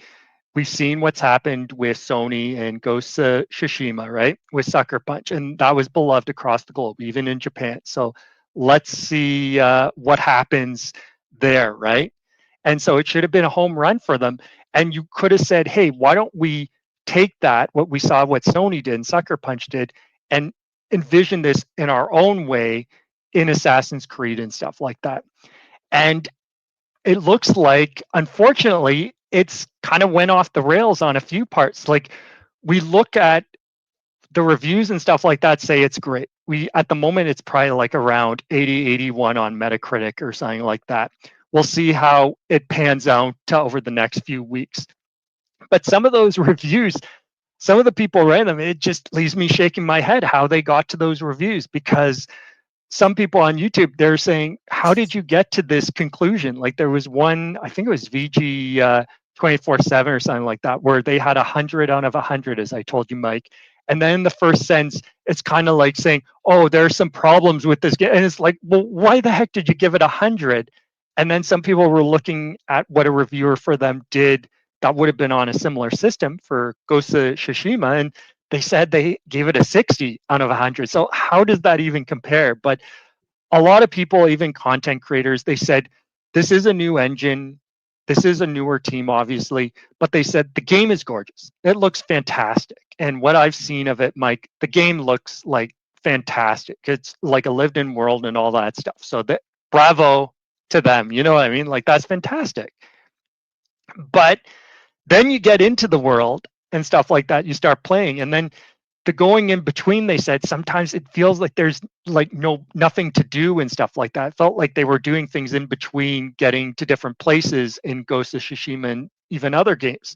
We've seen what's happened with Sony and Ghost of Tsushima, right? With Sucker Punch, and that was beloved across the globe, even in Japan. So let's see what happens there, right? And so it should have been a home run for them. And you could have said, hey, why don't we take that, what we saw, what Sony did and Sucker Punch did, and envision this in our own way in Assassin's Creed and stuff like that. And it looks like, unfortunately, it's kind of went off the rails on a few parts. Like, we look at the reviews and stuff like that, say it's great. We, at the moment, it's probably like around 80, 81 on Metacritic or something like that. We'll see how it pans out over the next few weeks. But some of those reviews, some of the people read them, it just leaves me shaking my head how they got to those reviews, because some people on YouTube, they're saying, how did you get to this conclusion? Like, there was one, I think it was VG 24/7 or something like that, where they had 100 out of 100, as I told you, Mike. And then in the first sentence, it's kind of like saying, oh, there are some problems with this game. And it's like, well, why the heck did you give it 100? And then some people were looking at what a reviewer for them did that would have been on a similar system for Ghost of Tsushima, and they said they gave it a 60 out of 100. So how does that even compare? But a lot of people, even content creators, they said, this is a new engine. This is a newer team, obviously. But they said the game is gorgeous. It looks fantastic. And what I've seen of it, Mike, the game looks like fantastic. It's like a lived in world and all that stuff. So bravo to them. You know what I mean? Like, that's fantastic. But then you get into the world and stuff like that, you start playing, and then the going in between, they said sometimes it feels like there's like nothing to do and stuff like that. It felt like they were doing things in between getting to different places in Ghost of Tsushima and even other games,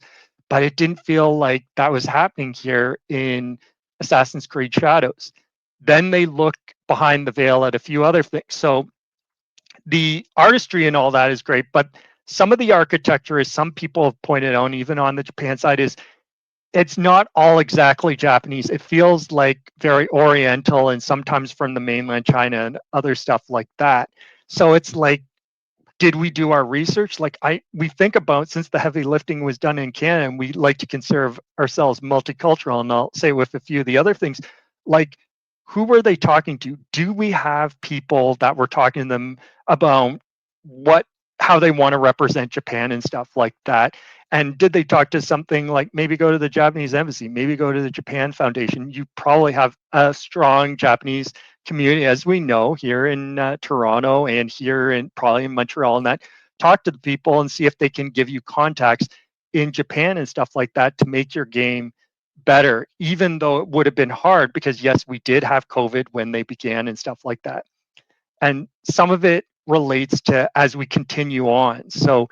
but it didn't feel like that was happening here in Assassin's Creed Shadows. Then they look behind the veil at a few other things. So the artistry and all that is great, but some of the architecture, as some people have pointed out, even on the Japan side, is it's not all exactly Japanese. It feels like very Oriental and sometimes from the mainland China and other stuff like that. So it's like, did we do our research? Like, we think about, since the heavy lifting was done in Canada, and we like to consider ourselves multicultural, and I'll say with a few of the other things, like, who were they talking to? Do we have people that were talking to them about how they want to represent Japan and stuff like that? And did they talk to something like, maybe go to the Japanese embassy, maybe go to the Japan Foundation? You probably have a strong Japanese community, as we know, here in Toronto and here in probably in Montreal, and that. Talk to the people and see if they can give you contacts in Japan and stuff like that to make your game better, even though it would have been hard, because yes, we did have COVID when they began and stuff like that. And some of it relates to as we continue on. So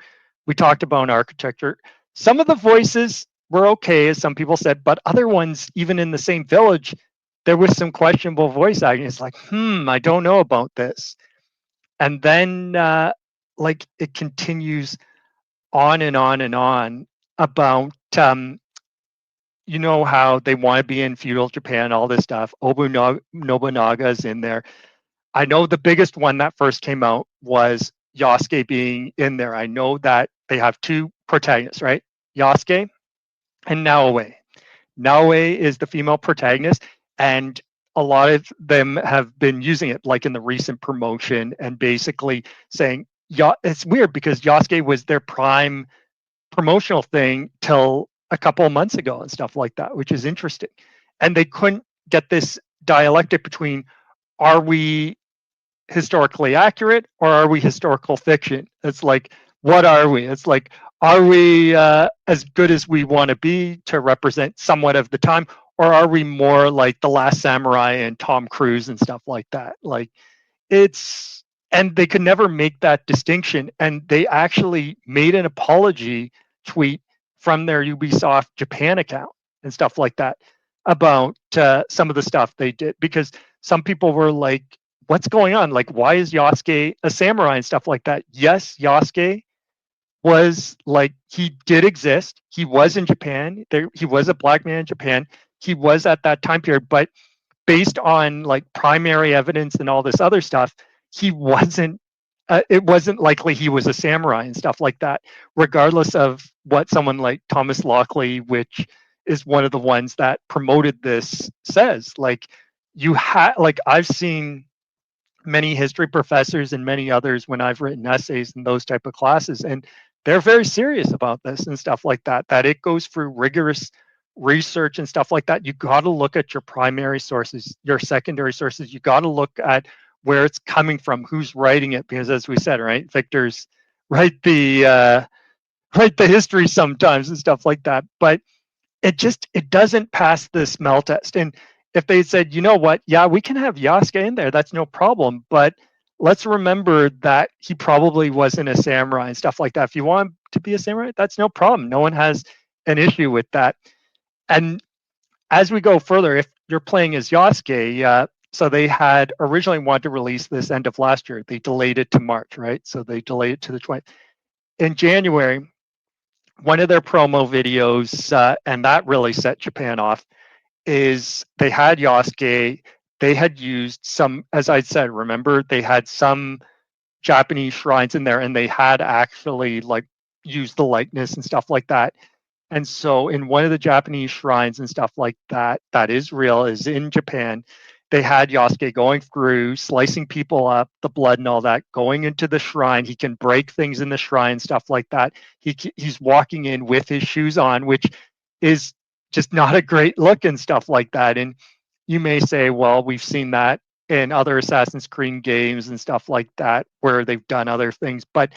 we talked about architecture. Some of the voices were okay, as some people said, but other ones, even in the same village, there was some questionable voice acting. It's like, I don't know about this. And then like, it continues on and on and on about you know, how they want to be in feudal Japan, all this stuff. Nobunaga's in there. I know the biggest one that first came out was Yasuke being in there. I know that they have two protagonists, right? Yasuke and Naoe. Naoe is the female protagonist, and a lot of them have been using it, like in the recent promotion, and basically saying, it's weird because Yasuke was their prime promotional thing till a couple of months ago and stuff like that, which is interesting. And they couldn't get this dialectic between, are we historically accurate or are we historical fiction? It's like, what are we? It's like, are we as good as we want to be to represent somewhat of the time, or are we more like The Last Samurai and Tom Cruise and stuff like that? Like, and they could never make that distinction. And they actually made an apology tweet from their Ubisoft Japan account and stuff like that about some of the stuff they did, because some people were like, what's going on? Like, why is Yasuke a samurai and stuff like that? Yes, Yasuke was like, he did exist. He was in Japan. He was a black man in Japan. he was at that time period, but based on like primary evidence and all this other stuff, he wasn't. It wasn't likely he was a samurai and stuff like that, regardless of what someone like Thomas Lockley, which is one of the ones that promoted this, says. Like, I've seen many history professors and many others when I've written essays in those type of classes, and they're very serious about this and stuff like that, that it goes through rigorous research and stuff like that. You got to look at your primary sources, your secondary sources. You got to look at where it's coming from, who's writing it, because as we said, right, Victor's write the history sometimes and stuff like that. But it doesn't pass the smell test. And if they said, you know what, yeah, we can have Yasuke in there, that's no problem, but let's remember that he probably wasn't a samurai and stuff like that. If you want him to be a samurai, that's no problem. No one has an issue with that. And as we go further, if you're playing as Yasuke, so they had originally wanted to release this end of last year. They delayed it to March, right? So they delayed it to the 20th. In January, one of their promo videos, and that really set Japan off, is they had Yasuke. They had used some, as I said, remember, they had some Japanese shrines in there, and they had actually like used the likeness and stuff like that. And so in one of the Japanese shrines and stuff like that, that is real, is in Japan, they had Yasuke going through, slicing people up, the blood and all that, going into the shrine. He can break things in the shrine, stuff like that. He's walking in with his shoes on, which is just not a great look and stuff like that. And you may say, well, we've seen that in other Assassin's Creed games and stuff like that, where they've done other things. But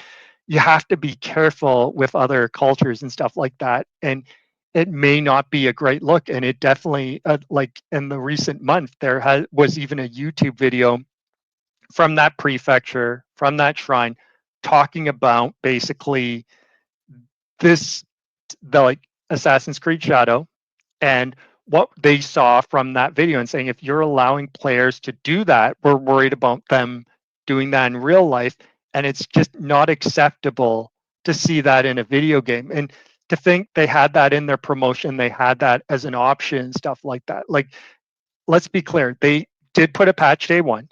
you have to be careful with other cultures and stuff like that. And it may not be a great look. And it definitely, like in the recent month, there was even a YouTube video from that prefecture, from that shrine, talking about basically the like Assassin's Creed Shadow and what they saw from that video, and saying, if you're allowing players to do that, we're worried about them doing that in real life. And it's just not acceptable to see that in a video game. And to think they had that in their promotion, they had that as an option, stuff like that. Like, let's be clear, they did put a patch day one.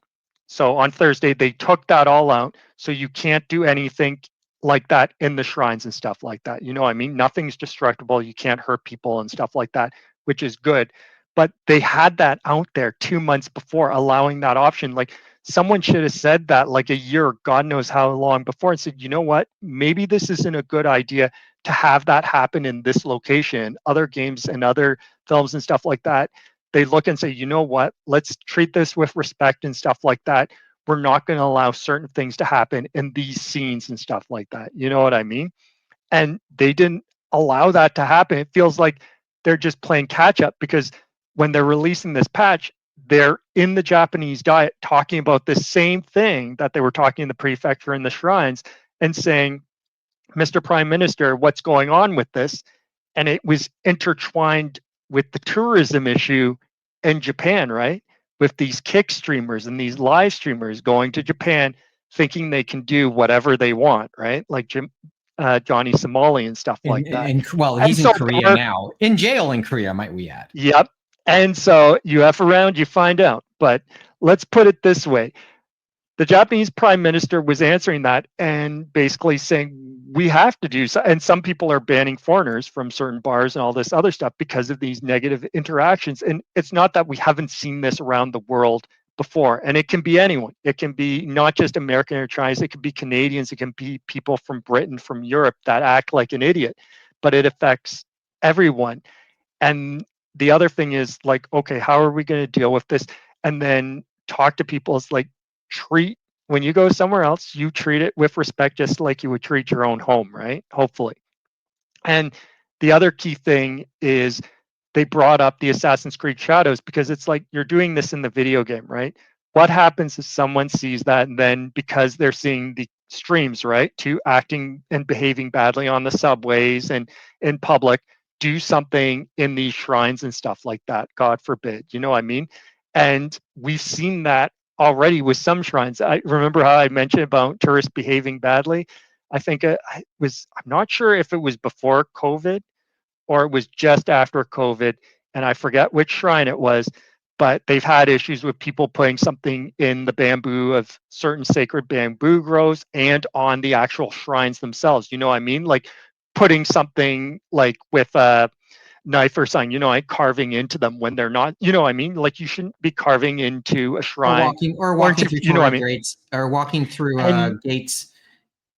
So on Thursday, they took that all out. So you can't do anything like that in the shrines and stuff like that. You know what I mean? Nothing's destructible. You can't hurt people and stuff like that, which is good. But they had that out there 2 months before, allowing that option. Like, someone should have said that like a year, God knows how long before, and said, you know what, maybe this isn't a good idea to have that happen in this location. Other games and other films and stuff like that, they look and say, you know what, let's treat this with respect and stuff like that. We're not going to allow certain things to happen in these scenes and stuff like that. You know what I mean? And they didn't allow that to happen. It feels like they're just playing catch up, because when they're releasing this patch, they're in the Japanese diet talking about the same thing that they were talking in the prefecture and the shrines, and saying, Mr. Prime Minister, what's going on with this? And it was intertwined with the tourism issue in Japan, right? With these kick streamers and these live streamers going to Japan thinking they can do whatever they want, right? Like Johnny Somali and stuff like that. Well, he's in Korea now. In jail in Korea, might we add. Yep. And so you F around, you find out. But let's put it this way. The Japanese prime minister was answering that and basically saying, we have to do so. And some people are banning foreigners from certain bars and all this other stuff because of these negative interactions. And it's not that we haven't seen this around the world before. And it can be anyone. It can be not just American or Chinese. It can be Canadians. It can be people from Britain, from Europe that act like an idiot. But it affects everyone. And the other thing is like, okay, how are we going to deal with this? And then talk to people. It's like, when you go somewhere else, you treat it with respect, just like you would treat your own home, right? Hopefully. And the other key thing is they brought up the Assassin's Creed Shadows, because it's like, you're doing this in the video game, right? What happens if someone sees that, and then because they're seeing the streams, right, to acting and behaving badly on the subways and in public, do something in these shrines and stuff like that, God forbid, you know what I mean? And we've seen that already with some shrines. I remember how I mentioned about tourists behaving badly. I think I'm not sure if it was before COVID or it was just after COVID. and I forget which shrine it was, but they've had issues with people putting something in the bamboo of certain sacred bamboo groves and on the actual shrines themselves. You know what I mean? Like putting something like with a knife or something, like carving into them when they're not, you know what I mean? Like you shouldn't be carving into a shrine or walking through you know what I mean? gates, or walking through gates,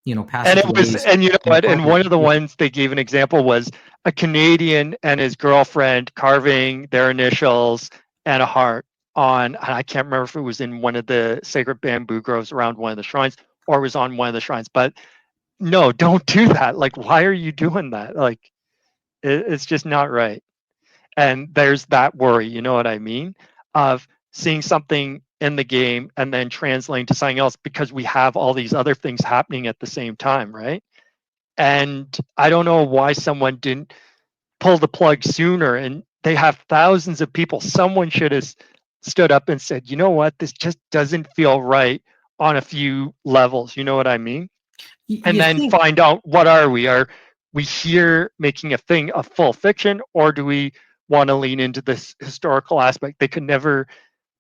and passageways. and you know what? And one of the Yeah. ones they gave an example was a Canadian and his girlfriend carving their initials and a heart on, and I can't remember if it was in one of the sacred bamboo groves around one of the shrines or it was on one of the shrines. But no, don't do that. Like, why are you doing that? Like, it's just not right. And there's that worry, you know what I mean? Of seeing something in the game and then translating to something else because we have all these other things happening at the same time, right? And I don't know why someone didn't pull the plug sooner. And they have thousands of people. Someone should have stood up and said, you know what, this just doesn't feel right on a few levels. You know what I mean? And then find out, what are we? Are we here making a thing of full fiction, or do we want to lean into this historical aspect? They could never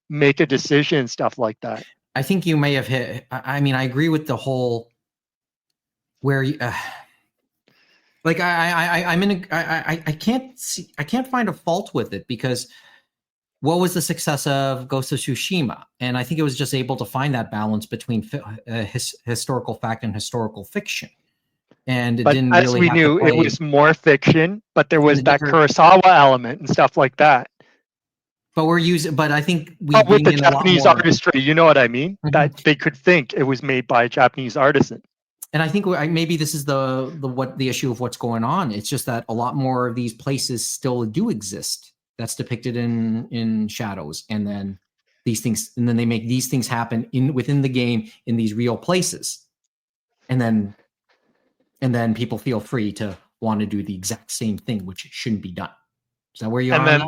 make a decision, stuff like that. I think you may have hit. I mean, I agree with the whole where like I'm in a, I can't find a fault with it, because what was the success of Ghost of Tsushima? And I think it was just able to find that balance between historical fact and historical fiction. And it didn't as really we have knew, to play it was more fiction, but there was that Kurosawa element and stuff like that. But I think with the Japanese artistry, you know what I mean? Mm-hmm. That they could think it was made by a Japanese artisan. And I think maybe this is the issue of what's going on. It's just that a lot more of these places still do exist. That's depicted in shadows, and then these things, and then they make these things happen within the game in these real places, and then people feel free to want to do the exact same thing, which shouldn't be done. Is that where you are?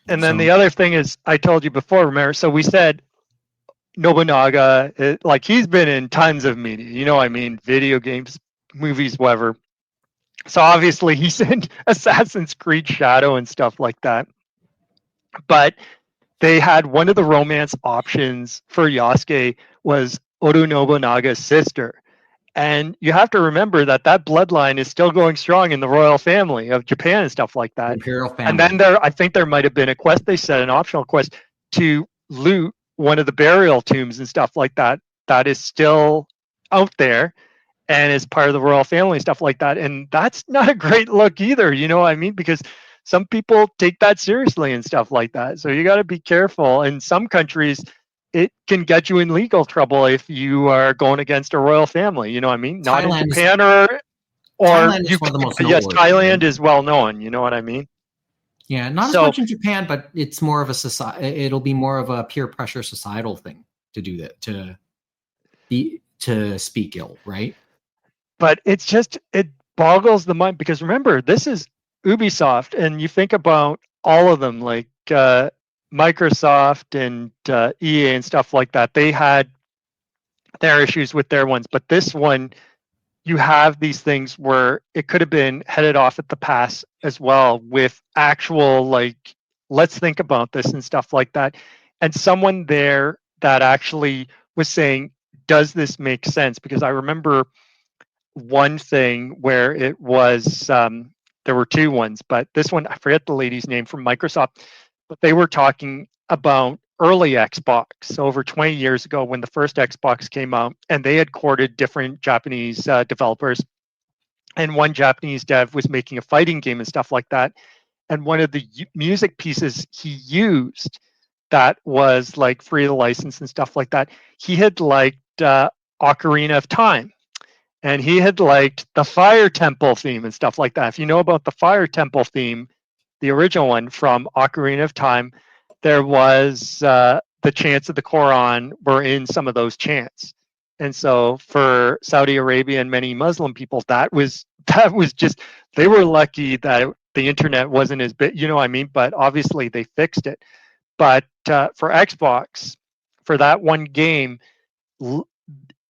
And then the other thing is, I told you before, remember? So we said Nobunaga, like he's been in tons of media, you know what I mean? Video games, movies, whatever. So obviously he's in Assassin's Creed Shadow and stuff like that. But they had one of the romance options for Yasuke was Oda Nobunaga's sister. And you have to remember that bloodline is still going strong in the royal family of Japan and stuff like that. Imperial family. And then I think there might have been a quest, they said, an optional quest to loot one of the burial tombs and stuff like that, that is still out there and is part of the royal family and stuff like that. And that's not a great look either, you know what I mean? Because some people take that seriously and stuff like that. So you got to be careful. In some countries, it can get you in legal trouble if you are going against a royal family. You know what I mean? Not in Japan or yes, Thailand is well known. You know what I mean? Yeah, not as much in Japan, but it's more of a it'll be more of a peer pressure societal thing to do that, to speak ill, right? But it boggles the mind, because remember, this is Ubisoft, and you think about all of them, like Microsoft and EA and stuff like that. They had their issues with their ones, but this one, you have these things where it could have been headed off at the pass as well, with actual, like, let's think about this and stuff like that. And someone there that actually was saying, does this make sense? Because I remember one thing where it was, there were two ones, but this one, I forget the lady's name from Microsoft, but they were talking about early Xbox over 20 years ago when the first Xbox came out, and they had courted different Japanese developers. And one Japanese dev was making a fighting game and stuff like that. And one of the music pieces he used that was like free of the license and stuff like that, he had liked Ocarina of Time. And he had liked the Fire Temple theme and stuff like that. If you know about the Fire Temple theme, the original one from Ocarina of Time, there was the chants of the Quran were in some of those chants. And so for Saudi Arabia and many Muslim people, that was just, they were lucky that the internet wasn't as big, you know what I mean? But obviously they fixed it. But for Xbox, for that one game,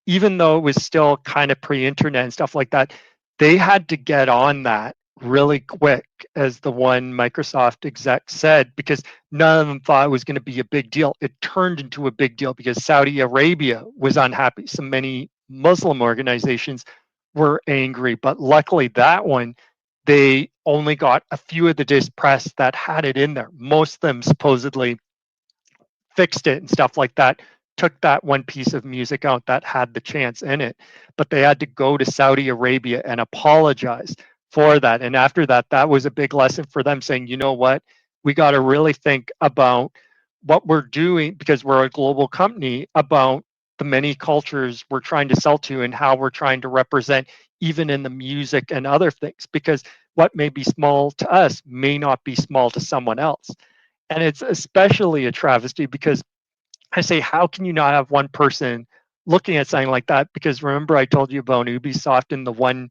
even though it was still kind of pre-internet and stuff like that, they had to get on that really quick, as the one Microsoft exec said, because none of them thought it was going to be a big deal. It turned into a big deal because Saudi Arabia was unhappy. So many Muslim organizations were angry, but luckily that one, they only got a few of the disc press that had it in there. Most of them supposedly fixed it and stuff like that, took that one piece of music out that had the chance in it, but they had to go to Saudi Arabia and apologize for that. And after that, that was a big lesson for them, saying, you know what, we got to really think about what we're doing, because we're a global company, about the many cultures we're trying to sell to and how we're trying to represent, even in the music and other things, because what may be small to us may not be small to someone else. And it's especially a travesty because I say, how can you not have one person looking at something like that? Because remember, I told you about Ubisoft and the one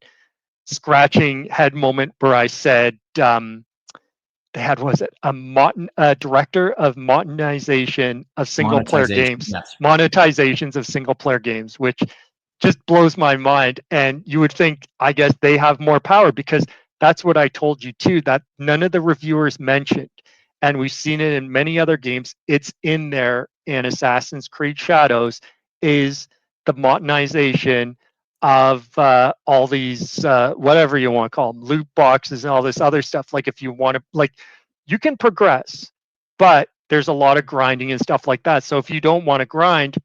scratching head moment where I said they had, was it a director of monetization of single player Monetization, games, yes. monetizations of single player games, which just blows my mind. And you would think, I guess they have more power, because that's what I told you too, that none of the reviewers mentioned. And we've seen it in many other games. It's in there in Assassin's Creed Shadows, is the monetization of all these, whatever you want to call them, loot boxes and all this other stuff. Like if you want to, like, you can progress, but there's a lot of grinding and stuff like that. So if you don't want to grind,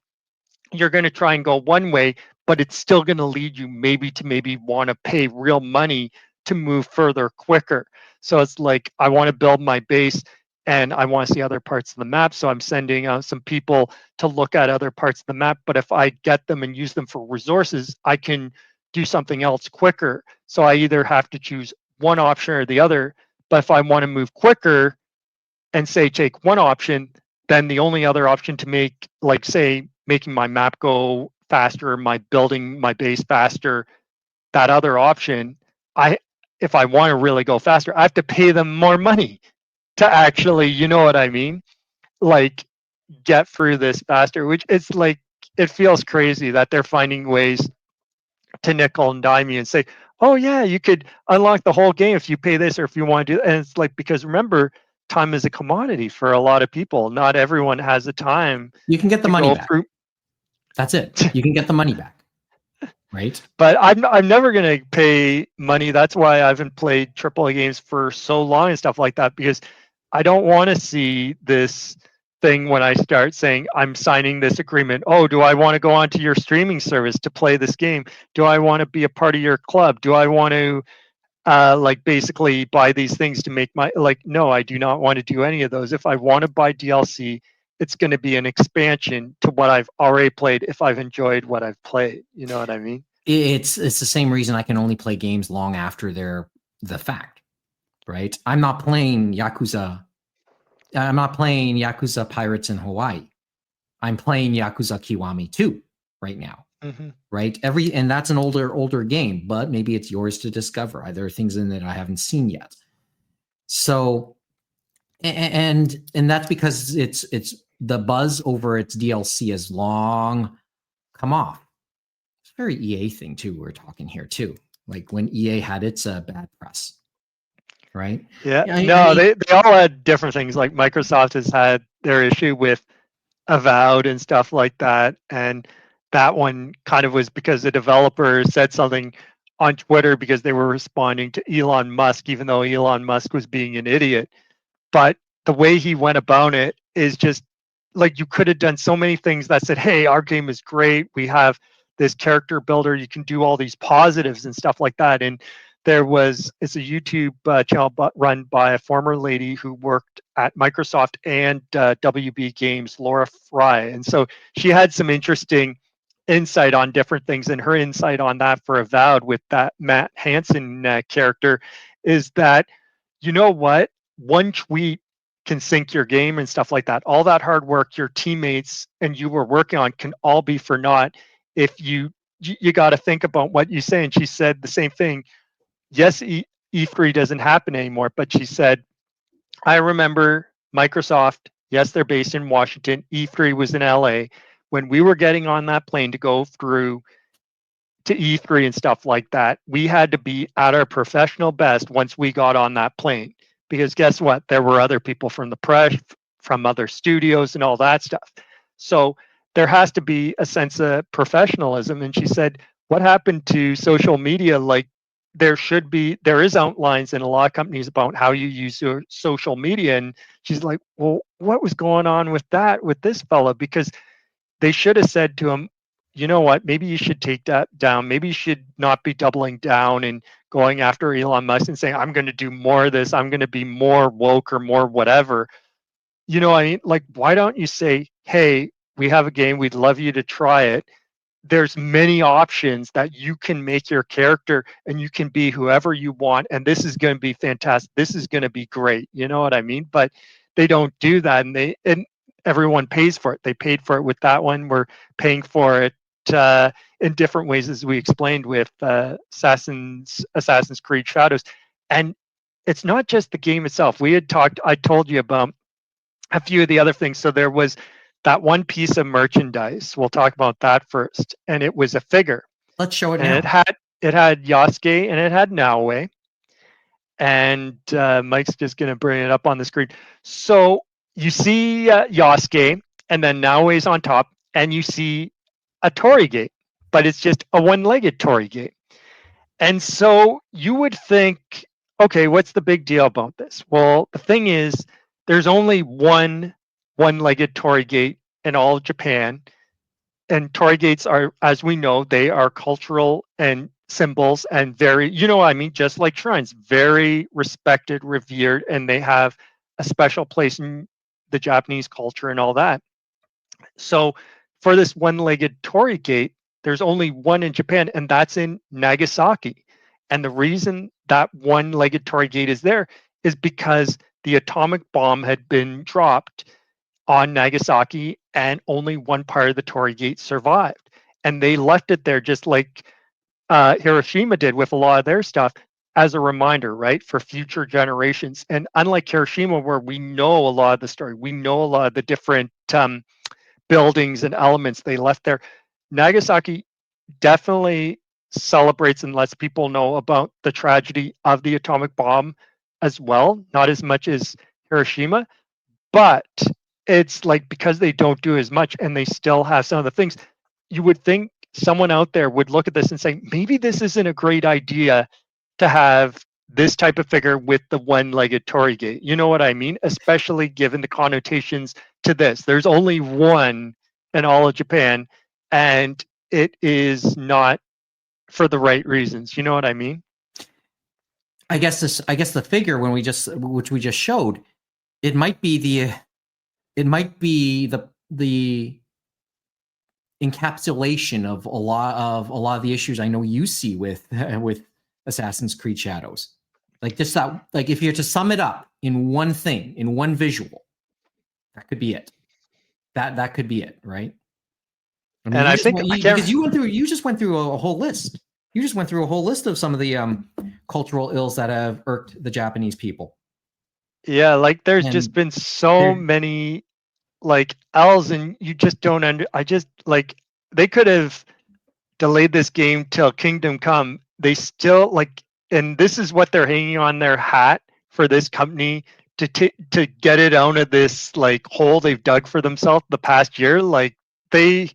you're going to try and go one way, but it's still going to lead you maybe want to pay real money to move further quicker. So it's like, I want to build my base and I want to see other parts of the map. So I'm sending out some people to look at other parts of the map. But if I get them and use them for resources, I can do something else quicker. So I either have to choose one option or the other. But if I want to move quicker and say take one option, then the only other option to make, like say making my map go faster, my building my base faster, that other option, if I want to really go faster, I have to pay them more money to actually, you know what I mean? Like get through this faster, which it's like, it feels crazy that they're finding ways to nickel and dime you and say, oh yeah, you could unlock the whole game if you pay this, or if you want to do. And it's like, because remember, time is a commodity for a lot of people. Not everyone has the time. You can get the to money go back. through. That's it. You can get the money back. Right? But I'm never going to pay money. That's why I haven't played AAA games for so long and stuff like that, because I don't want to see this thing when I start saying I'm signing this agreement. Oh, do I want to go onto your streaming service to play this game? Do I want to be a part of your club? Do I want to like basically buy these things to make my, like, no, I do not want to do any of those. If I want to buy DLC, it's going to be an expansion to what I've already played if I've enjoyed what I've played. You know what I mean? It's the same reason I can only play games long after they're the fact, right? I'm not playing Yakuza Pirates in Hawaii. I'm playing Yakuza Kiwami 2 right now. Mm-hmm. Right? And that's an older game, but maybe it's yours to discover. There are things in it I haven't seen yet. So and that's because it's the buzz over its DLC has long come off. It's a very EA thing too. We're talking here too. Like when EA had its bad press, right? Yeah. They all had different things. Like Microsoft has had their issue with Avowed and stuff like that, and that one kind of was because the developer said something on Twitter because they were responding to Elon Musk, even though Elon Musk was being an idiot. But the way he went about it is just like, you could have done so many things that said, hey, our game is great, we have this character builder, you can do all these positives and stuff like that. And it's a YouTube channel run by a former lady who worked at Microsoft and WB Games, Laura Fry. And so she had some interesting insight on different things. And her insight on that for Avowed with that Matt Hansen character is that, you know what, one tweet can sink your game and stuff like that. All that hard work your teammates and you were working on can all be for naught if you got to think about what you say. And she said the same thing. Yes, E3 doesn't happen anymore, but she said, I remember Microsoft, yes, they're based in Washington. E3 was in LA. When we were getting on that plane to go through to E3 and stuff like that, we had to be at our professional best once we got on that plane. Because guess what? There were other people from the press, from other studios, and all that stuff. So there has to be a sense of professionalism. And she said, what happened to social media? Like, there is outlines in a lot of companies about how you use your social media. And she's like, well, what was going on with this fella? Because they should have said to him, you know what, maybe you should take that down. Maybe you should not be doubling down and going after Elon Musk and saying, I'm going to do more of this. I'm going to be more woke or more whatever. You know, I mean, like, why don't you say, hey, we have a game. We'd love you to try it. There's many options that you can make your character and you can be whoever you want. And this is going to be fantastic. This is going to be great. You know what I mean? But they don't do that. And everyone pays for it. They paid for it with that one. We're paying for it in different ways, as we explained with Assassin's Creed Shadows. And it's not just the game itself. I told you about a few of the other things. So there was that one piece of merchandise. We'll talk about that first. And it was a figure. Let's show it and now. It had Yasuke and it had Naoe. And Mike's just going to bring it up on the screen. So you see Yasuke, and then Naoe's on top, and you see a Torigate, but it's just a one-legged Torigate. And so you would think, okay, what's the big deal about this? Well, the thing is, there's only one-legged Torigate in all of Japan. And Torigates are, as we know, they are cultural and symbols and very, you know what I mean, just like shrines, very respected, revered, and they have a special place in the Japanese culture and all that. So for this one-legged Torigate, there's only one in Japan, and that's in Nagasaki. And the reason that one-legged Torigate is there is because the atomic bomb had been dropped on Nagasaki, and only one part of the Torigate survived. And they left it there just like Hiroshima did with a lot of their stuff as a reminder, right, for future generations. And unlike Hiroshima, where we know a lot of the story, we know a lot of the different buildings and elements they left there, Nagasaki definitely celebrates and lets people know about the tragedy of the atomic bomb as well, not as much as Hiroshima, but it's like, because they don't do as much and they still have some of the things, you would think someone out there would look at this and say, maybe this isn't a great idea to have this type of figure with the one-legged Torigate. You know what I mean? Especially given the connotations to this. There's only one in all of Japan, and it is not for the right reasons. You know what I mean? I guess the figure which we just showed, it might be the encapsulation of a lot of the issues I know you see with Assassin's Creed Shadows. Like just that, like if you're to sum it up in one thing, in one visual, that could be it. That could be it, right? I mean, and I think because you just went through a whole list. You just went through a whole list of some of the cultural ills that have irked the Japanese people. Yeah, like there's just been so many like L's, and you just don't they could have delayed this game till Kingdom Come. They still and this is what they're hanging on their hat for this company to get it out of this like hole they've dug for themselves the past year. Like they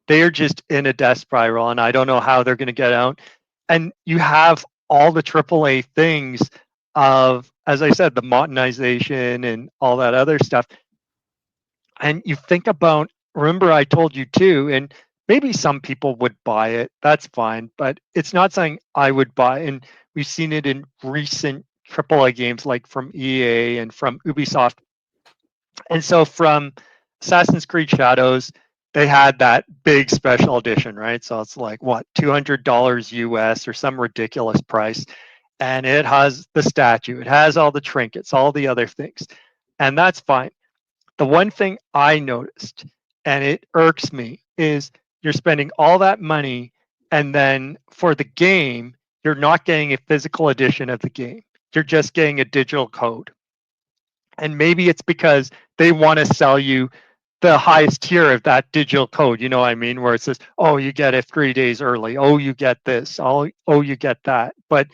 are just in a death spiral, and I don't know how they're going to get out. And you have all the AAA things of, as I said, the modernization and all that other stuff. And you think about, remember I told you too, and maybe some people would buy it, that's fine, but it's not something I would buy. And we've seen it in recent AAA games like from EA and from Ubisoft. And so from Assassin's Creed Shadows, they had that big special edition, right? So it's like, what, $200 US or some ridiculous price. And it has the statue, it has all the trinkets, all the other things. And that's fine. The one thing I noticed, and it irks me, is you're spending all that money, and then for the game, you're not getting a physical edition of the game. You're just getting a digital code. And maybe it's because they want to sell you the highest tier of that digital code, you know what I mean? Where it says, oh, you get it 3 days early. Oh, you get this. Oh, you get that. But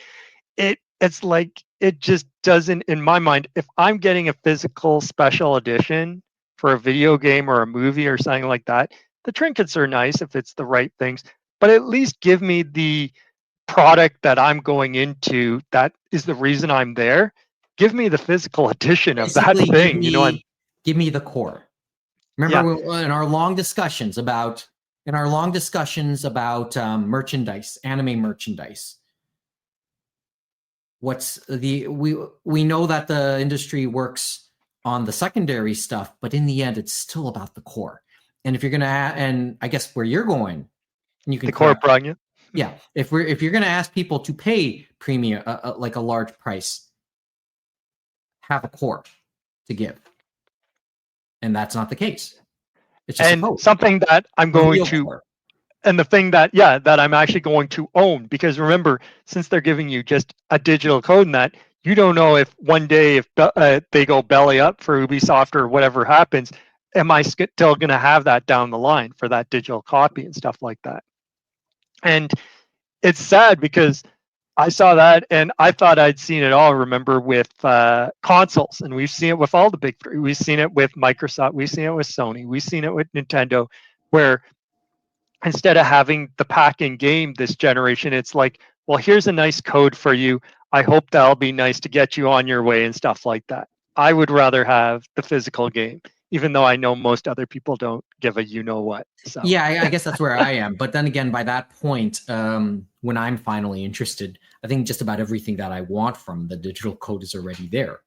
it's like, it just doesn't, in my mind, if I'm getting a physical special edition for a video game or a movie or something like that, the trinkets are nice if it's the right things, but at least give me the product that I'm going into. That is the reason I'm there. Give me the physical edition of that Basically, thing. You know, give me the core. Remember in our long discussions about merchandise, anime merchandise. We know that the industry works on the secondary stuff, but in the end, it's still about the core. And if you're gonna, and I guess where you're going, and you can the core product. Yeah, if you're gonna ask people to pay premium, like a large price, have a core to give. And that's not the case. It's just something that I'm going to, and the thing that I'm actually going to own, because remember, since they're giving you just a digital code in that, you don't know if one day if they go belly up for Ubisoft or whatever happens, am I still going to have that down the line for that digital copy and stuff like that? And it's sad because I saw that and I thought I'd seen it all, remember, with consoles. And we've seen it with all the big three. We've seen it with Microsoft. We've seen it with Sony. We've seen it with Nintendo, where instead of having the pack-in game this generation, it's like, well, here's a nice code for you. I hope that'll be nice to get you on your way and stuff like that. I would rather have the physical game, even though I know most other people don't give a you-know-what. So. Yeah, I guess that's where I am. But then again, by that point, when I'm finally interested, I think just about everything that I want from the digital code is already there,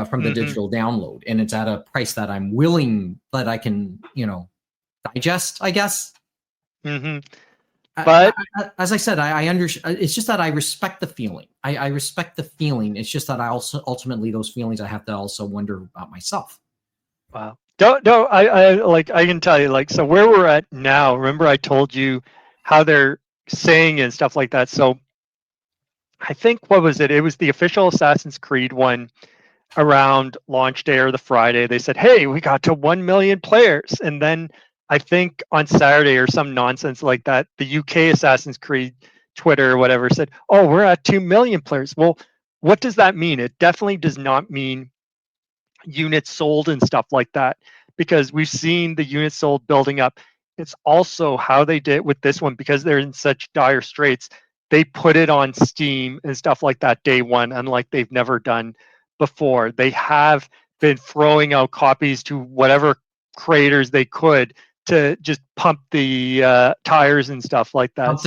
from the digital download. And it's at a price that I'm willing, that I can, digest, I guess. Mm-hmm. But as I said, I understand. It's just that I respect the feeling. I respect the feeling. It's just that I also, ultimately, those feelings I have to also wonder about myself. Wow. I can tell you, so where we're at now, remember I told you how they're saying and stuff like that. So I think, what was it? It was the official Assassin's Creed one around launch day or the Friday. They said, hey, we got to 1 million players. And then I think on Saturday or some nonsense like that, the UK Assassin's Creed Twitter or whatever said, oh, we're at 2 million players. Well, what does that mean? It definitely does not mean units sold and stuff like that, because we've seen the units sold building up. It's also how they did it with this one, because they're in such dire straits. They put it on Steam and stuff like that day one, unlike they've never done before. They have been throwing out copies to whatever creators they could to just pump the tires and stuff like that.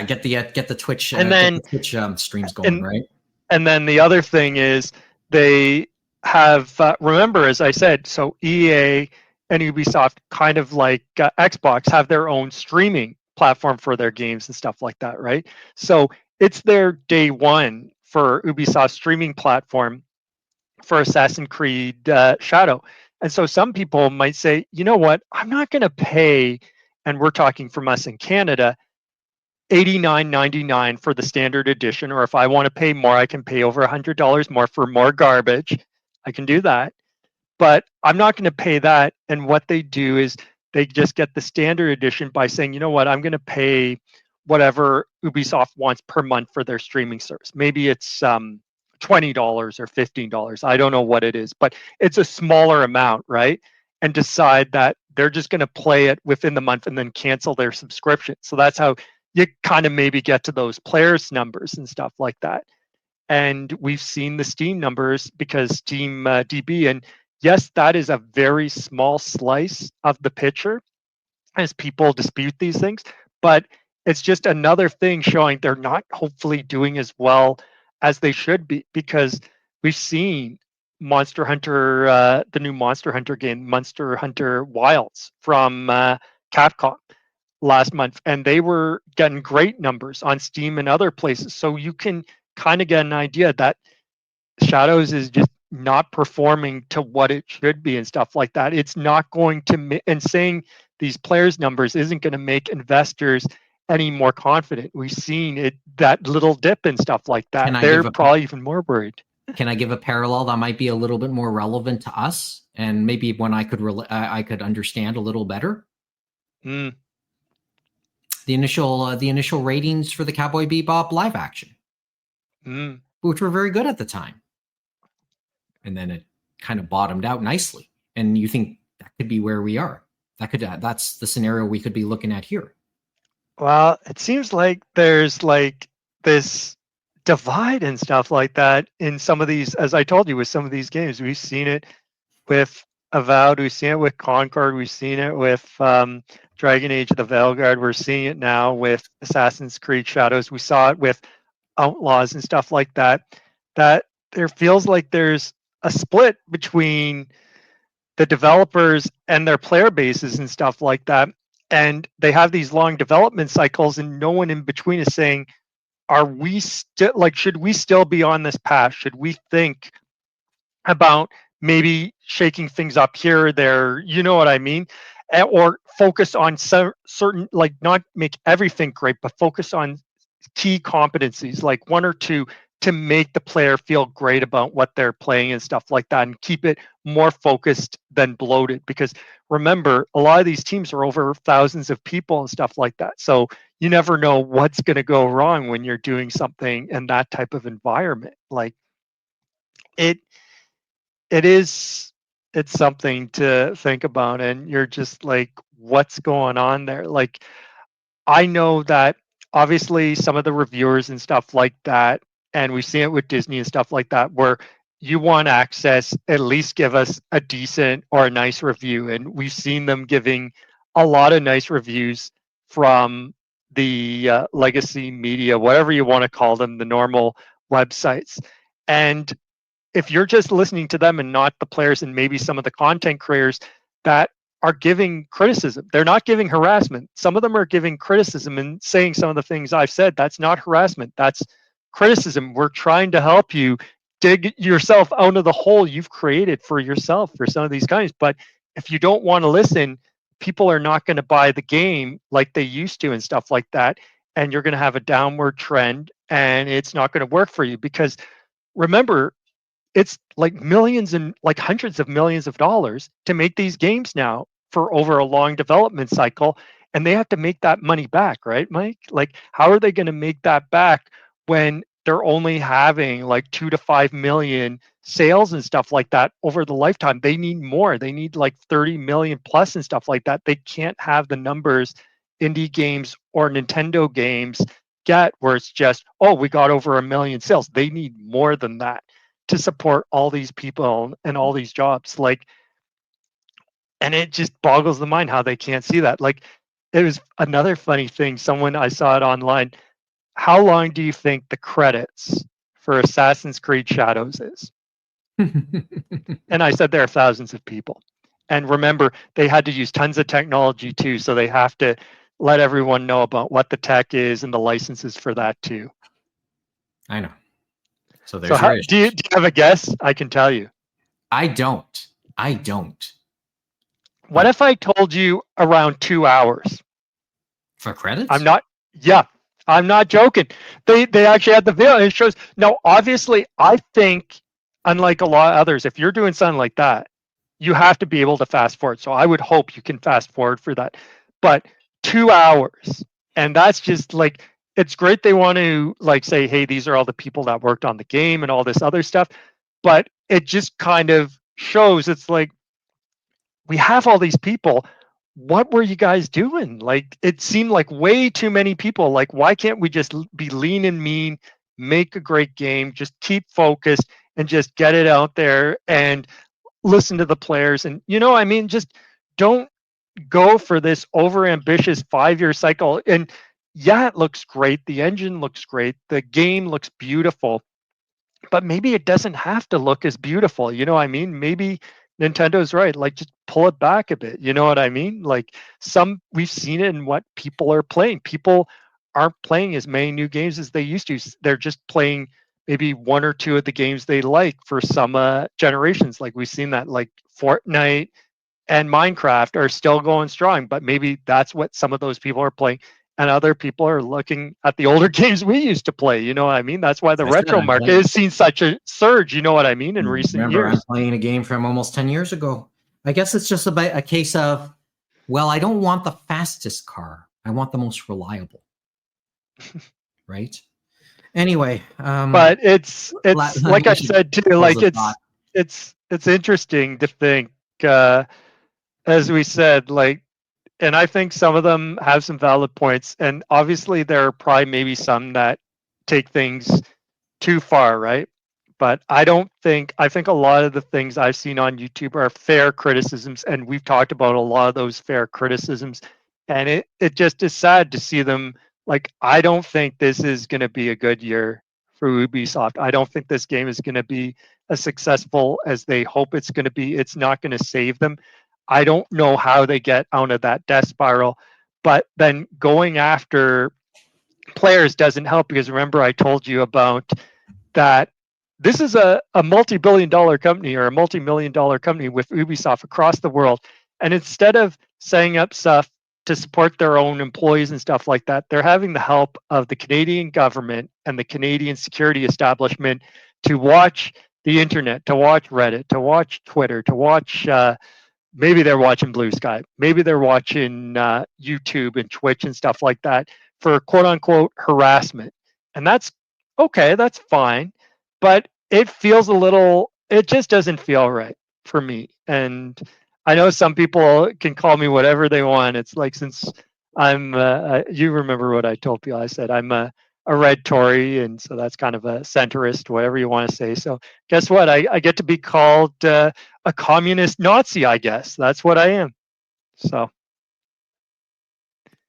Get the Twitch and then the Twitch streams going, right? And then the other thing is they have remember, as I said, so EA and Ubisoft, kind of like Xbox, have their own streaming platform for their games and stuff like that, right? So it's their day one for Ubisoft streaming platform for Assassin's Creed Shadow. And so some people might say, you know what, I'm not going to pay, and we're talking from us in Canada, $89.99 for the standard edition, or if I want to pay more, I can pay over $100 more for more garbage. I can do that, but I'm not going to pay that. And what they do is they just get the standard edition by saying, you know what, I'm going to pay whatever Ubisoft wants per month for their streaming service. Maybe it's $20 or $15. I don't know what it is, but it's a smaller amount, right? And decide that they're just going to play it within the month and then cancel their subscription. So that's how you kind of maybe get to those players numbers and stuff like that. And we've seen the Steam numbers, because Steam DB, and yes, that is a very small slice of the picture as people dispute these things, but it's just another thing showing they're not hopefully doing as well as they should be, because we've seen Monster Hunter, the new Monster Hunter game, Monster Hunter Wilds from Capcom last month, and they were getting great numbers on Steam and other places. So you can kind of get an idea that Shadows is just not performing to what it should be and stuff like that. It's not going to, and saying these players numbers isn't going to make investors any more confident. We've seen it, that little dip and stuff like that. They're probably even more worried. Can I give a parallel that might be a little bit more relevant to us, and maybe one I could understand a little better? Mm. The initial ratings for the Cowboy Bebop live action, which were very good at the time, and then it kind of bottomed out nicely. And you think that could be where we are? That's the scenario we could be looking at here. Well, it seems like there's like this divide and stuff like that in some of these, as I told you, with some of these games. We've seen it with Avowed, we've seen it with Concord, we've seen it with Dragon Age of the Veilguard, we're seeing it now with Assassin's Creed Shadows, we saw it with Outlaws and stuff like that, that there feels like there's a split between the developers and their player bases and stuff like that. And they have these long development cycles, and no one in between is saying, are we still like, should we still be on this path? Should we think about maybe shaking things up here or there? You know what I mean? Or focus on certain, like, not make everything great, but focus on key competencies, like one or two, to make the player feel great about what they're playing and stuff like that, and keep it more focused than bloated. Because remember, a lot of these teams are over thousands of people and stuff like that. So you never know what's going to go wrong when you're doing something in that type of environment. Like it's something to think about, and you're just like, what's going on there? Like, I know that obviously some of the reviewers and stuff like that, and we've seen it with Disney and stuff like that, where you want access, at least give us a decent or a nice review. And we've seen them giving a lot of nice reviews from the legacy media, whatever you want to call them, the normal websites. And if you're just listening to them and not the players and maybe some of the content creators that are giving criticism, they're not giving harassment. Some of them are giving criticism and saying some of the things I've said. That's not harassment. That's criticism. We're trying to help you dig yourself out of the hole you've created for yourself for some of these guys. But if you don't want to listen, people are not going to buy the game like they used to and stuff like that. And you're going to have a downward trend, and it's not going to work for you. Because remember, it's like millions and like hundreds of millions of dollars to make these games now for over a long development cycle. And they have to make that money back, right, Mike? Like, how are they going to make that back when they're only having like 2 to 5 million sales and stuff like that over the lifetime? They need more. They need like 30 million plus and stuff like that. They can't have the numbers indie games or Nintendo games get, where it's just, oh, we got over 1 million sales. They need more than that to support all these people and all these jobs. Like, and it just boggles the mind how they can't see that. Like, it was another funny thing. I saw it online. How long do you think the credits for Assassin's Creed Shadows is? And I said there are thousands of people. And remember, they had to use tons of technology too. So they have to let everyone know about what the tech is and the licenses for that too. I know. So there's do you have a guess? I can tell you. I don't. What if I told you around 2 hours? For credits? I'm not joking. They actually had the video, and it shows. Now, obviously, I think, unlike a lot of others, if you're doing something like that, you have to be able to fast forward. So I would hope you can fast forward for that. But 2 hours, and that's just like, it's great they want to like say, hey, these are all the people that worked on the game and all this other stuff. But it just kind of shows, it's like, we have all these people. What were you guys doing? Like, it seemed like way too many people. Like, why can't we just be lean and mean, make a great game, just keep focused and just get it out there and listen to the players? And, you know, I mean, just don't go for this over-ambitious 5-year cycle. And yeah, it looks great. The engine looks great. The game looks beautiful. But maybe it doesn't have to look as beautiful. You know what I mean? Maybe Nintendo's right. Like, just pull it back a bit. You know what I mean? Like, we've seen it in what people are playing. People aren't playing as many new games as they used to. They're just playing maybe 1 or 2 of the games they like for some generations. Like, we've seen that, like Fortnite and Minecraft are still going strong, but maybe that's what some of those people are playing. and other people are looking at the older games we used to play. You know what I mean? That's why the As I said, retro I'm market playing- has seen such a surge. You know what I mean? In recent Remember, I'm years. playing a game from almost 10 years ago. I guess it's just a case of, well, I don't want the fastest car. I want the most reliable. Right? Anyway, But it's like I said too. Like it's interesting to think, as we said, like, and I think some of them have some valid points, and obviously there are probably maybe some that take things too far, right? But I think a lot of the things I've seen on YouTube are fair criticisms, and we've talked about a lot of those fair criticisms, and it just is sad to see them. Like, I don't think this is going to be a good year for Ubisoft. I don't think this game is going to be as successful as they hope it's going to be. It's not going to save them. I don't know how they get out of that death spiral, but then going after players doesn't help, because remember I told you about that this is a multi-billion-dollar company or a multi-million-dollar company with Ubisoft across the world, and instead of setting up stuff to support their own employees and stuff like that, they're having the help of the Canadian government and the Canadian security establishment to watch the internet, to watch Reddit, to watch Twitter, to watch maybe they're watching Blue Sky, maybe they're watching YouTube and Twitch and stuff like that for quote unquote harassment. And that's okay, that's fine. But it feels it just doesn't feel right for me. And I know some people can call me whatever they want. It's like, since I'm, you remember what I told you, I said I'm a red Tory, and so that's kind of a centrist, whatever you want to say. So guess what? I get to be called a communist Nazi, I guess. That's what I am. So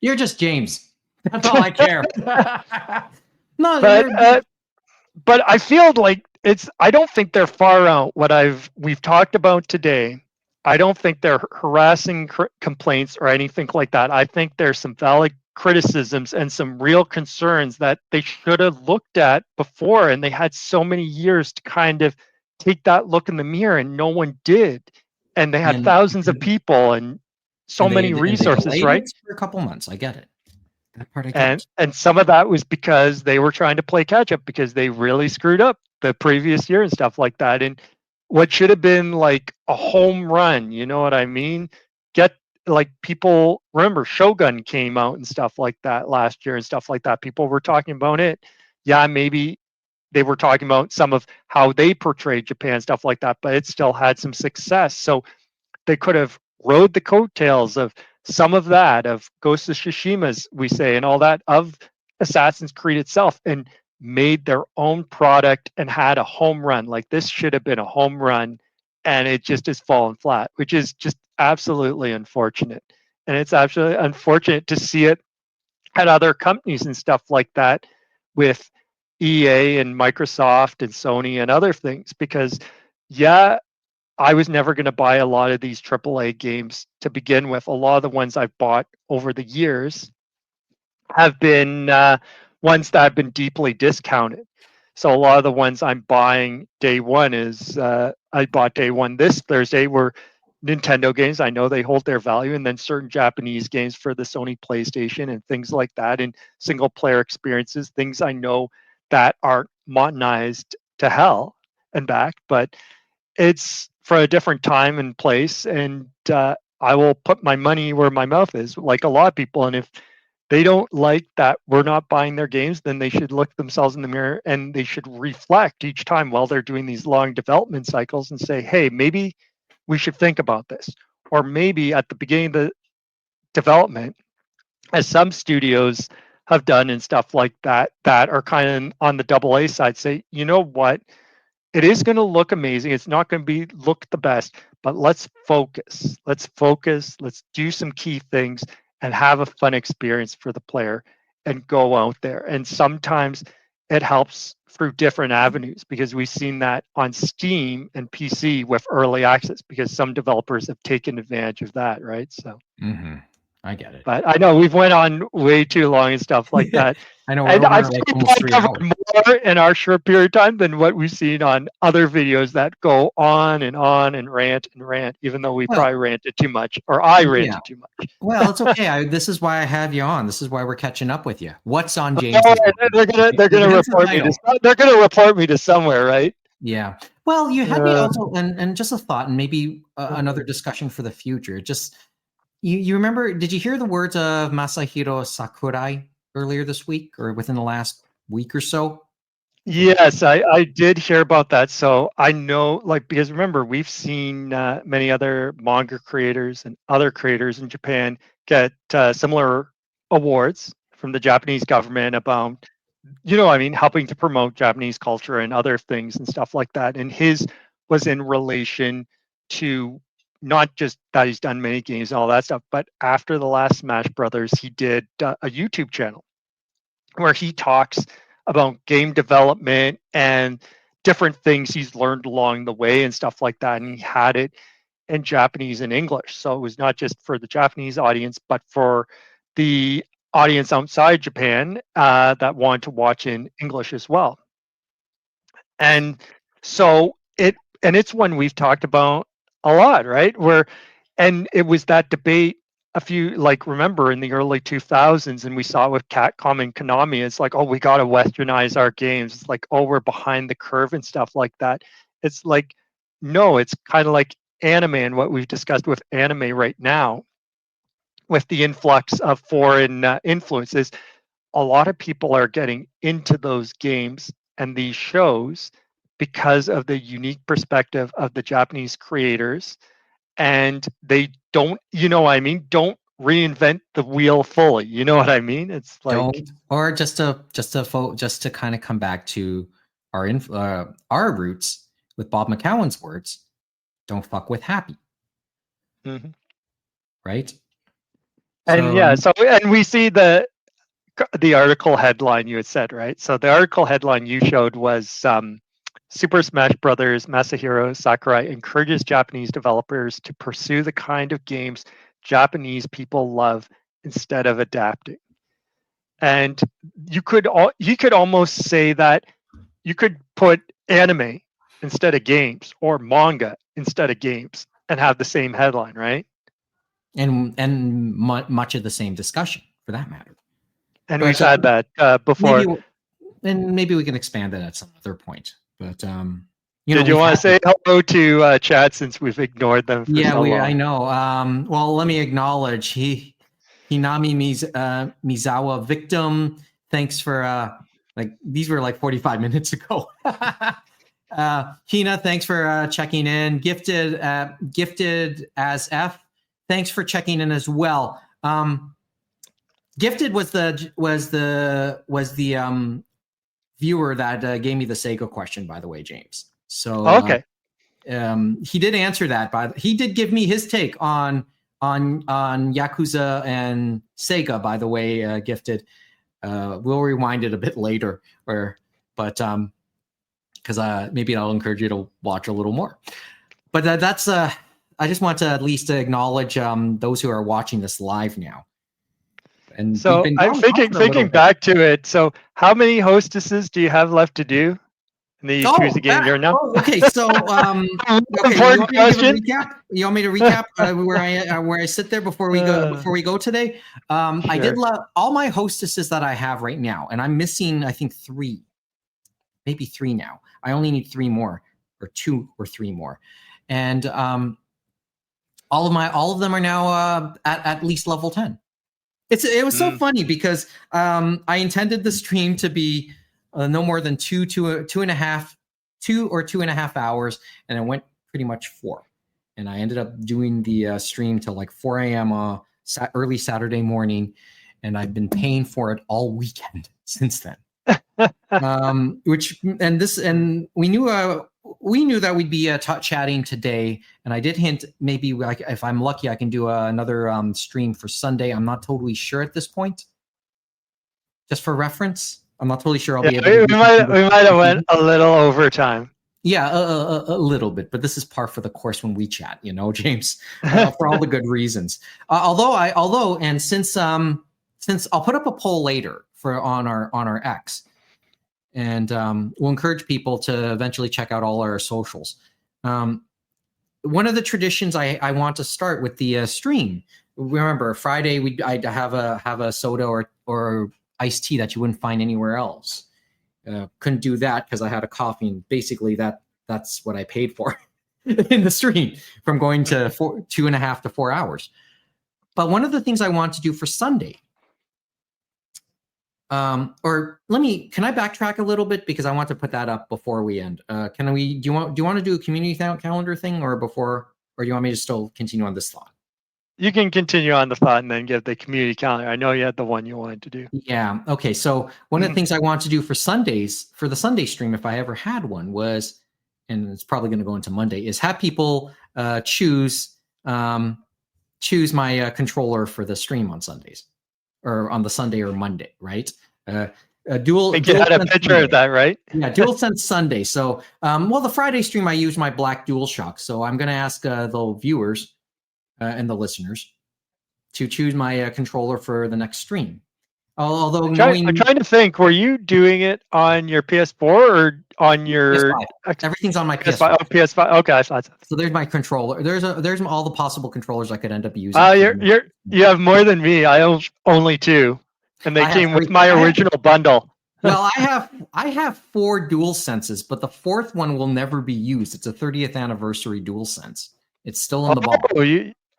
you're just James. That's all I care. No, but I feel like I don't think they're far out what we've talked about today. I don't think they're harassing complaints or anything like that. I think there's some valid criticisms and some real concerns that they should have looked at before, and they had so many years to kind of take that look in the mirror, and no one did. And they had thousands of people and so many resources, right? For a couple months, I get it. That part I get. And some of that was because they were trying to play catch up, because they really screwed up the previous year and stuff like that. And what should have been like a home run, you know what I mean? Like, people remember Shogun came out and stuff like that last year and stuff like that. People were talking about it. Yeah, maybe they were talking about some of how they portrayed Japan, stuff like that, but it still had some success. So they could have rode the coattails of some of that, of Ghost of Tsushima's, we say, and all that, of Assassin's Creed itself, and made their own product and had a home run. Like, this should have been a home run, and it just has fallen flat, which is just absolutely unfortunate. And it's absolutely unfortunate to see it at other companies and stuff like that, with EA and Microsoft and Sony and other things, because yeah, I was never going to buy a lot of these AAA games to begin with. A lot of the ones I've bought over the years have been ones that have been deeply discounted. So a lot of the ones I'm buying day one I bought day one this Thursday were Nintendo games. I know they hold their value, and then certain Japanese games for the Sony PlayStation and things like that, and single player experiences, things I know that are modernized to hell and back, but it's for a different time and place, and I will put my money where my mouth is, like a lot of people. And if they don't like that we're not buying their games, then they should look themselves in the mirror, and they should reflect each time while they're doing these long development cycles and say, hey, maybe we should think about this. Or maybe at the beginning of the development, as some studios have done and stuff like that, that are kind of on the AA side, say, you know what? It is going to look amazing. It's not going to look the best, but let's focus. Let's focus. Let's do some key things and have a fun experience for the player and go out there. And sometimes it helps through different avenues, because we've seen that on Steam and PC with early access, because some developers have taken advantage of that, right? So. Mm-hmm. I get it. But I know we've went on way too long and stuff like that. I know. And I Like think we've almost 3 hours. covered more in our short period of time than what we've seen on other videos that go on and rant, even though we probably ranted too much, or I ranted too much. Well, it's okay. This is why I have you on. This is why we're catching up with you. What's on James? They're gonna report me to. They're gonna report me to somewhere, right? Yeah. Well, you had me also, and just a thought, and maybe another discussion for the future. Just you remember? Did you hear the words of Masahiro Sakurai earlier this week, or within the last week or so? Yes, I did hear about that. So I know, like, because remember, we've seen many other manga creators and other creators in Japan get similar awards from the Japanese government about, helping to promote Japanese culture and other things and stuff like that. And his was in relation to not just that he's done many games and all that stuff, but after the last Smash Brothers, he did a YouTube channel where he talks about game development and different things he's learned along the way and stuff like that. And he had it in Japanese and English. So it was not just for the Japanese audience, but for the audience outside Japan that wanted to watch in English as well. And so it's one we've talked about a lot, right? And it was that debate remember in the early 2000s, and we saw it with Capcom and Konami. It's like, oh, we got to westernize our games. It's like, oh, we're behind the curve and stuff like that. It's like, no, it's kind of like anime and what we've discussed with anime right now, with the influx of foreign influences. A lot of people are getting into those games and these shows because of the unique perspective of the Japanese creators. And they don't, don't reinvent the wheel fully. You know what I mean? It's like, or just to kind of come back to our roots with Bob McCowan's words, don't fuck with happy. Mm-hmm. Right? And and we see the article headline you had said, right? So the article headline you showed was Super Smash Brothers Masahiro Sakurai encourages Japanese developers to pursue the kind of games Japanese people love instead of adapting. And you could almost say that you could put anime instead of games or manga instead of games and have the same headline, right? And much of the same discussion for that matter. And we've had that before. Maybe we can expand that at some other point. But did you want to say hello to chat since we've ignored them for so long? I know. Well, let me acknowledge Hinami Mizawa victim. Thanks for these were like 45 minutes ago. Hina, thanks for checking in. Gifted as F. Thanks for checking in as well. Gifted was the viewer that gave me the Sega question, by the way, James. So okay, he did answer that, but he did give me his take on Yakuza and Sega. By the way, Gifted. We'll rewind it a bit later, but because maybe I'll encourage you to watch a little more. But that's I just want to at least acknowledge those who are watching this live now. And so I'm thinking back to it. So how many hostesses do you have left to do in the Yakuza game here now? Okay, so important question. You want me to recap where I sit there before we go today? Sure. I did all my hostesses that I have right now, and I'm missing I think 3, maybe 3 now. I only need 3 more, or 2 or 3 more, and all of them are now at least level 10. It was so funny because I intended the stream to be no more than 2 or 2.5 hours, and it went pretty much 4. And I ended up doing the stream till like 4 a.m. Early Saturday morning, and I've been paying for it all weekend since then. We knew that we'd be chatting today, and I did hint maybe if I'm lucky I can do another stream for Sunday. I'm not totally sure at this point. Just for reference, I'm not totally sure I'll be able to. We might have went a little over time. Yeah, a little bit, but this is par for the course when we chat, James, for all the good reasons. And since I'll put up a poll later on our X, and we'll encourage people to eventually check out all our socials. One of the traditions I want to start with the stream. Remember, Friday I'd have a soda or iced tea that you wouldn't find anywhere else. Couldn't do that because I had a coffee, and basically that's what I paid for in the stream from going to 2.5 to 4 hours. But one of the things I want to do for Sunday, can I backtrack a little bit because I want to put that up before we end. Do you want to do a community calendar thing or do you want me to still continue on this thought? You can continue on the thought and then get the community calendar. I know you had the one you wanted to do. Yeah. Okay. So one of the things I want to do for Sundays, for the Sunday stream, if I ever had one, was, and it's probably going to go into Monday, is have people choose my controller for the stream on Sundays, or on the Sunday or Monday, right? Dual. I think you had a picture Sunday. of that, right? Yeah, DualSense Sunday. So, the Friday stream I use my black DualShock. So I'm going to ask the viewers and the listeners to choose my controller for the next stream. Although I'm trying to think, were you doing it on your PS4 or on your PS5? Everything's on my PS5? Oh, PS5. Okay, I thought so. So there's my controller. There's all the possible controllers I could end up using. You have more than me. I have only 2, and they came with my original bundle. Well, I have 4 DualSenses, but the 4th one will never be used. It's a 30th anniversary DualSense. It's still in the box.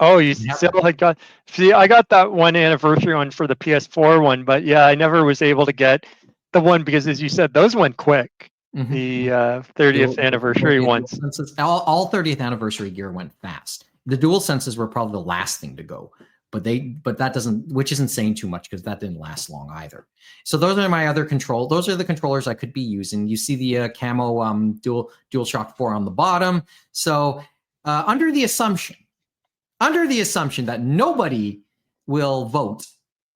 You still had got. See, I got that one anniversary one for the PS4 one, but yeah, I never was able to get the one because, as you said, those went quick. Mm-hmm. The 30th anniversary ones. All 30th anniversary gear went fast. The DualSenses were probably the last thing to go, but that doesn't, which isn't saying too much because that didn't last long either. So those are my other those are the controllers I could be using. You see the camo DualShock 4 on the bottom. So under the assumption that nobody will vote,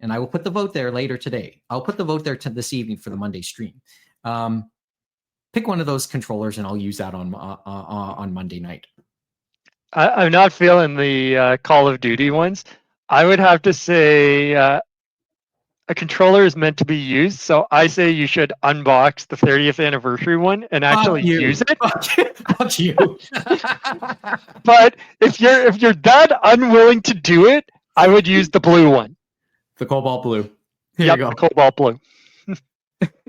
and I will put the vote there later today. I'll put the vote there this evening for the Monday stream. Pick one of those controllers, and I'll use that on Monday night. I'm not feeling the Call of Duty ones. I would have to say a controller is meant to be used, so I say you should unbox the 30th anniversary one and actually use it. Fuck you. But if you're that unwilling to do it, I would use the blue one. The cobalt blue. Here you go. The cobalt blue.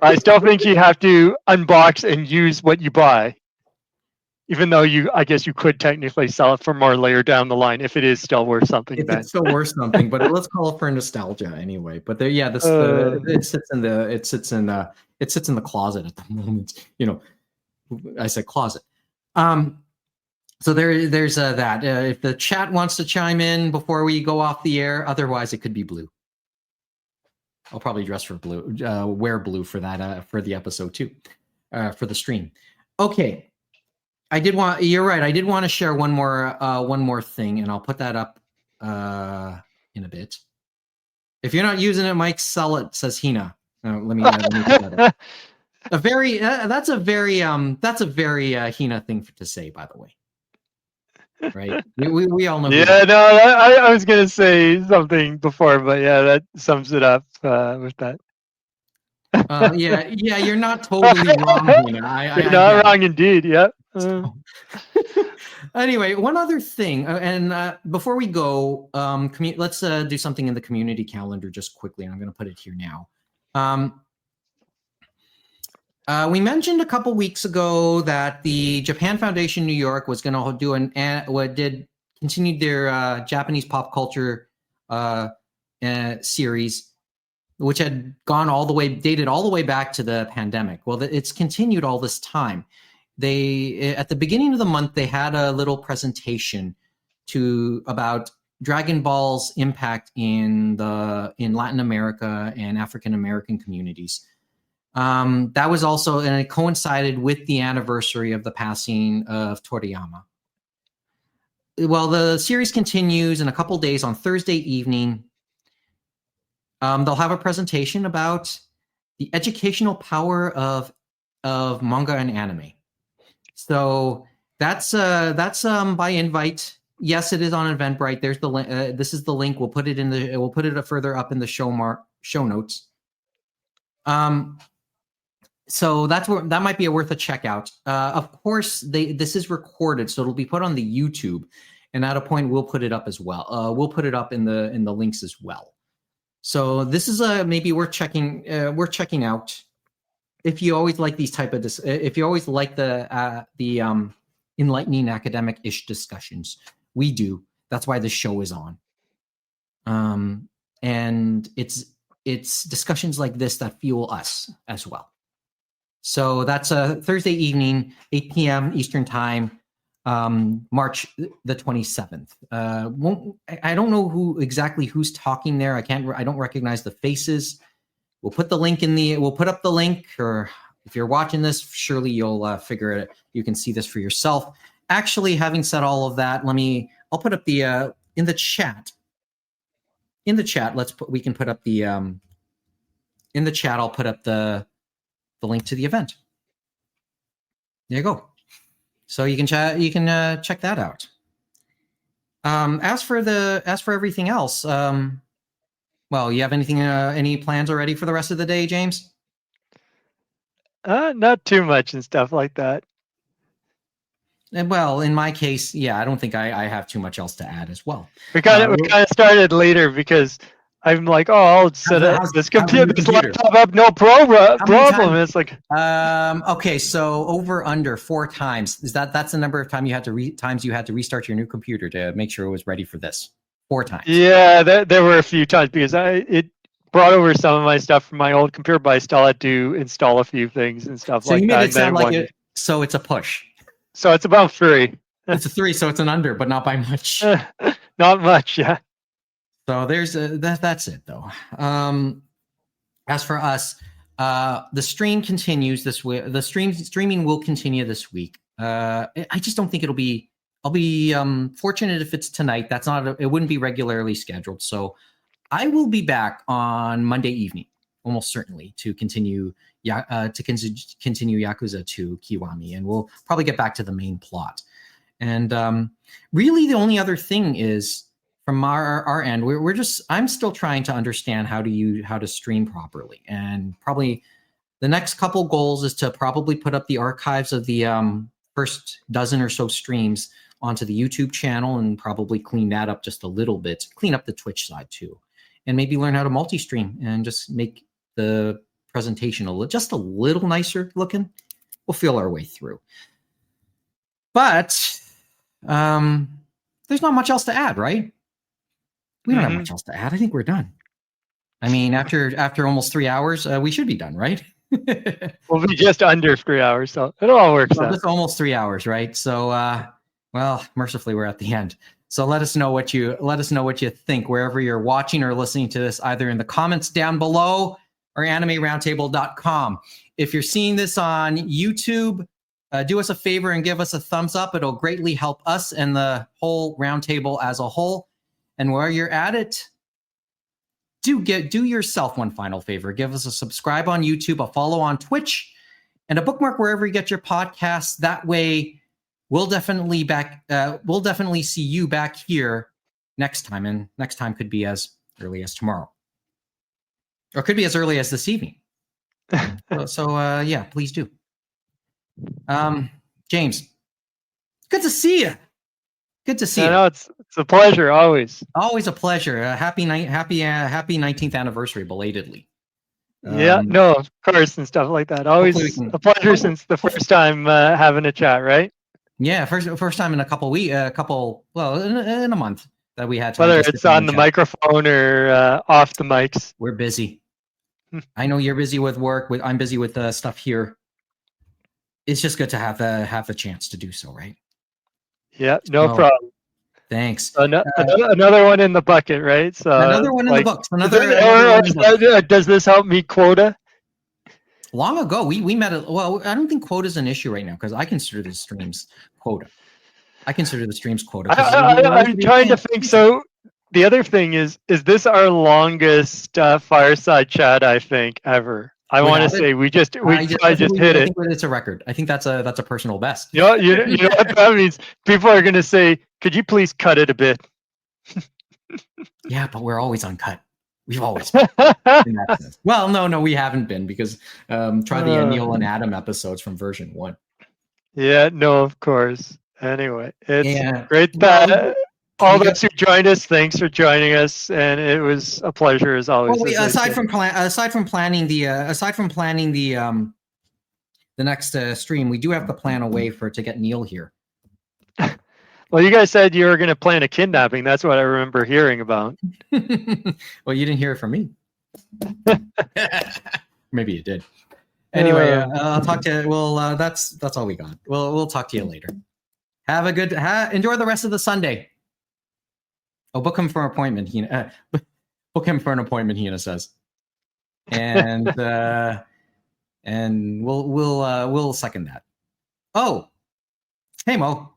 I still think you have to unbox and use what you buy. Even though I guess you could technically sell it for more later down the line if it is still worth something. It's still worth something, but let's call it for nostalgia anyway. But it sits in the closet at the moment. I said closet. So there's that. If the chat wants to chime in before we go off the air, otherwise it could be blue. I'll probably dress for blue, wear blue for that for the episode too, for the stream. Okay. You're right. I did want to share one more thing, and I'll put that up in a bit. If you're not using it, Mike, sell it, says Hina. Let me put that up. That's a very Hina thing to say, by the way. Right? We all know. Yeah, no, I was gonna say something before, but yeah, that sums it up with that. Yeah, you're not totally wrong, Hina. You're not wrong indeed. Yep. Anyway, one other thing, and before we go, let's do something in the community calendar just quickly. And I'm going to put it here now. We mentioned a couple weeks ago that the Japan Foundation New York was going to do continued their Japanese pop culture series, which had dated all the way back to the pandemic. Well, it's continued all this time. They, at the beginning of the month, they had a little presentation about Dragon Ball's impact in Latin America and African American communities. That was also, and it coincided with the anniversary of the passing of Toriyama. Well, the series continues in a couple days on Thursday evening. They'll have a presentation about the educational power of manga and anime. So that's by invite. Yes, it is on Eventbrite. There's the link. This is the link. We'll put it further up in the show notes. So that might be worth a check out. Of course, this is recorded, so it'll be put on the YouTube, and at a point we'll put it up as well. We'll put it up in the links as well. So this is maybe worth checking out. If you always like these type of if you always like the enlightening academic-ish discussions, we do. That's why this show is on. And it's discussions like this that fuel us as well. So that's a Thursday evening, 8 p.m. Eastern time, March the 27th. I don't know who's talking there. I don't recognize the faces. We'll put the link we'll put up the link, or if you're watching this, surely you'll figure it. You can see this for yourself. Actually, having said all of that, I'll put up the in the chat. In the chat, we can put up the in the chat. I'll put up the link to the event. There you go. So you can check that out. As for everything else, well, you have any plans already for the rest of the day, James? Not too much and stuff like that. Well, in my case, yeah, I don't think I have too much else to add as well. We kind of started later because I'm like, I'll set up this laptop up, no problem. It's like, okay, so over under 4 times. That's the number of times you had to restart your new computer to make sure it was ready for this. 4 times. Yeah, there were a few times because it brought over some of my stuff from my old computer, but I still had to install a few things and stuff like that. So you made it sound like so it's a push. So it's about 3. It's a 3, so it's an under, but not by much. Not much, yeah. So there's that's it though. As for us, the stream continues this week. The streaming will continue this week. I just don't think it'll be. I'll be fortunate if it's tonight. It wouldn't be regularly scheduled. So I will be back on Monday evening, almost certainly, to continue continue Yakuza 2 Kiwami, and we'll probably get back to the main plot. And really, the only other thing is from our end, I'm still trying to understand how to stream properly, and probably the next couple goals is to probably put up the archives of the first dozen or so streams onto the YouTube channel, and probably clean that up just a little bit, clean up the Twitch side too, and maybe learn how to multi-stream and just make the presentation just a little nicer looking. We'll feel our way through. But there's not much else to add, right? We don't have much else to add. I think we're done. I mean, after almost 3 hours, we should be done, right? We'll be just under 3 hours, so it all works out. It's almost 3 hours, right? So, well, mercifully, we're at the end. So let us know what you think wherever you're watching or listening to this, either in the comments down below or animeroundtable.com. If you're seeing this on YouTube, do us a favor and give us a thumbs up. It'll greatly help us and the whole roundtable as a whole. And while you're at it, do yourself one final favor. Give us a subscribe on YouTube, a follow on Twitch, and a bookmark wherever you get your podcasts. That way, we'll definitely see you back here next time, and next time could be as early as tomorrow, or could be as early as this evening. So yeah, please do. James, good to see you. Good to see you. No, it's a pleasure always. Always a pleasure. Happy 19th anniversary belatedly. Yeah, no, of course, and stuff like that. Always a pleasure since the first time having a chat, right? Yeah, first time in a couple weeks, in a month that we had. Whether it's on the microphone or off the mics, we're busy. I know you're busy with work. I'm busy with stuff here. It's just good to have a chance to do so, right? Yeah, no problem. Thanks. Another one in the bucket, right? So another one in the books. Does this help meet quota? Long ago, we met. Well, I don't think quota is an issue right now because I consider the streams quota. I'm trying to think. So the other thing is this our longest fireside chat, I think, ever? I We want to have it? say we just I hit think it. it's a record. I think that's a personal best. You know what that means? People are going to say, "Could you please cut it a bit?" Yeah, but we're always uncut. We've always been in that sense. Well, no, we haven't been because try the Neil and Adam episodes from version 1. Yeah, no, of course. Anyway, it's great Well, that all those who joined us, thanks for joining us, and it was a pleasure as always. Well, aside from planning the next stream, we do have to plan a way to get Neil here. Well, you guys said you were going to plan a kidnapping. That's what I remember hearing about. Well, you didn't hear it from me. Maybe you did. Anyway, I'll talk to you. Well, that's all we got. We'll talk to you later. Have a good enjoy the rest of the Sunday. Oh, book him for an appointment. Book him for an appointment. Hina says, and we'll second that. Oh, hey Mo.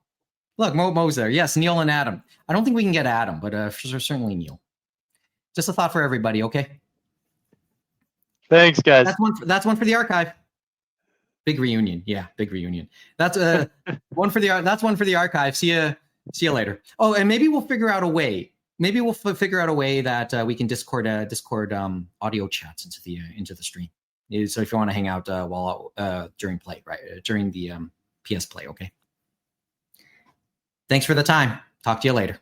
Look, Mo's there. Yes, Neil and Adam. I don't think we can get Adam, but certainly Neil. Just a thought for everybody, okay? Thanks, guys. That's one for the archive. Big reunion. Yeah, big reunion. That's one for the archive. See you later. Oh, and maybe we'll figure out a way. Maybe we'll figure out a way that we can Discord audio chats into the stream. So if you want to hang out while during play, right? During the PS play, okay? Thanks for the time. Talk to you later.